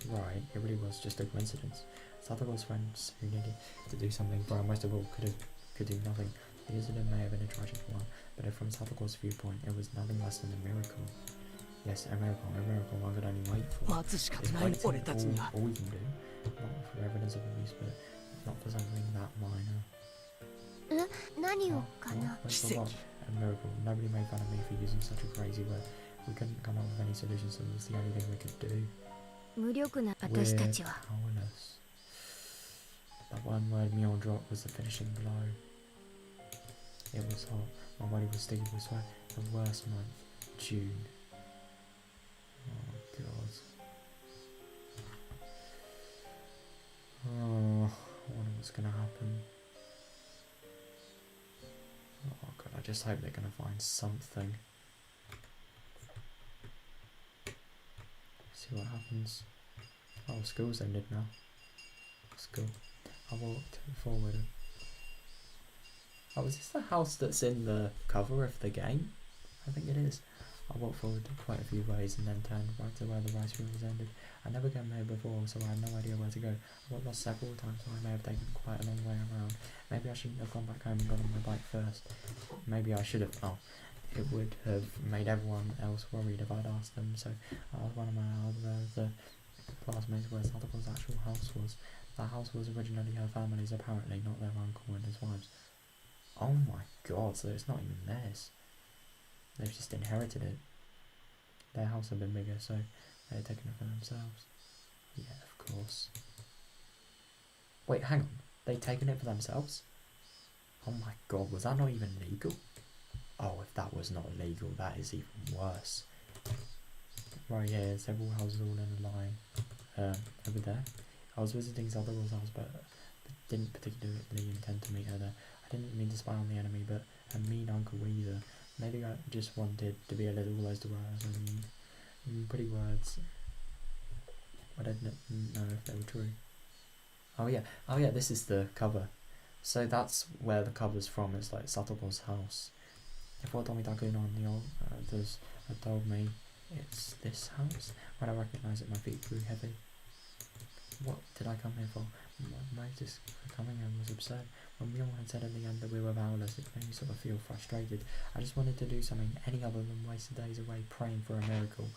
Right, it really was just a coincidence. Satoko's friends who needed to do something for her most of all could do nothing. The incident may have been a tragic one, but from Satoko's viewpoint, it was nothing less than a miracle. Yes, a miracle one could only wait for. It's waiting all we can do, not for evidence of abuse, but not for something that minor. 何をか Well, な。 that's a lot. A miracle. Nobody made fun of me for using such a crazy word. We couldn't come up with any solutions, so it was the only thing we could do. 無力な We're 私たちは powerless. That one word Mjolnir dropped was the finishing blow. It was hot. My body was sticky with sweat. The worst month, June. Oh god. Oh, I wonder what's gonna happen. Oh god, I just hope they're gonna find something. See what happens. Oh, school's ended now. School. I walked forward. Oh, is this the house that's in the cover of the game? I think it is. I walked forward quite a few ways and then turned right to where the rice field was ended. I never came here before, so I had no idea where to go. I got lost several times, so I may have taken quite a long way around. Maybe I shouldn't have gone back home and got on my bike first. Maybe I should have. Oh, it would have made everyone else worried if I'd asked them. So I asked one of my other classmates where Satoko's actual house was. The house was originally her family's, apparently, not their uncle and his wives. Oh my god, so it's not even theirs. They've just inherited it. Their house had been bigger, so they had taken it for themselves. Yeah, of course. Wait, hang on. They'd taken it for themselves? Oh my god, was that not even legal? Oh, if that was not legal, that is even worse. Right here, several houses all in a line. Over there. I was visiting Satoko's house, but didn't particularly intend to meet her there. I didn't mean to spy on the enemy, but a mean uncle either. Maybe I just wanted to be a little close to her and pretty words. I don't know if they were true. Oh yeah, this is the cover. So that's where the cover's from. It's like Satoko's house. If what Tomi-Takun on the others had told me it's this house, when I recognised it, my feet grew heavy. What did I come here for? My motive for coming here was absurd. When Mjolnir had said in the end that we were powerless, it made me sort of feel frustrated. I just wanted to do something any other than waste the days away praying for a miracle.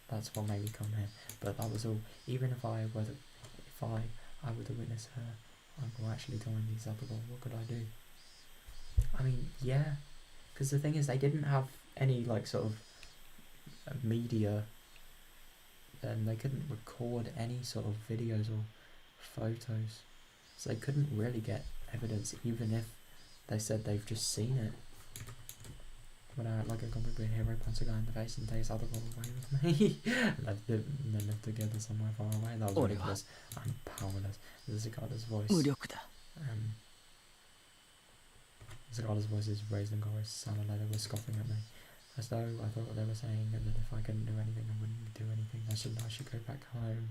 That's what made me come here. But that was all. Even if I were to witness her uncle actually telling me something, what could I do? I mean, yeah. Because the thing is, they didn't have any, like, sort of media, and they couldn't record any sort of videos or photos. So they couldn't really get evidence, even if they said they've just seen it. When I act like a comic book hero, punch a guy in the face and takes Satoko away with me. And they live together somewhere far away. That was ridiculous. I'm powerless. The Cicada's voice. Cicada's voice is raised in chorus. Sounded like they were scoffing at me. As though I thought they were saying that if I couldn't do anything, I wouldn't do anything. I should go back home.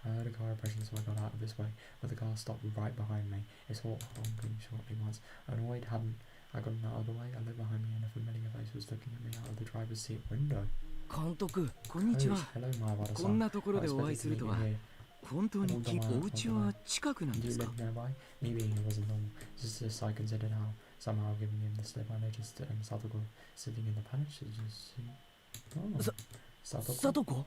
I heard a car approaching, so I got out of this way, but the car stopped right behind me. Its horn honking shortly once. Annoyed I gotten out of the way, I looked behind me and a familiar face was looking at me out of the driver's seat window. 監督、こんにちは。 Hello, Mawada-san. こんなところでお会い I する expected と to は meet you here. 本当にお家は近くなん Do で you すか live nearby? Me being here wasn't normal. Just as I considered how somehow giving him the slip, I noticed Satoko sitting in the palace. Oh, Satoko? さとこ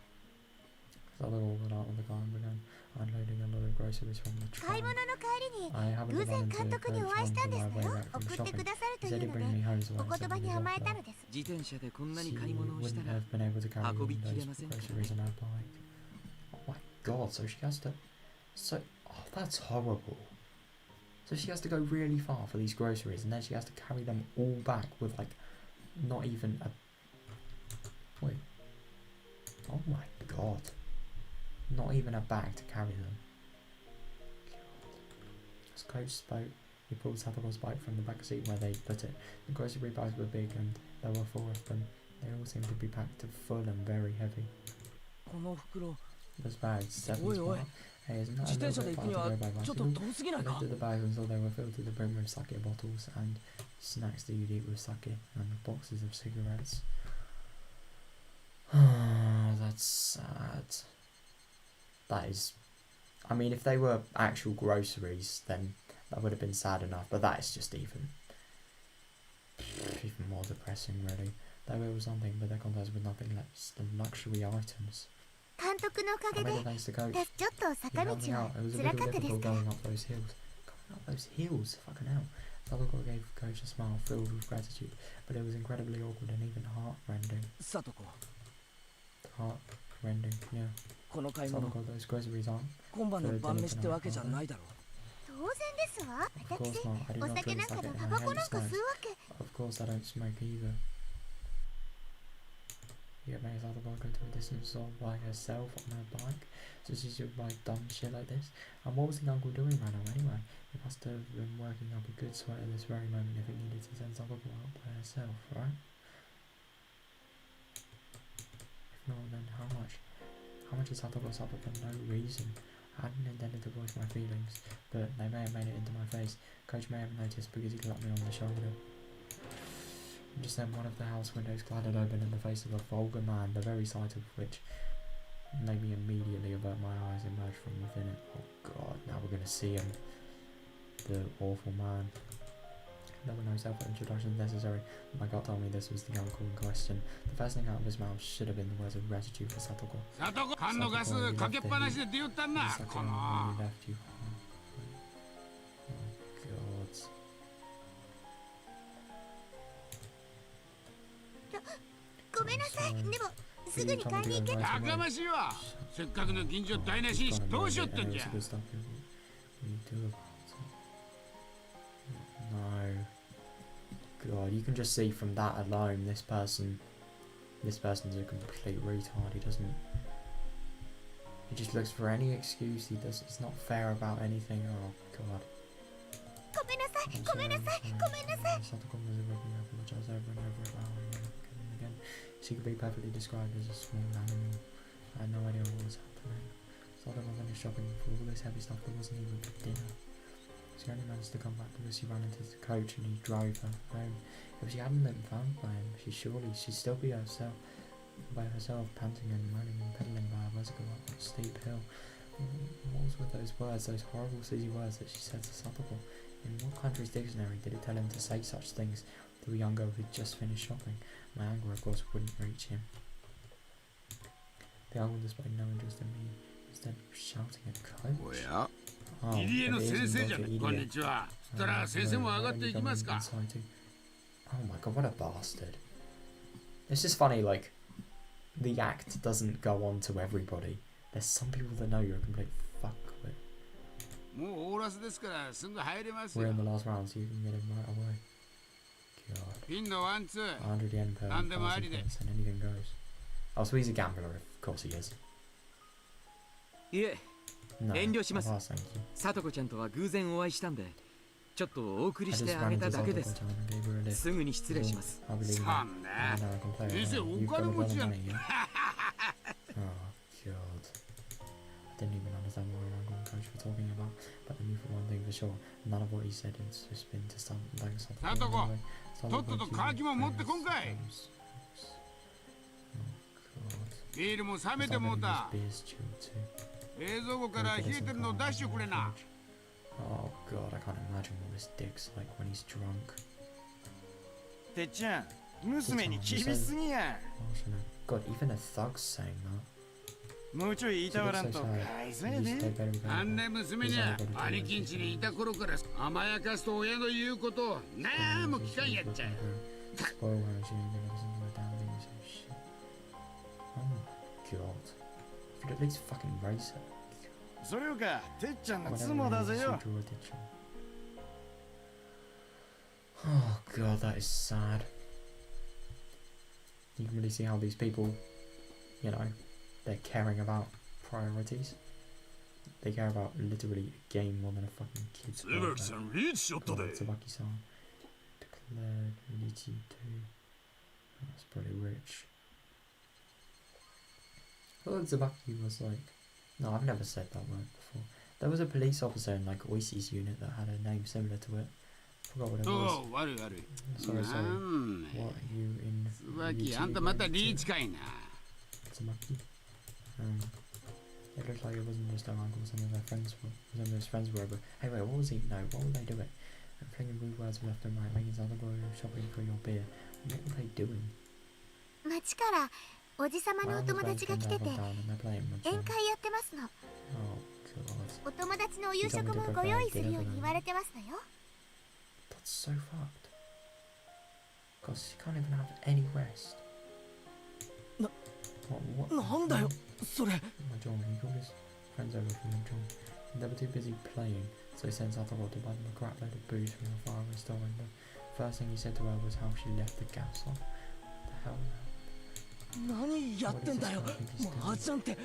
Satoko got out of the car and began unloading a lot of groceries from the 買い trunk. 物の帰りに I happened 偶 to 然 run into 監 a 督に coach お会い on したん the です way よ back from 送って shopping. くださる He と said いう he'd の bring me で home, so お I 言葉 accepted に his 甘えた offer. のです。自転車でこんなに She 買い物をした wouldn't ら have been able to carry 運び in きれ those ませんからね groceries on her bike. Oh my god, so she has to... So... Oh, that's horrible. So she has to go really far for these groceries and then she has to carry them all back with, like, not even a... Wait. Oh my god. Not even a bag to carry them. As Coach spoke, he pulled Satoko's bike from the back seat where they put it. The grocery bags were big and there were 4 of them. They all seemed to be packed to full and very heavy. この袋 Those bags, 7 Oi, oi. small. Hey, isn't 自 that a 転車 little で bit 行く far に to は go by ちょっと bicycle? 遠すぎな I いか lifted the bags until they were filled to the brim with sake bottles and snacks that you'd eat with sake and boxes of cigarettes. That's sad. That is... I mean, if they were actual groceries, then that would have been sad enough, but that is just even more depressing, really. They were something, but their contents were nothing less than luxury items. 監督のおか I げ made で it thanks to Coach. ちょっと He 坂道 helped me は out. It was a 辛 little かったです difficult か going up those hills. Out those heels, fucking hell. Sadako gave Coach a smile filled with gratitude, but it was incredibly awkward and even heart-rending. サトコ Heart-rending, yeah. この買い物 Sadako, those groceries aren't 今晩の晩飯ってわけじゃないだろ当然ですわ。 Of course 私 not. I do お not 酒 drink なんか sake で and タ I バコ hate なんか smoke. 吸うわけ。 Of course I don't smoke either. Yet makes Sadako go to a distant store by herself on her bike, so she should like dumb shit like this. And what was the uncle doing right now anyway? He must have been working up a good sweat at this very moment if he needed to send Sadako out by herself, right? If not, then how much? How much is Sadako suffer for no reason? I hadn't intended to voice my feelings, but they may have made it into my face. Coach may have noticed because he clapped me on the shoulder. And just then one of the house windows glided open in the face of a vulgar man, the very sight of which made me immediately avert my eyes and emerge from within it. Oh god, now we're gonna see him. The awful man. There were no self-introductions necessary. My gut told me this was the uncle in question. The first thing out of his mouth should have been the words of gratitude for Satoko. サトコ缶のガスかけっぱなしで出よったんな Satoko この really left you. Oh god. ごめんなさい。でもすぐに買いに行け。やかましいわせっかくの近所台無しにしどうしよってんじゃ No. God, you can just see from that alone, this person's a complete retard. He doesn't. He just looks for any excuse. He does. It's not fair about anything. Oh God. ごめんなさい。ごめんなさい。ごめんなさい。 Satoko was irregular, apologized over and over about again and again. She could be perfectly described as a small animal. I had no idea what was happening. Satoko finished shopping for all this heavy stuff that wasn't even for dinner. She only managed to come back because she ran into the coach and he drove her home. If she hadn't been found by him, she'd still be by herself, panting and moaning and pedaling by a bicycle up a steep hill. What was with those words, those horrible, sleazy words that she said to Satoko? In what country's dictionary did it tell him to say such things to a young girl who'd just finished shopping? My anger, of course, wouldn't reach him. The uncle displayed no interest in me, instead shouting at coach. おや Oh, 入江の it 先 is 生じゃ Dr. ね Idiot. こんにちはそしたら先生も上がっていきますか Oh my god, what a bastard. It's just funny, like, the act doesn't go on to everybody. There's some people that know you're a complete fuckwit. もうオーラスですからすぐ入れます We're よ in the last round, so you can get in right away. God. ピンのワンツー 100 yen per 何でもあ 1,000 りで points, and anything goes. Oh, so he's a gambler, of course he is. いえ No, 遠慮します I'll thank you. サトコちゃんとは偶然お会いしたんでちょっとお送り I し just てあ ran げ into ただけです Satoko-chan and gave her a lift. すぐに失礼します I believe そ it. んな I know I can play it. 先生 You've お got a 金 lot 持 of ちや money, ね yeah? Oh god. I didn't even understand what our uncle and coach were talking about, but I knew for one thing for sure, none of what he said had just been to stand like something. Satoko, とっととカキも持ってこんかい Oh god. ビールも冷めてもうた Beer's chilled too. 冷蔵庫から冷えてるの出してくれな Oh god, I can't imagine what this dick's like when he's drunk. てっちゃん娘に厳しすぎや God, even a thug's saying that. もうちょい言いたわらんとかいそうやで あんな娘にゃ兄貴んちにいた頃から甘やかすと親の言うことをなんも聞かんやっちゃ Spoil her, she ain't gonna listen to her damn things and shit. Oh my god. You could at least fucking race her. それよかてっちゃんの Whatever 妻だ it ぜ is, she よ drew a ditch on. Oh god, that is sad. You can really see how these people, you know, they're caring about priorities. They care about literally a game more than a fucking kid's God, Tsubaki-san declared Lichi too. That's pretty rich. I thought Tsubaki was like... No, I've never said that word before. There was a police officer in like Oishi's unit that had a name similar to it. Forgot what it お was. う悪い悪い Sorry, な sorry. ん What are you in? 椿あんたまたリーチかいな Tsubaki. It looked like it wasn't just our uncle, some of their friends were. Some of his friends were. But hey, wait, what was he? No, what were they doing? Flinging rude words left and right, making other boy shopping for your beer. What were they doing? 町からおじさまのお友達が来てて And they're playing with 宴 them. 会やってますの。 Oh お友達のお夕食もご用意するように言われてますのよ。 That's so fucked. Because she can't even have any rest. What? なんだよそれ。 My John, he called his friends over from John. They were too busy playing, so he sent Satoru to buy them a crap load of booze from the far west door window. First thing he said to her was how she left the gas on. What the hell? 何やってんだよマージャンって。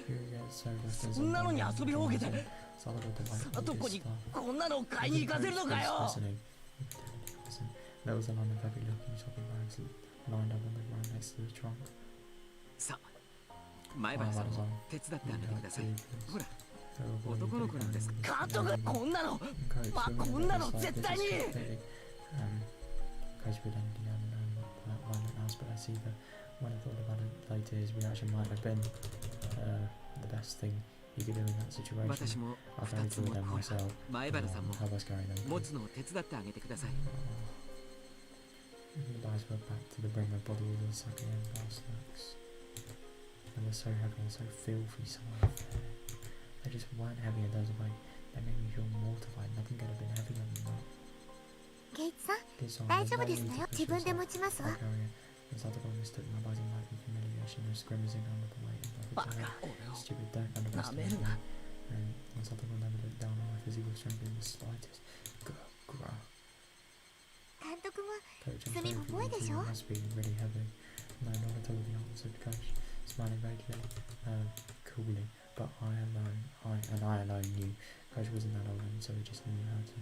そんなのに遊びほうけてサトコにこんなのを買いに行かせるのかよ。 There was a line of heavy looking shopping bags lined up on the ground next to the trunk. さあ前原さんも手伝ってあげてください。ほら男の子なんです。監督こんなのまあこんなの絶対に。 Coach pretended he hadn't known what violent house, but I see that when I thought about it later, his reaction might have been the best thing he could do in that situation. 私も I'll 2 carry つ two 持 of って them myself. 前原さんも Help us carry them. 持つのを手伝ってあげてください。 The guys went back to the brim of bottles and sucking in past snacks. They were so heavy and so filthy, so unfair. They just weren't heavy in terms of weight. They made me feel mortified. Nothing could have been heavier than that. ケイチさん、 This song 大 was 丈夫 no です need の to よ。 push 自分で yourself. 持ちますわ。 I'll carry it. And Satoru mistook my biting like humiliation and was grimacing under the weight of バ my カ head. 俺を Stupid, don't なめ underestimate る me. な。 And Satoru never looked down on my physical strength in the slightest. Grr. 監督も Coach, I'm 罪 sorry 重い for でし you. ょ。 You must be really heavy. No, not at all, the answered Coach, smiling vaguely, coolly. But I alone knew Coach wasn't that old, and so he just knew how to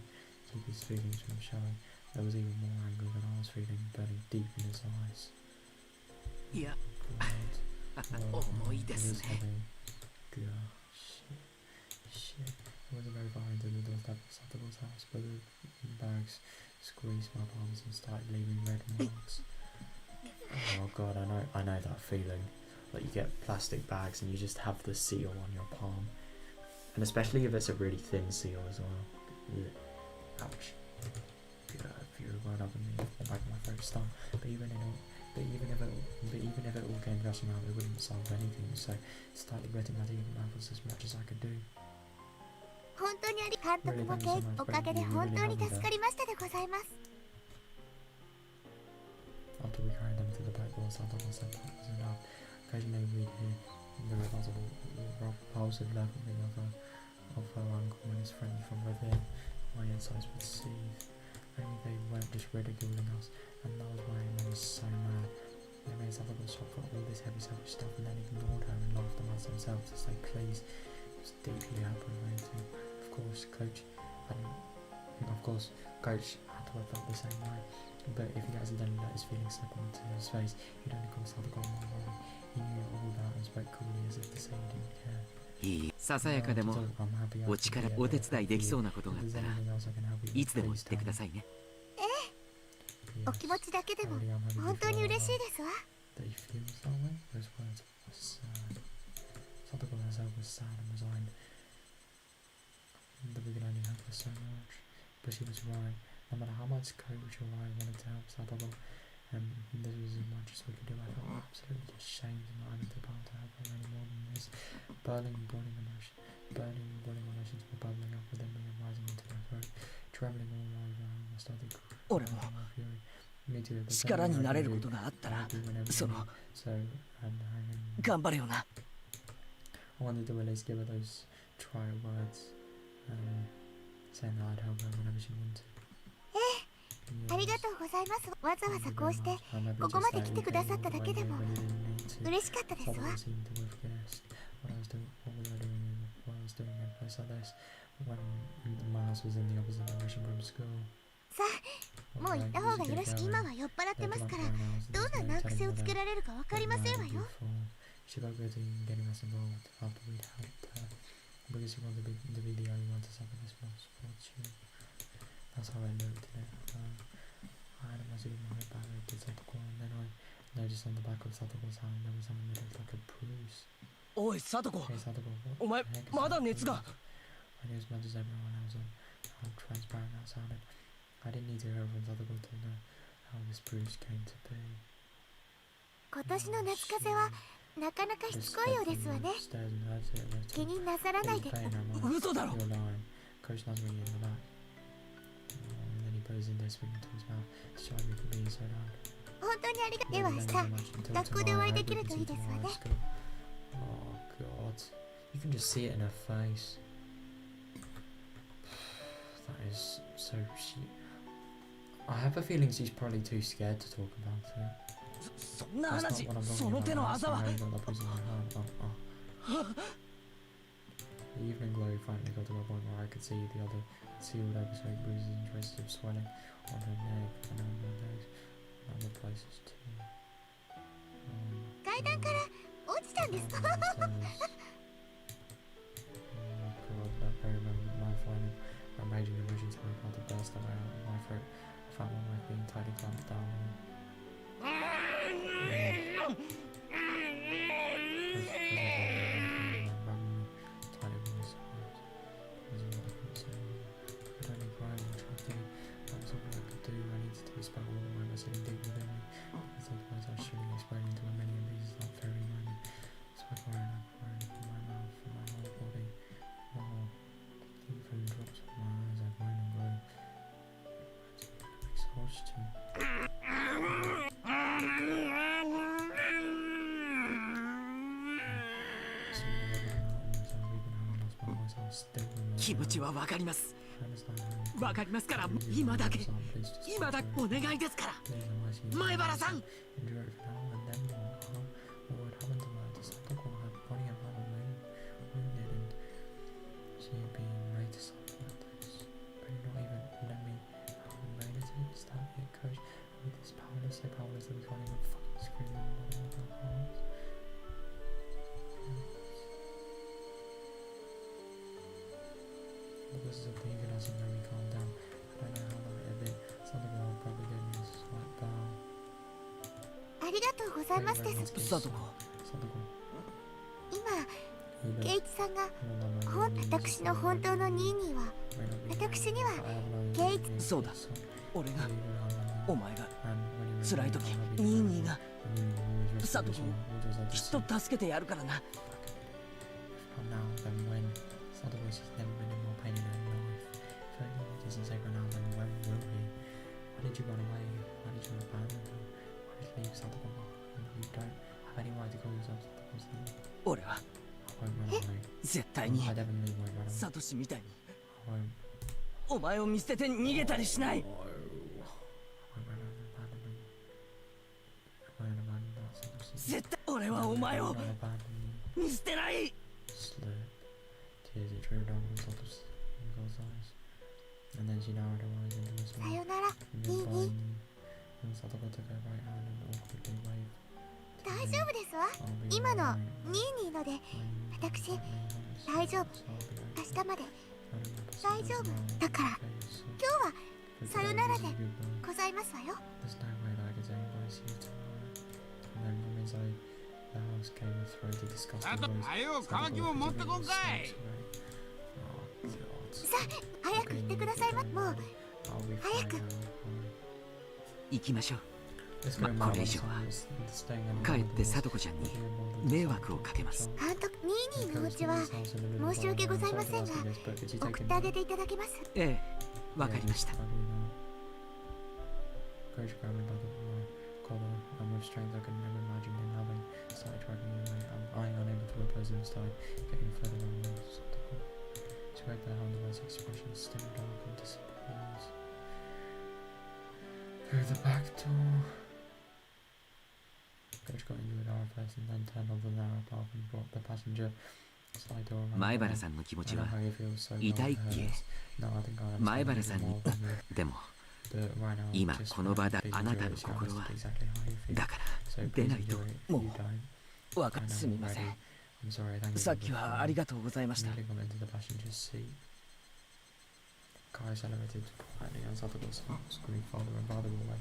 keep his feelings from showing. There was even more anger than I was feeling, burning deep in his eyes. いや God, 重い it で is すね。 heavy. God, shit. It wasn't very far into the doorstep of Satoru's house, but the bags squeezed my palms and started leaving red marks. Oh god, I know that feeling. Like you get plastic bags and you just have the seal on your palm. And especially if it's a really thin seal as well. Ugh. Ouch. God, if you were right up in the back of my throat stung. But even if it all came gushing out, it wouldn't solve anything. So slightly gritting my teeth and was as much as I could do. 本当に監督もケイおかげで本当に助かりましたでございます。 After we carried them to the back door, Satoru said that was enough. Occasionally we'd hear the repulsive laughing of her uncle and his friends from within. My insides would seethe. Only they weren't just ridiculing us, and that was why I was so mad. They made Satoru shop for all this heavy selfish stuff and then ignored her and laughed amongst themselves to say please. It was deeply aggravating. Of course, Coach had to have felt the same way. But if he accidentally let his feelings slip onto his face, he'd only cause Satoru more worry. He knew all that and spoke coolly as if to say he didn't care. いいささやかでもお力お手伝いできそうなことがあったらいつでも言ってくださいね。ええ、お気持ちだけでも本当に嬉しいですわ。 That he feels that way? Those words were sad. Satoru herself was sad and resigned. That we could only help her so much. But she was right. No matter how much Coach or I wanted to help Satoru, this was as much as we could do. I felt absolutely ashamed of not having the power to help her any more than this. Burning emotions were bubbling up within me and rising into my throat. Trembling all over, I started crying my fury. Me too, but 力になれることがあったらその so, 頑張れよな。 I wanted to at least give her those trial words, saying that I'd help her whenever she wanted. ありがとうございます。わざわざこうしてここまで来てくださっただけでも嬉しかったですわ。 What I was doing in a place like this when my house was in the opposite direction from school. さあ、もう行った方がよろしい。今は酔っ払ってますから、どんな難癖をつけられるかわかりませんわよ。 She got good in getting us involved after we'd helped her because she wanted to be the only one to suffer this misfortune. That's how I looked at it. I had my head back to Satoru, and then I noticed on the back of Satoru's hand there was something that looked like a bruise. おいサトコ Hey Satoru, お前 what the heck is まだ熱 happening? が。 I knew as much as everyone else on how transparent that sounded. I didn't need to hear from Satoru to know how this bruise came to be. 今年の夏風邪はなかなかしつこいようですわね。気になさらないで。嘘だろ。本当にありがではさ、学校でお会いできるといいですわね。Oh god. You can just see it in her face. That is so I have a feeling she's probably too scared to talk about it. そんな話、その手のあざは。The evening glow finally got to a point where I could see the other sealed episode bruises and traces of swelling on her neck and on her legs and other places too. 階段から落ちたんですか？ Oh god, that very moment my final raging emotions were about to burst away out of my throat. I found my life being tightly clamped down on me. Exhaustion. 気持ちはわかります。わかりますから、今だけお願いですから。前原さん。This is a thing that doesn't make me calm down. I don't know how long it'll be. Something will probably get me a slight down. ありがとうございますです。さとこ。今、圭一さんが私の本当のニーニーは私には圭一。そうだ。俺がお前が辛い時ニーニーがさとこきっと助けてやるからな。Tatarigoroshi has never been in more pain in her life. If only he doesn't save her now, then when will he? Why did you run away? Why did you abandon her? Why did you leave Tatarigoroshi? You don't have any right to call yourself Tatarigoroshi. 俺は I won't run away. 絶対に I definitely won't run away. サトシみたいに I won't. お前を見捨てて逃げたりしない。I won't abandon Tatarigoroshi. 絶対俺はお前を見捨てない。 Tears that trailed down on Sato's eyes. And then she narrowed her eyes into a smile. さよなら、ニーニー。 And Satoko took her right hand and awkwardly waved. 大丈夫ですわ。今のニーニーので、私大丈夫。明日まで大丈夫だから。今日はさよならでございますわよ。 There's no way that I could say goodbye to you tomorrow. And then from inside the house came a throaty, disgusting voice. はよ、乾きも持ってこんかい。さあ、早く行ってくださいま。もう早く。行きましょう。これ以上は帰ってさとこちゃんに迷惑をかけます。監督、ニーニーのお家は申し訳ございませんが、送ってあげていただけます。ええ、わかりました。 And with strength I could never imagine him having started dragging me away. I unable to oppose him, started getting further around the obstacle. She waved her hand away, expression still dark and disappears. Through the back door. Coach got into the door first and then turned on the narrow path and brought the passenger side door around. 前原さんの気持ちは I don't know how he feels so 痛いっ well け hers. No, I think I understand 前原さん him に more than me. でも But right now, 今 just この場で physically あなたの honest, 心は exactly how you feel. だから So 出 please ないと enjoy it. も You う don't. わかすみません。 I'm sorry, thank you. さっきはありがとうございました。 Nearly got into the passenger seat. Car accelerated quietly and Sato's heart screamed farther and farther away.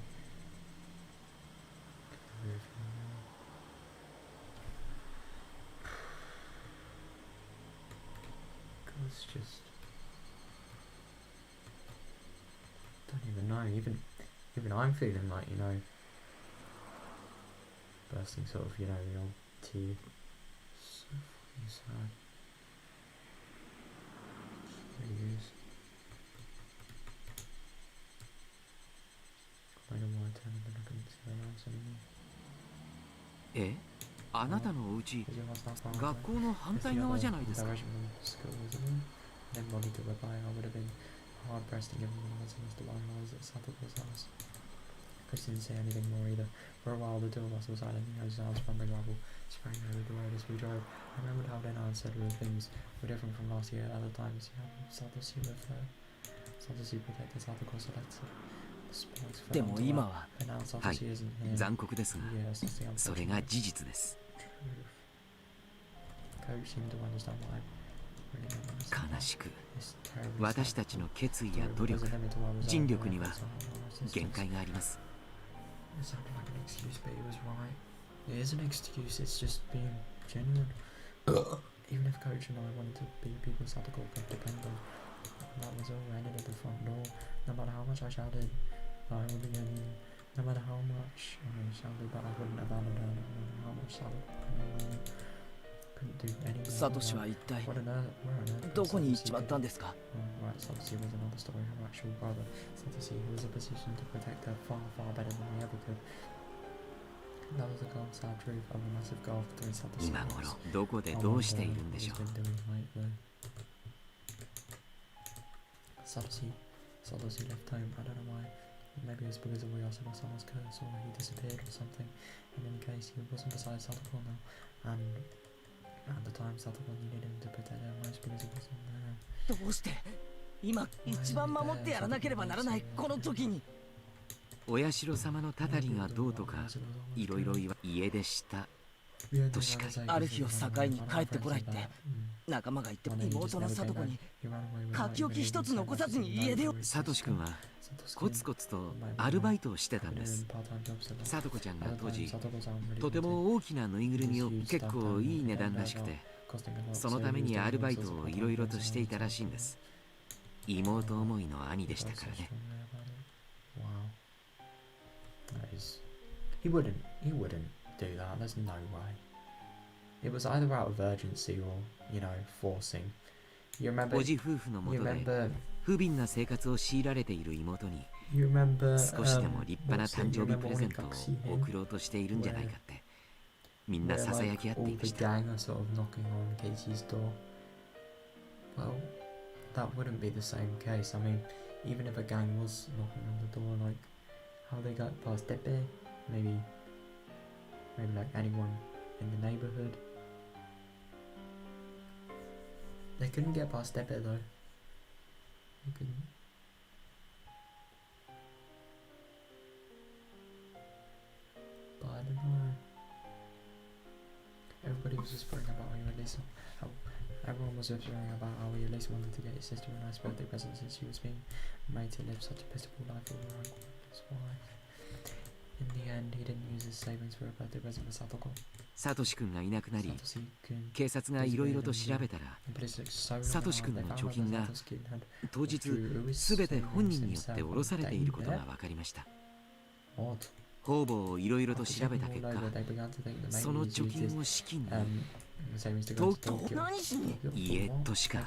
It's just don't even know. Even I'm feeling like, you know, bursting sort of, you know, the old teeth. So fucking sad. Jeez. I don't want to turn it, I couldn't see her eyes anymore. え、あなたのお家、 Is your house not far 学校の反対側じゃないですか。 direction from school, isn't it? Then Molly to reply, I would have been hard pressed to give him the message to why I was at Satoko's house. Chris didn't say anything more either. For a while, the two of us were silent. I was rumbling rubble, sprang over the road as we drove. I remembered how then I had said things were different from last year. At the time, Satoshi lived there. Satoshi protected Satoko, so that's it. でも今は、はい、 isn't here. 残酷ですが、 Yes, that's the unfortunate それが事実です。 Coach seemed to understand why. 悲しく、私たちの決意や努力、尽力には限界があります。 It sounded like an excuse, but he was right. It is an excuse, it's just being genuine. Even if Coach and I wanted to be people Satoko could depend on, that was all ended at the front door. No matter how much I shouted, I would be genuine. No matter how much I shouted, but I wouldn't abandon her. No matter how much Satoko couldn't do anything. サトシは一体 What on earth? Where on earth? どこに行っちまったんですか？ Right, Satoshi was another story. Her actual brother, Satoshi, who was in a position to protect her far, far better than we ever could. That was the cold, sad truth of a massive gulf between Satoshi 今頃どこでどうしているんでしょう。 Satoshi left home. I don't know why. Maybe it was because of Oyasuma-sama's curse, or he disappeared or something. In any case, he wasn't beside Satoko now, and at the time, Satoko needed him to protect her most because he wasn't there. どうして今一番守ってやらなければならないこの時に。お社様のたたりがどうとかいろいろ家出したとしか。ある日を境に帰ってこないって仲間が言っても妹の聡子に書き置き一つ残さずに家出を。サトシ君はコツコツとアルバイトをしてたんです。聡子ちゃんが当時とても大きなぬいぐるみを結構いい値段らしくて、そのためにアルバイトをいろいろとしていたらしいんです。妹思いの兄でしたからね。He wouldn't do that. There's no way. It was either out of urgency or, you know, forcing. You remember? おじ夫婦のもとで不憫な生活を強いられている妹に少しでも立派な誕生日プレゼントを贈ろうとしているんじゃないかってみんなささやき合っていました。 Well, that wouldn't be the same case. I mean, even if a gang was knocking on the door, like how they got past Tepe, maybe like anyone in the neighborhood. They couldn't get past Tepe though. They couldn't. But I don't know. Everybody was whispering about how Elisa, how everyone was whispering about how Elisa wanted to get his sister a nice birthday present since she was being made to live such a pitiful life all her uncle and his wife. In the end, he didn't use his savings for a birthday present for Satoko. サトシ君がいなくなり、警察がいろいろと調べたら、サトシ君の貯金が当日すべて本人によって下ろされていることが分かりました。方々をいろいろと調べた結果、その貯金を資金に何しに家としか。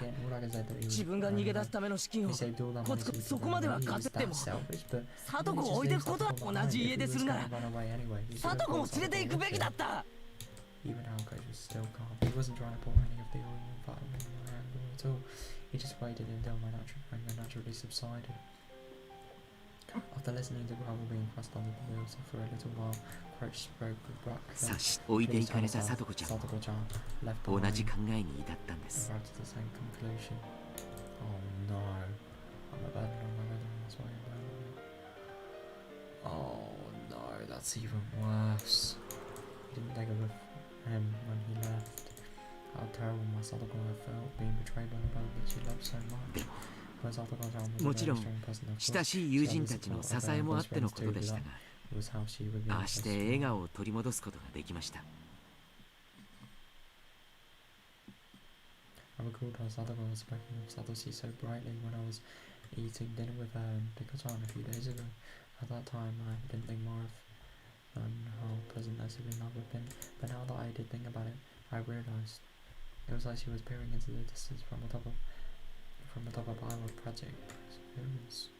自分が逃げ出すための資金をコツコツそこまでは稼っても聡子を置いていくことは同じ家出するなら聡子も連れて行くべきだった。 Even Alco's was still calm. He wasn't trying to pour any of the oil and butter on my anger at all. He just waited until my anger naturally subsided. After listening to gravel being pressed under the wheels for a little while, Crouch spoke with Buck. 置いていかれた聡子ちゃんも同じ考えに至ったんです。 arrived at the same conclusion. Oh no. I'm abandoned on my wedding. That's why I'm abandoned. Oh no, that's even worse. He didn't think of him when he left. How terrible my Satoko had felt being betrayed by the brother that she loved so much. もちろん親しい友人たちの支えもあってのことでしたが、ああして笑顔を取り戻すことができました。 I recalled how Satoko was spoken of Satoshi so brightly when I was eating dinner with her in Dikochan a few days ago. At that time, I didn't think more of and how pleasant their sibling love would have been. But now that I did think about it, I realised it was like she was peering into the distance from the top of a pile of tragic experience.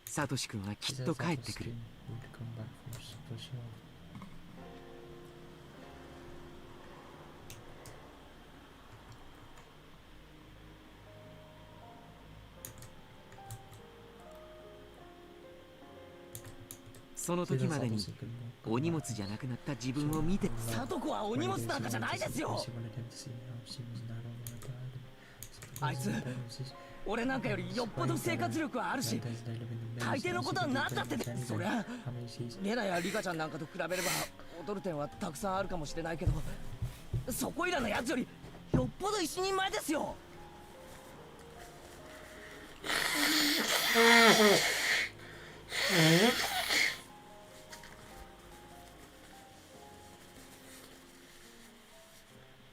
サトシ君はき She っ said と帰ってく Satoshi る。 would come back for sure. その時までにお荷物じゃなくなった自分を見て。サトコはお荷物なんかじゃないですよ。あいつ俺なんかよりよっぽど生活力はあるし、大抵のことは何だってで、そりゃレナやリカちゃんなんかと比べれば劣る点はたくさんあるかもしれないけど、そこいらのやつよりよっぽど一人前ですよ。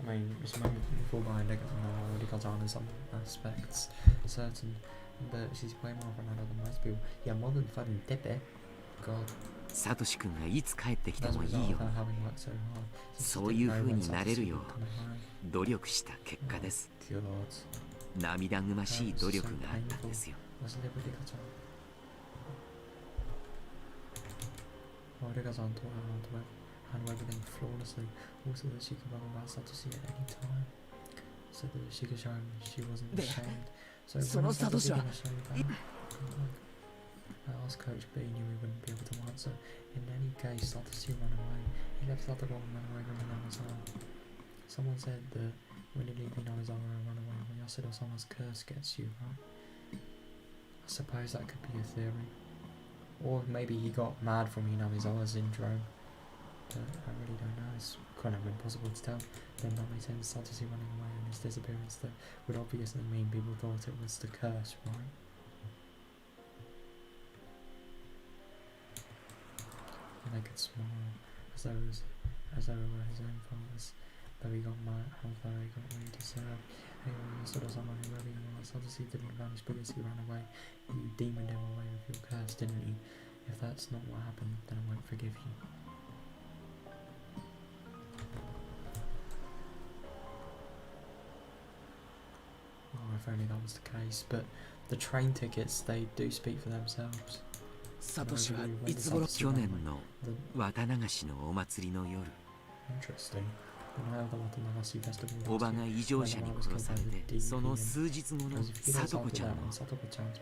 I mean, it's a moment before behind already got on in some aspects, certain, but she's way more Ronaldo than most people. Yeah, more than fucking Depe. God. サトシ君がいつ帰ってきて That's もい what いよ。 having worked so hard. そういう風になれるよう努力した結果です。 God. 涙ぐましい努力があったんですよ。 Wasn't it really got on? Already got on to handle everything flawlessly, also that she could run about Satoshi at any time, so that she could show him she wasn't ashamed. So when Satoshi gonna show you that? I asked Coach, but he knew he wouldn't be able to answer. In any case, Satoshi ran away. He left Satoshi and ran away from Minamizawa. Someone said that when you leave Minamizawa and run away, when Yasuda-sama's curse gets you, right? I suppose that could be a theory. Or maybe he got mad from Minamizawa's syndrome. But I really don't know, it's kind of impossible to tell. Then that makes sense, Satoshi running away and his disappearance that would obviously mean people thought it was the curse, right? And they could smile, as though it were his own fault, though he got mad, although he got what he deserved. Anyway, Yasuda-sama, whoever you are, Satoshi didn't vanish because he ran away. You demoned him away with your curse, didn't you? If that's not what happened, then I won't forgive you. Oh, if only that was the case, but the train tickets, they do speak for themselves. サトシはいつ頃？去年の綿流しのお祭りの夜、 Interesting. The night of the Watanabe Festival. おばが異常者に殺されて、その数日後のサトコちゃんの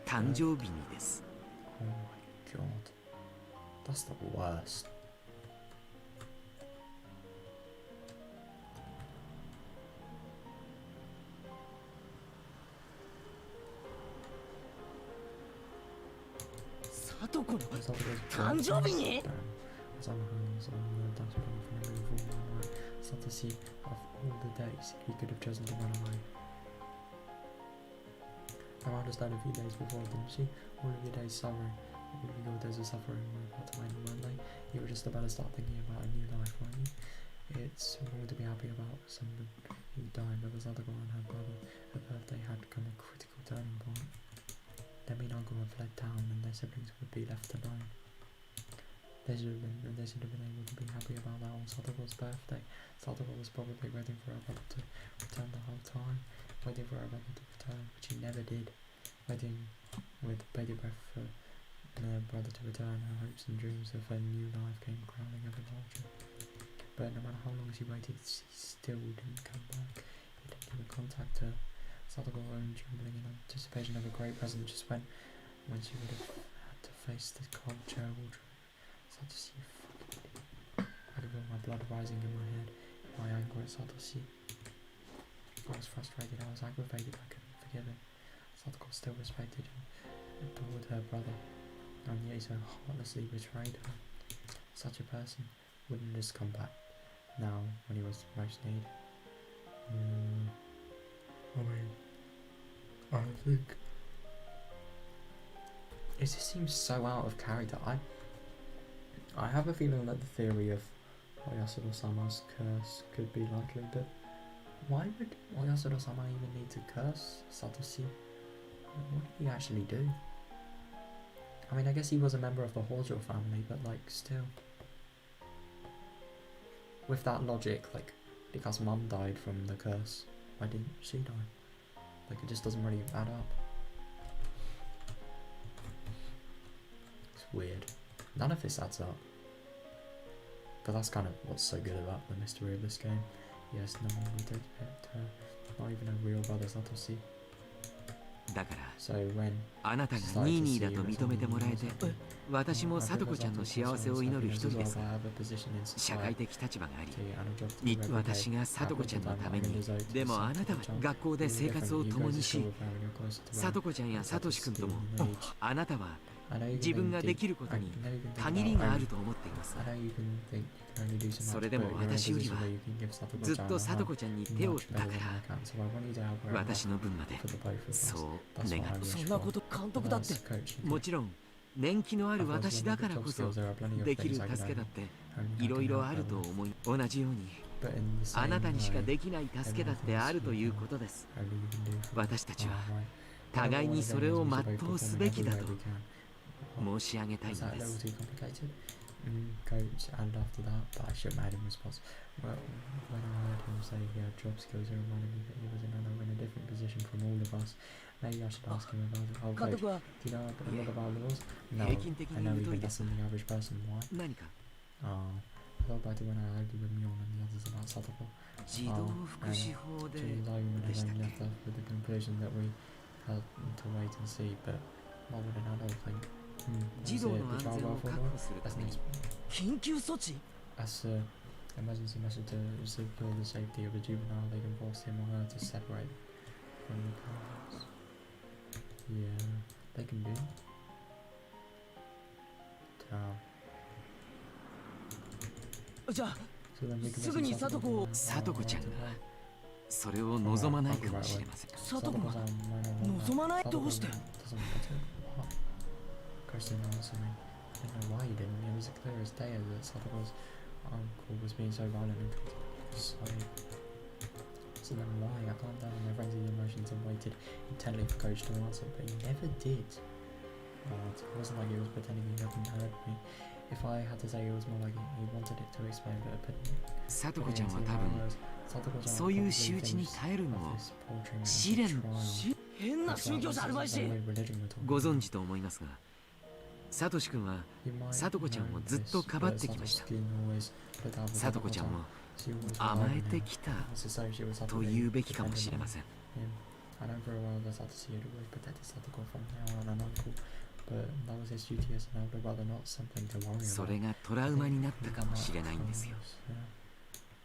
誕生日にです。 Oh my god. That's the worst. Satokoの誕生日に？ Satoshi, of all the days, he could have chosen to run away. I understand a few days before, didn't she? All of your days suffering. All of your days of suffering were about to end, weren't they? You were just about to start thinking about a new life, weren't you? It's wrong to be happy about someone who died, but Sadako and her brother, her birthday had come a critical turning point. Then Minago had fled town and their siblings would be left alone. They should have been able to be happy about that on Sadako's birthday. Sadako was probably waiting for her brother to return the whole time, waiting for her brother to return, which he never did, waiting with bated breath for her brother to return. Her hopes and dreams of a new life came crowding ever larger. But no matter how long she waited, she still didn't come back. He didn't even contact her. Sadako owned trembling in anticipation of a great present just when she would have had to face the cold, terrible truth. Satoshi, fucking idiot. I could feel my blood rising in my head, my anger at Satoshi. I was frustrated, I was aggravated, I couldn't forgive him. Sadako still respected and adored her brother, and yet he so heartlessly betrayed her. Such a person wouldn't just come back now when he was most needed. I think it just seems so out of character. I have a feeling that the theory of Oyasuda-sama's curse could be likely, but why would Oyasuda-sama even need to curse Satoshi? What did he actually do? I mean, I guess he was a member of the Hojo family, but like, still. with that logic, like, because Mum died from the curse, why didn't she die? Like, it just doesn't really add up. It's weird. None of this adds up. But that's kind of what's so good about the mystery of this game. Yes, no one we did it. Not even a real brother Satoshi. だから So when あなたがニーニーだと認めてもらえて、私もさとこちゃんの幸せを祈る一人ですが、社会的立場があり、私がさとこちゃんのために、でもあなたは学校で生活を共にし、さとこちゃんやさとしくんとも、あなたは自分ができることに限りがあると思っています。それでも私よりはずっとさとこちゃんに手をだから私の分までそう願って。そんなこと監督だって。もちろん年季のある私だからこそできる助けだっていろいろあると思い、同じようにあなたにしかできない助けだってあるということです。私たちは互いにそれを全うすべきだと申し上げたいのです。Coach, and after that, but I should have had him response. Well, when I heard him say he had job skills, it reminded me that he was in a different position from all of us. Maybe I should ask him about it. Oh, coach, do you know a lot about laws? No, I know even less than the average person. Why? I thought about it when I argued with Myon and the others about Satoko. And Julie argument has only left us with the conclusion that we had to wait and see, but what would an adult think? 児童の安全を確保するために緊急措置 As emergency measure to secure the safety of a juvenile, they can force him or her to separate from the parents. Yeah, they can do. Damn. じゃあすぐにさとこを。さとこちゃんがそれを望まないかもしれません。さとこが望まない？どうして？ Question answered me. I don't know why he didn't. It was clear as day that Satoru's uncle was being so violent and so then why? I calmed down my frenzied emotions and waited intently for Coach to answer, but he never did. It wasn't like he was pretending he hadn't heard me. If I had to say, it was more like he wanted it to explain, but さとこちゃんは多分そういう仕打ちに耐えるのを試練変な宗教者アルバイシご存知と思いますが、サトシ君はさとこちゃんをずっとかばってきました。さとこちゃんも甘えてきたと言うべきかもしれません。それがトラウマになったかもしれないんですよ。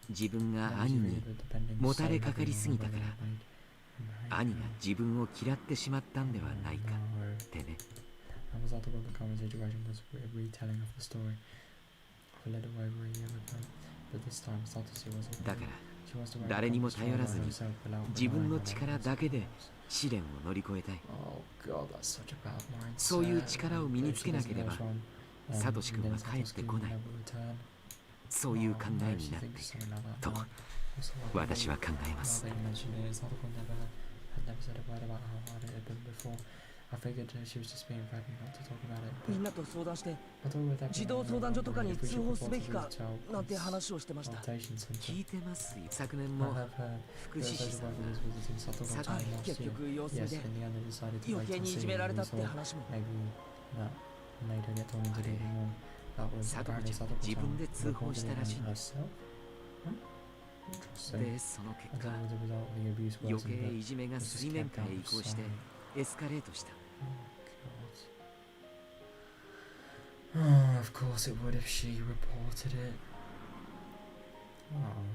自分が兄にもたれかかりすぎたから兄が自分を嫌ってしまったんではないかってね。だから誰にも頼らずに自分の力だけで試練を乗り越えたい。そういう力を身につけなければサトシ君は帰ってこない。そういう考えになっていると私は考えます。みんなと相談して児童相談所とかに通報すべきかなんて話をしてました。聞いてますよ。昨年も福祉士さんが結局様子見で余計にいじめられたって話も。サトコちゃん自分で通報したらしいんです。で、その結果余計いじめが水面下へ移行してエスカレートした。Of course it would if she reported it.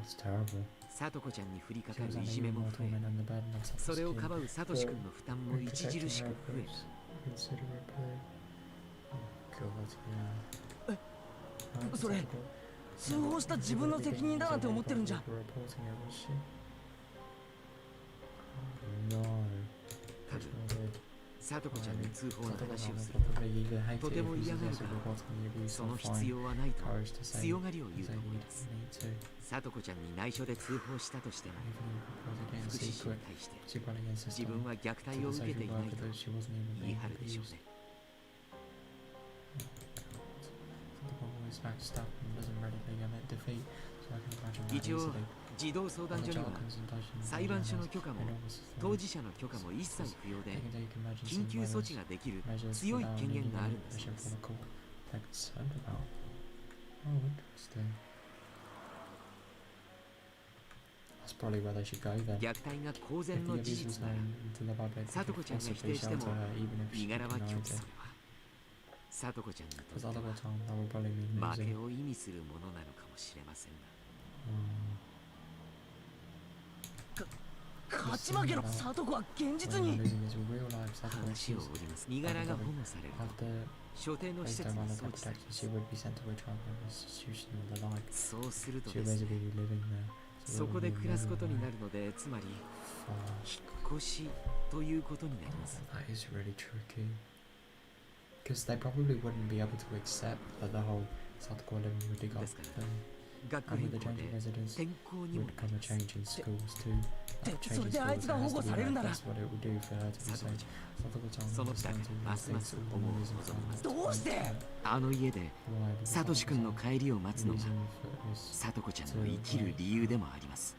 It's terrible. サトコちゃんに降りかかるいじめも増え、それをかばうサトシ君の負担も著しく増える。それ通報した自分の責任だなんて思ってるんじゃ。多分サトコちゃんに通報の話をするととても嫌がるからその必要はないと強がりを言うと思います。サトコちゃんに内緒で通報したとしても福祉士に対して自分は虐待を受けていないと言い張るでしょうね。Backstabbing doesn't really admit defeat, so 一応児童相談所には裁判所の許可も当事者の許可も一切不要で緊急措置ができる強い権限があるんだそうです。虐待が公然の事実なら聡子ちゃんが否定しても身柄は拒否。それは聡子ちゃんにとっては負けを意味するものなのかもしれませんが、勝ち負けの聡子は現実に話を折ります。身柄が保護されると所定の施設に送致されます。そうするとですね、そこで暮らすことになるので、つまり引っ越しということになります。Because they probably wouldn't be able to accept that the whole Satoko living would dig up and with the change in residence would come a change in schools too. That change in schools has to be like, that's what it would do for her to be safe. Satoko-chan understands all these things, all the reasons why. あの家でサトシ君の帰りを待つのがサトコちゃんの生きる理由でもあります。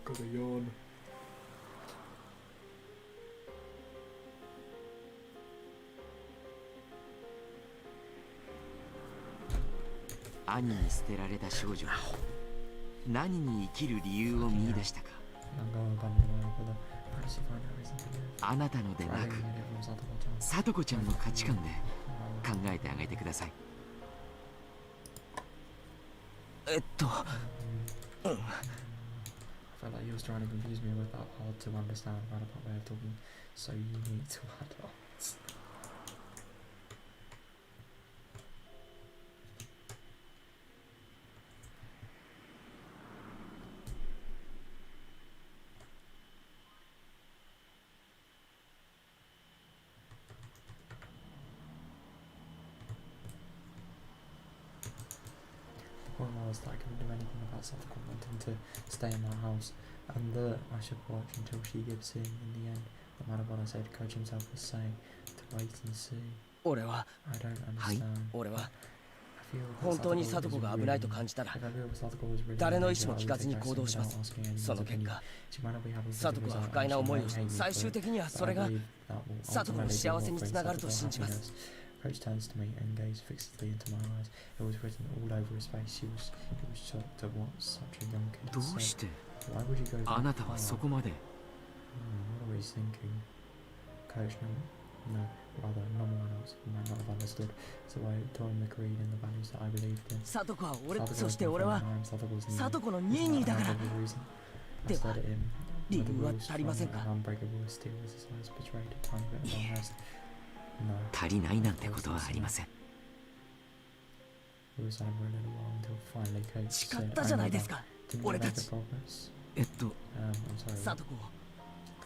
Gotta yawn. 兄に捨てられた少女が何に生きる理由を見出したか、あなたのでなく聡子ちゃんの価値観で考えてあげてください。I felt like he was trying to confuse me with that hard to understand roundabout way of talking so unique to adults. 1 was that I couldn't do anything about Satoko wanting to stay in my house, and that I should watch until she gives in the end. No matter what I say to Coach himself was saying, to wait and see. 俺は I don't understand. 俺は I feel that 本当に Satoko 聡子 was が really- 危ないと感じたら if I feel that Satoko was really 誰の意 danger, 思も I 聞 would かず take に action 行動します without asking anyone's その結 opinion. 果 She might not be happy with the 聡子 result, は and 不快な she 思い might をし hate me 最 for 終 it, 的には but そ I れが believe that will 聡子の ultimately be 幸 what せに brings つながる Satoko と信じます happiness. Coach turns to me and gazed fixedly into my eyes. It was written all over his face. He was shocked at what such a young kid ど had うし said. て Why would you go あ that なたは far? そこまで What are we thinking? Coach, no, rather, no one else might not have understood. So I told him the creed and the values that I believed in. 聡子は俺 Satoko そ was して my 俺 friend は and I am Satoko's niece. 聡子の Isn't ニーニー that だから another reason? I では stared at him. 理 The 由は will 足りません strong か and unbreakable as steel as his eyes betrayed a tiny bit of unrest. No. 足りないなんてことはありません。 We were silent for a little while until finally Coach 誓 said, ったじ I ゃな know いです that. か Didn't we 俺 make た a ち progress? I'm sorry. 聡子を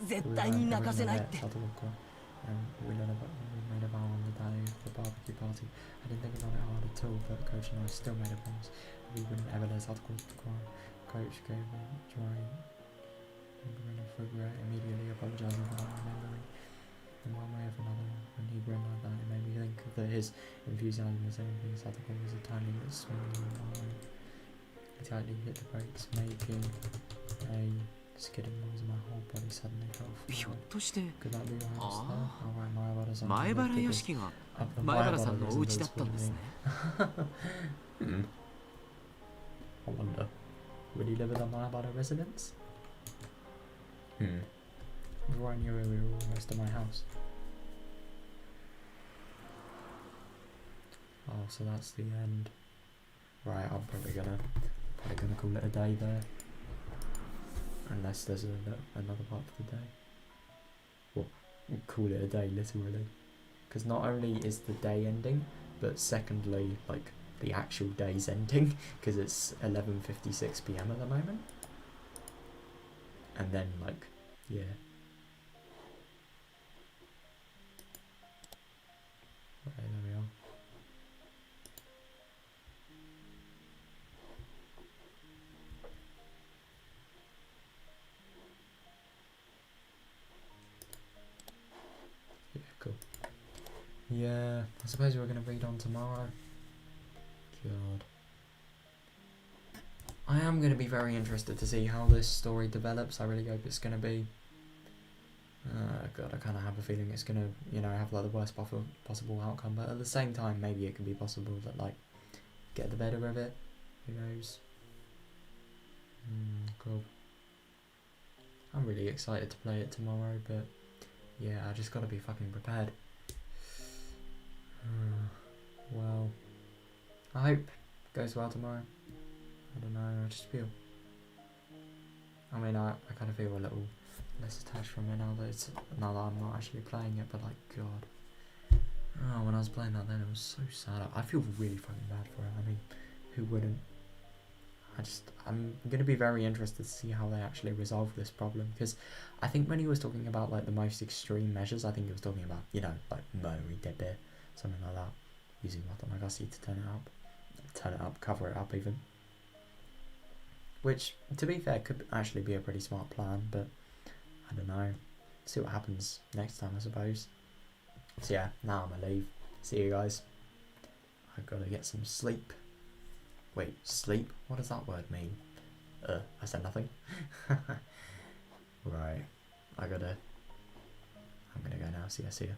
絶対に泣かせないって we made a vow on the day of the barbecue party. I didn't think about it hard at all, but Coach and I still made a promise. We wouldn't ever let Satoko cry. Coach gave a dry grin of regret, immediately apologising for not remembering. In one way or another, when he grinned like that, it made me think that his enthusiasm was anything Satoko was a tiny bit swinging behind. I tightly hit the brakes, making a skidding noise and my whole body suddenly fell ひょっ forward. として Could that be your house there? あ Alright, Maebara-san. 前 lived 原 at 屋 this- 敷が at the 前原さんの Maebara お家だ residence ったんですね。 Hmm. I wonder, would he live at the Maebara residence? Before I knew it, we were almost at my house. Oh, so that's the end. Right, I'm probably gonna call it a day there. Unless there's another part of the day. Well, we'll call it a day, literally. Because not only is the day ending, but secondly, like, the actual day's ending, because it's 11:56 PM at the moment. And then, like, yeah. Right, there we are. Yeah, cool. Yeah, I suppose we're going to read on tomorrow. God. I am going to be very interested to see how this story develops. I really hope it's going to be... God, I kind of have a feeling it's going to, you know, have like the worst possible outcome. But at the same time, maybe it could be possible that, like, get the better of it. Who knows? God. I'm really excited to play it tomorrow, but yeah, I just gotta be fucking prepared. Well, I hope it goes well tomorrow. I don't know, I just feel... I mean, I kind of feel a little less attached from it now that I'm not actually playing it, but like, God. Oh, when I was playing that then, it was so sad. I feel really fucking bad for it. I mean, who wouldn't? I'm going to be very interested to see how they actually resolve this problem, because I think when he was talking about like the most extreme measures, I think he was talking about, you know, like murdery, dead bear, something like that, using Tatarigoroshi to turn it up, cover it up even. Which, to be fair, could actually be a pretty smart plan, but I don't know. See what happens next time, I suppose. So yeah, now I'm gonna leave. See you guys. I've got to get some sleep. Wait, sleep? What does that word mean? I said nothing. Right. I'm gonna go now. See ya.